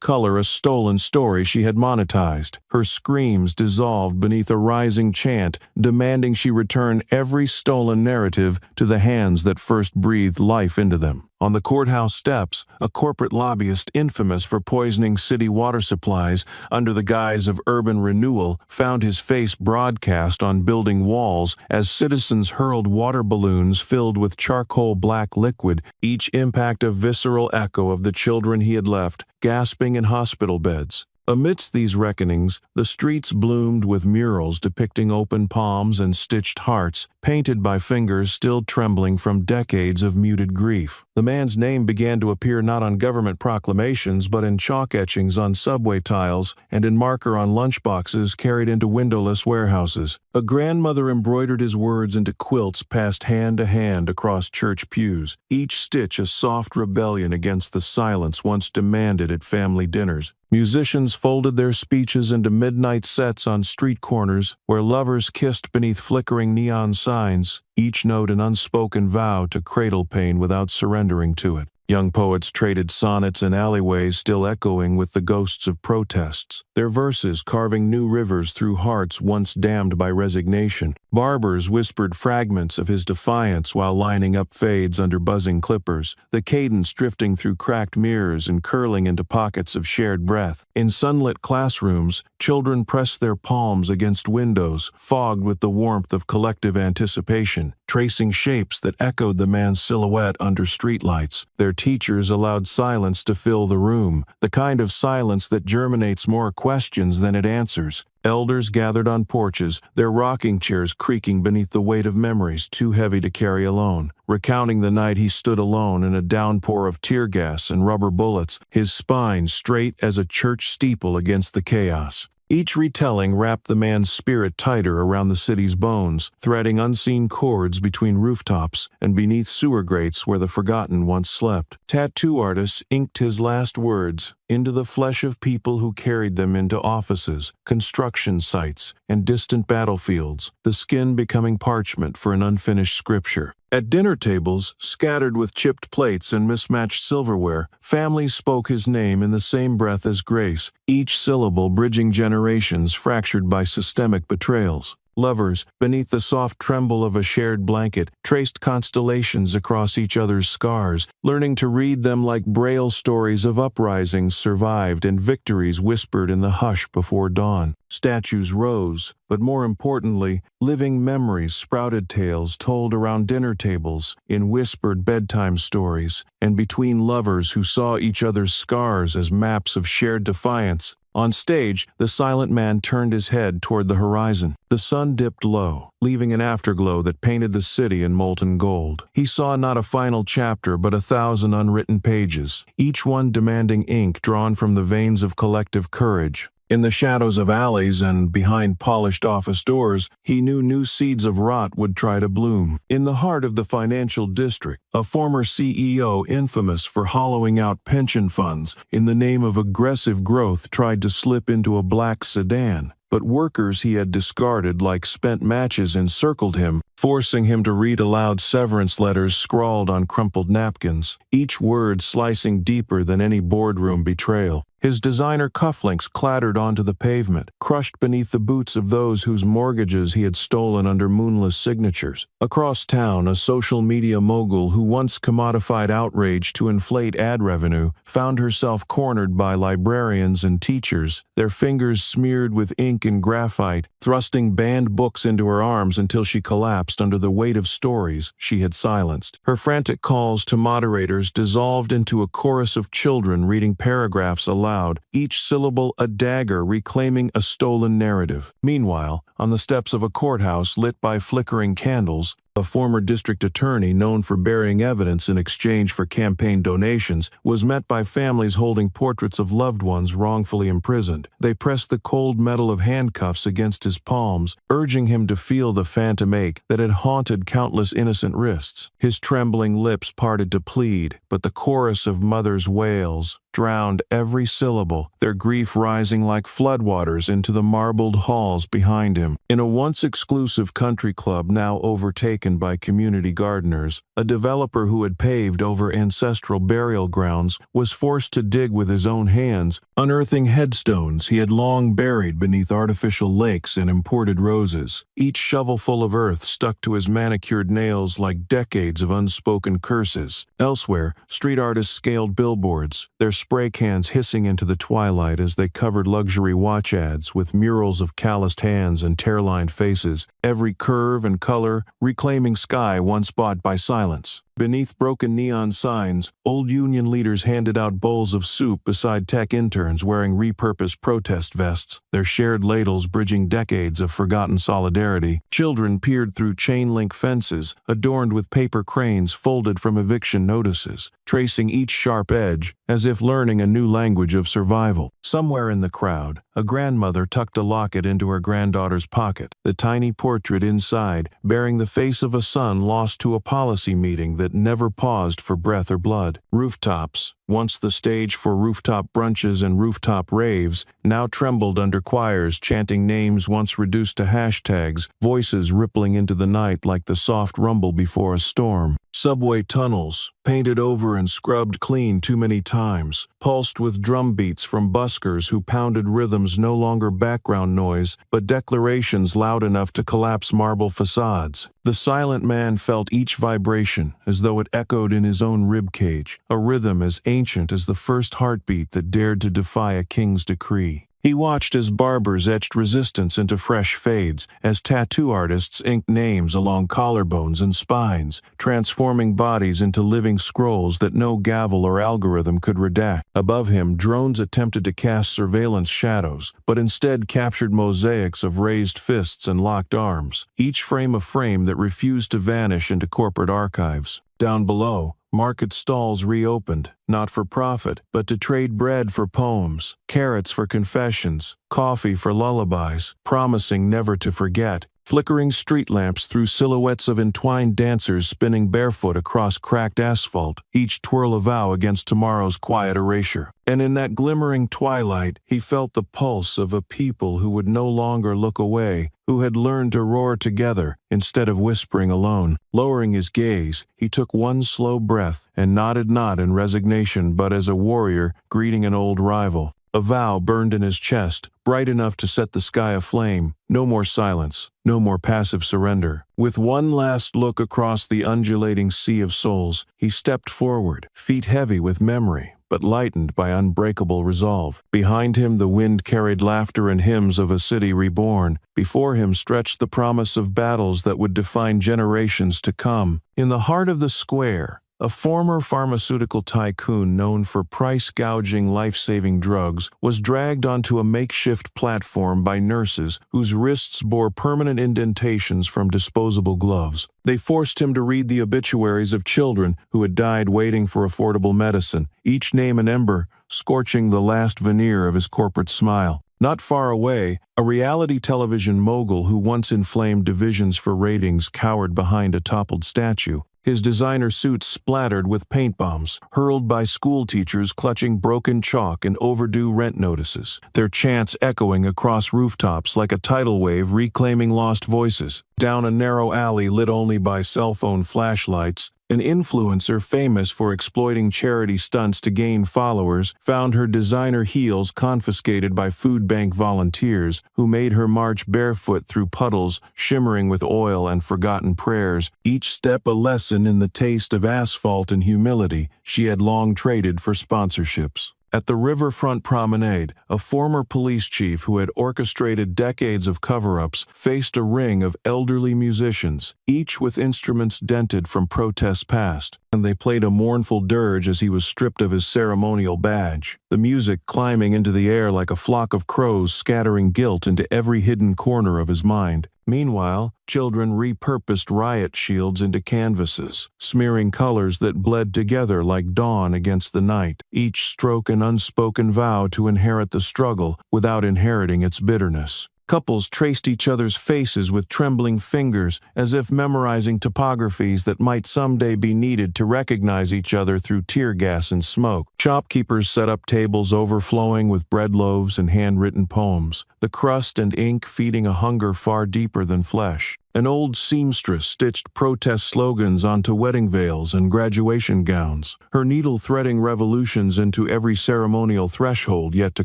color a stolen story she had monetized. Her screams dissolved beneath a rising chant demanding she return every stolen narrative to the hands that first breathed life into them. On the courthouse steps, a corporate lobbyist infamous for poisoning city water supplies under the guise of urban renewal found his face broadcast on building walls as citizens hurled water balloons filled with charcoal black liquid, each impact a visceral echo of the children he had left, gasping in hospital beds. Amidst these reckonings, the streets bloomed with murals depicting open palms and stitched hearts, painted by fingers still trembling from decades of muted grief. The man's name began to appear not on government proclamations but in chalk etchings on subway tiles and in marker on lunchboxes carried into windowless warehouses. A grandmother embroidered his words into quilts passed hand to hand across church pews, each stitch a soft rebellion against the silence once demanded at family dinners. Musicians folded their speeches into midnight sets on street corners where lovers kissed beneath flickering neon signs, each note an unspoken vow to cradle pain without surrendering to it. Young poets traded sonnets in alleyways still echoing with the ghosts of protests, their verses carving new rivers through hearts once damned by resignation. Barbers whispered fragments of his defiance while lining up fades under buzzing clippers, the cadence drifting through cracked mirrors and curling into pockets of shared breath. In sunlit classrooms, children pressed their palms against windows, fogged with the warmth of collective anticipation, tracing shapes that echoed the man's silhouette under streetlights. Their teachers allowed silence to fill the room, the kind of silence that germinates more questions than it answers. Elders gathered on porches, their rocking chairs creaking beneath the weight of memories too heavy to carry alone, recounting the night he stood alone in a downpour of tear gas and rubber bullets, his spine straight as a church steeple against the chaos. Each retelling wrapped the man's spirit tighter around the city's bones, threading unseen cords between rooftops and beneath sewer grates where the forgotten once slept. Tattoo artists inked his last words into the flesh of people who carried them into offices, construction sites, and distant battlefields, the skin becoming parchment for an unfinished scripture. At dinner tables, scattered with chipped plates and mismatched silverware, families spoke his name in the same breath as grace, each syllable bridging generations fractured by systemic betrayals. Lovers, beneath the soft tremble of a shared blanket, traced constellations across each other's scars, learning to read them like braille stories of uprisings survived and victories whispered in the hush before dawn. Statues rose, but more importantly, living memories sprouted, tales told around dinner tables, in whispered bedtime stories, and between lovers who saw each other's scars as maps of shared defiance. On stage, the silent man turned his head toward the horizon. The sun dipped low, leaving an afterglow that painted the city in molten gold. He saw not a final chapter but 1,000 unwritten pages, each one demanding ink drawn from the veins of collective courage. In the shadows of alleys and behind polished office doors, he knew new seeds of rot would try to bloom. In the heart of the financial district, a former CEO infamous for hollowing out pension funds in the name of aggressive growth tried to slip into a black sedan. But workers he had discarded like spent matches encircled him, forcing him to read aloud severance letters scrawled on crumpled napkins, each word slicing deeper than any boardroom betrayal. His designer cufflinks clattered onto the pavement, crushed beneath the boots of those whose mortgages he had stolen under moonless signatures. Across town, a social media mogul who once commodified outrage to inflate ad revenue found herself cornered by librarians and teachers, their fingers smeared with ink and graphite, thrusting banned books into her arms until she collapsed under the weight of stories she had silenced. Her frantic calls to moderators dissolved into a chorus of children reading paragraphs aloud, each syllable a dagger reclaiming a stolen narrative. Meanwhile, on the steps of a courthouse lit by flickering candles, A former district attorney known for burying evidence in exchange for campaign donations was met by families holding portraits of loved ones wrongfully imprisoned. They pressed the cold metal of handcuffs against his palms, urging him to feel the phantom ache that had haunted countless innocent wrists. His trembling lips parted to plead, but the chorus of mothers' wails drowned every syllable, their grief rising like floodwaters into the marbled halls behind him. In a once exclusive country club now overtaken by community gardeners, a developer who had paved over ancestral burial grounds was forced to dig with his own hands, unearthing headstones he had long buried beneath artificial lakes and imported roses. Each shovelful of earth stuck to his manicured nails like decades of unspoken curses. Elsewhere, street artists scaled billboards, their spray cans hissing into the twilight as they covered luxury watch ads with murals of calloused hands and tear-lined faces, every curve and color reclaiming sky once bought by silence. Beneath broken neon signs, old union leaders handed out bowls of soup beside tech interns wearing repurposed protest vests, their shared ladles bridging decades of forgotten solidarity. Children peered through chain-link fences, adorned with paper cranes folded from eviction notices, tracing each sharp edge as if learning a new language of survival. Somewhere in the crowd, a grandmother tucked a locket into her granddaughter's pocket, the tiny portrait inside bearing the face of a son lost to a policy meeting that never paused for breath or blood. Rooftops, once the stage for rooftop brunches and rooftop raves, now trembled under choirs chanting names once reduced to hashtags, voices rippling into the night like the soft rumble before a storm. Subway tunnels, painted over and scrubbed clean too many times, pulsed with drum beats from buskers who pounded rhythms no longer background noise, but declarations loud enough to collapse marble facades. The silent man felt each vibration as though it echoed in his own ribcage, a rhythm as ancient as the first heartbeat that dared to defy a king's decree. He watched as barbers etched resistance into fresh fades, as tattoo artists inked names along collarbones and spines, transforming bodies into living scrolls that no gavel or algorithm could redact. Above him, drones attempted to cast surveillance shadows, but instead captured mosaics of raised fists and locked arms, each frame a frame that refused to vanish into corporate archives. Down below, market stalls reopened, not for profit, but to trade bread for poems, carrots for confessions, coffee for lullabies, promising never to forget. Flickering street lamps threw silhouettes of entwined dancers spinning barefoot across cracked asphalt, each twirl a vow against tomorrow's quiet erasure. And in that glimmering twilight, he felt the pulse of a people who would no longer look away, who had learned to roar together instead of whispering alone. Lowering his gaze, he took one slow breath and nodded not in resignation but as a warrior greeting an old rival. A vow burned in his chest, bright enough to set the sky aflame. No more silence, no more passive surrender. With one last look across the undulating sea of souls, he stepped forward, feet heavy with memory, but lightened by unbreakable resolve. Behind him the wind carried laughter and hymns of a city reborn. Before him stretched the promise of battles that would define generations to come. In the heart of the square, a former pharmaceutical tycoon known for price-gouging life-saving drugs was dragged onto a makeshift platform by nurses whose wrists bore permanent indentations from disposable gloves. They forced him to read the obituaries of children who had died waiting for affordable medicine, each name an ember, scorching the last veneer of his corporate smile. Not far away, a reality television mogul who once inflamed divisions for ratings cowered behind a toppled statue. His designer suit splattered with paint bombs, hurled by school teachers clutching broken chalk and overdue rent notices, their chants echoing across rooftops like a tidal wave reclaiming lost voices. Down a narrow alley lit only by cell phone flashlights, an influencer famous for exploiting charity stunts to gain followers found her designer heels confiscated by food bank volunteers who made her march barefoot through puddles shimmering with oil and forgotten prayers, each step a lesson in the taste of asphalt and humility she had long traded for sponsorships. At the riverfront promenade, a former police chief who had orchestrated decades of cover-ups faced a ring of elderly musicians, each with instruments dented from protests past. and they played a mournful dirge as he was stripped of his ceremonial badge, the music climbing into the air like a flock of crows scattering guilt into every hidden corner of his mind. Meanwhile, children repurposed riot shields into canvases, smearing colors that bled together like dawn against the night, each stroke an unspoken vow to inherit the struggle without inheriting its bitterness. Couples traced each other's faces with trembling fingers, as if memorizing topographies that might someday be needed to recognize each other through tear gas and smoke. Shopkeepers set up tables overflowing with bread loaves and handwritten poems, the crust and ink feeding a hunger far deeper than flesh. An old seamstress stitched protest slogans onto wedding veils and graduation gowns, her needle threading revolutions into every ceremonial threshold yet to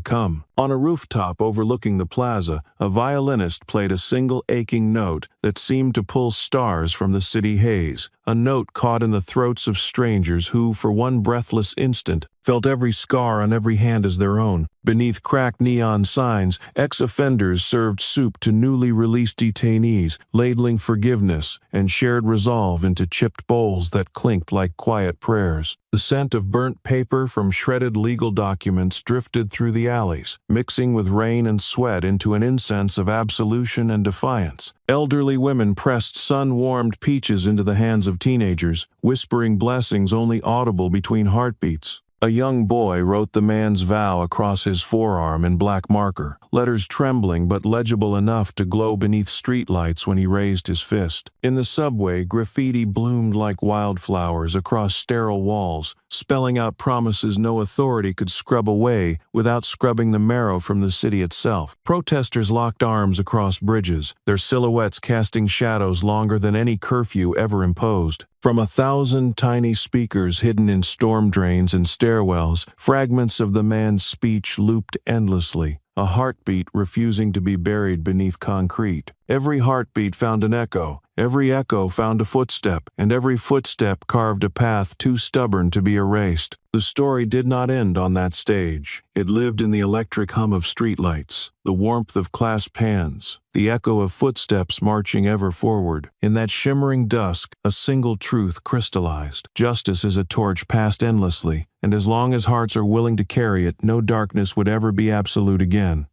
come. On a rooftop overlooking the plaza, a violinist played a single aching note that seemed to pull stars from the city haze, a note caught in the throats of strangers who, for one breathless instant, felt every scar on every hand as their own. Beneath cracked neon signs, ex-offenders served soup to newly released detainees, ladling forgiveness and shared resolve into chipped bowls that clinked like quiet prayers. The scent of burnt paper from shredded legal documents drifted through the alleys, mixing with rain and sweat into an incense of absolution and defiance. Elderly women pressed sun-warmed peaches into the hands of teenagers, whispering blessings only audible between heartbeats. A young boy wrote the man's vow across his forearm in black marker, letters trembling but legible enough to glow beneath streetlights when he raised his fist. In the subway, graffiti bloomed like wildflowers across sterile walls, spelling out promises no authority could scrub away without scrubbing the marrow from the city itself. Protesters locked arms across bridges, their silhouettes casting shadows longer than any curfew ever imposed. From 1,000 tiny speakers hidden in storm drains and stairwells, fragments of the man's speech looped endlessly, a heartbeat refusing to be buried beneath concrete. Every heartbeat found an echo, every echo found a footstep, and every footstep carved a path too stubborn to be erased. The story did not end on that stage. It lived in the electric hum of streetlights, the warmth of clasped hands, the echo of footsteps marching ever forward. In that shimmering dusk, a single truth crystallized. Justice is a torch passed endlessly, and as long as hearts are willing to carry it, no darkness would ever be absolute again.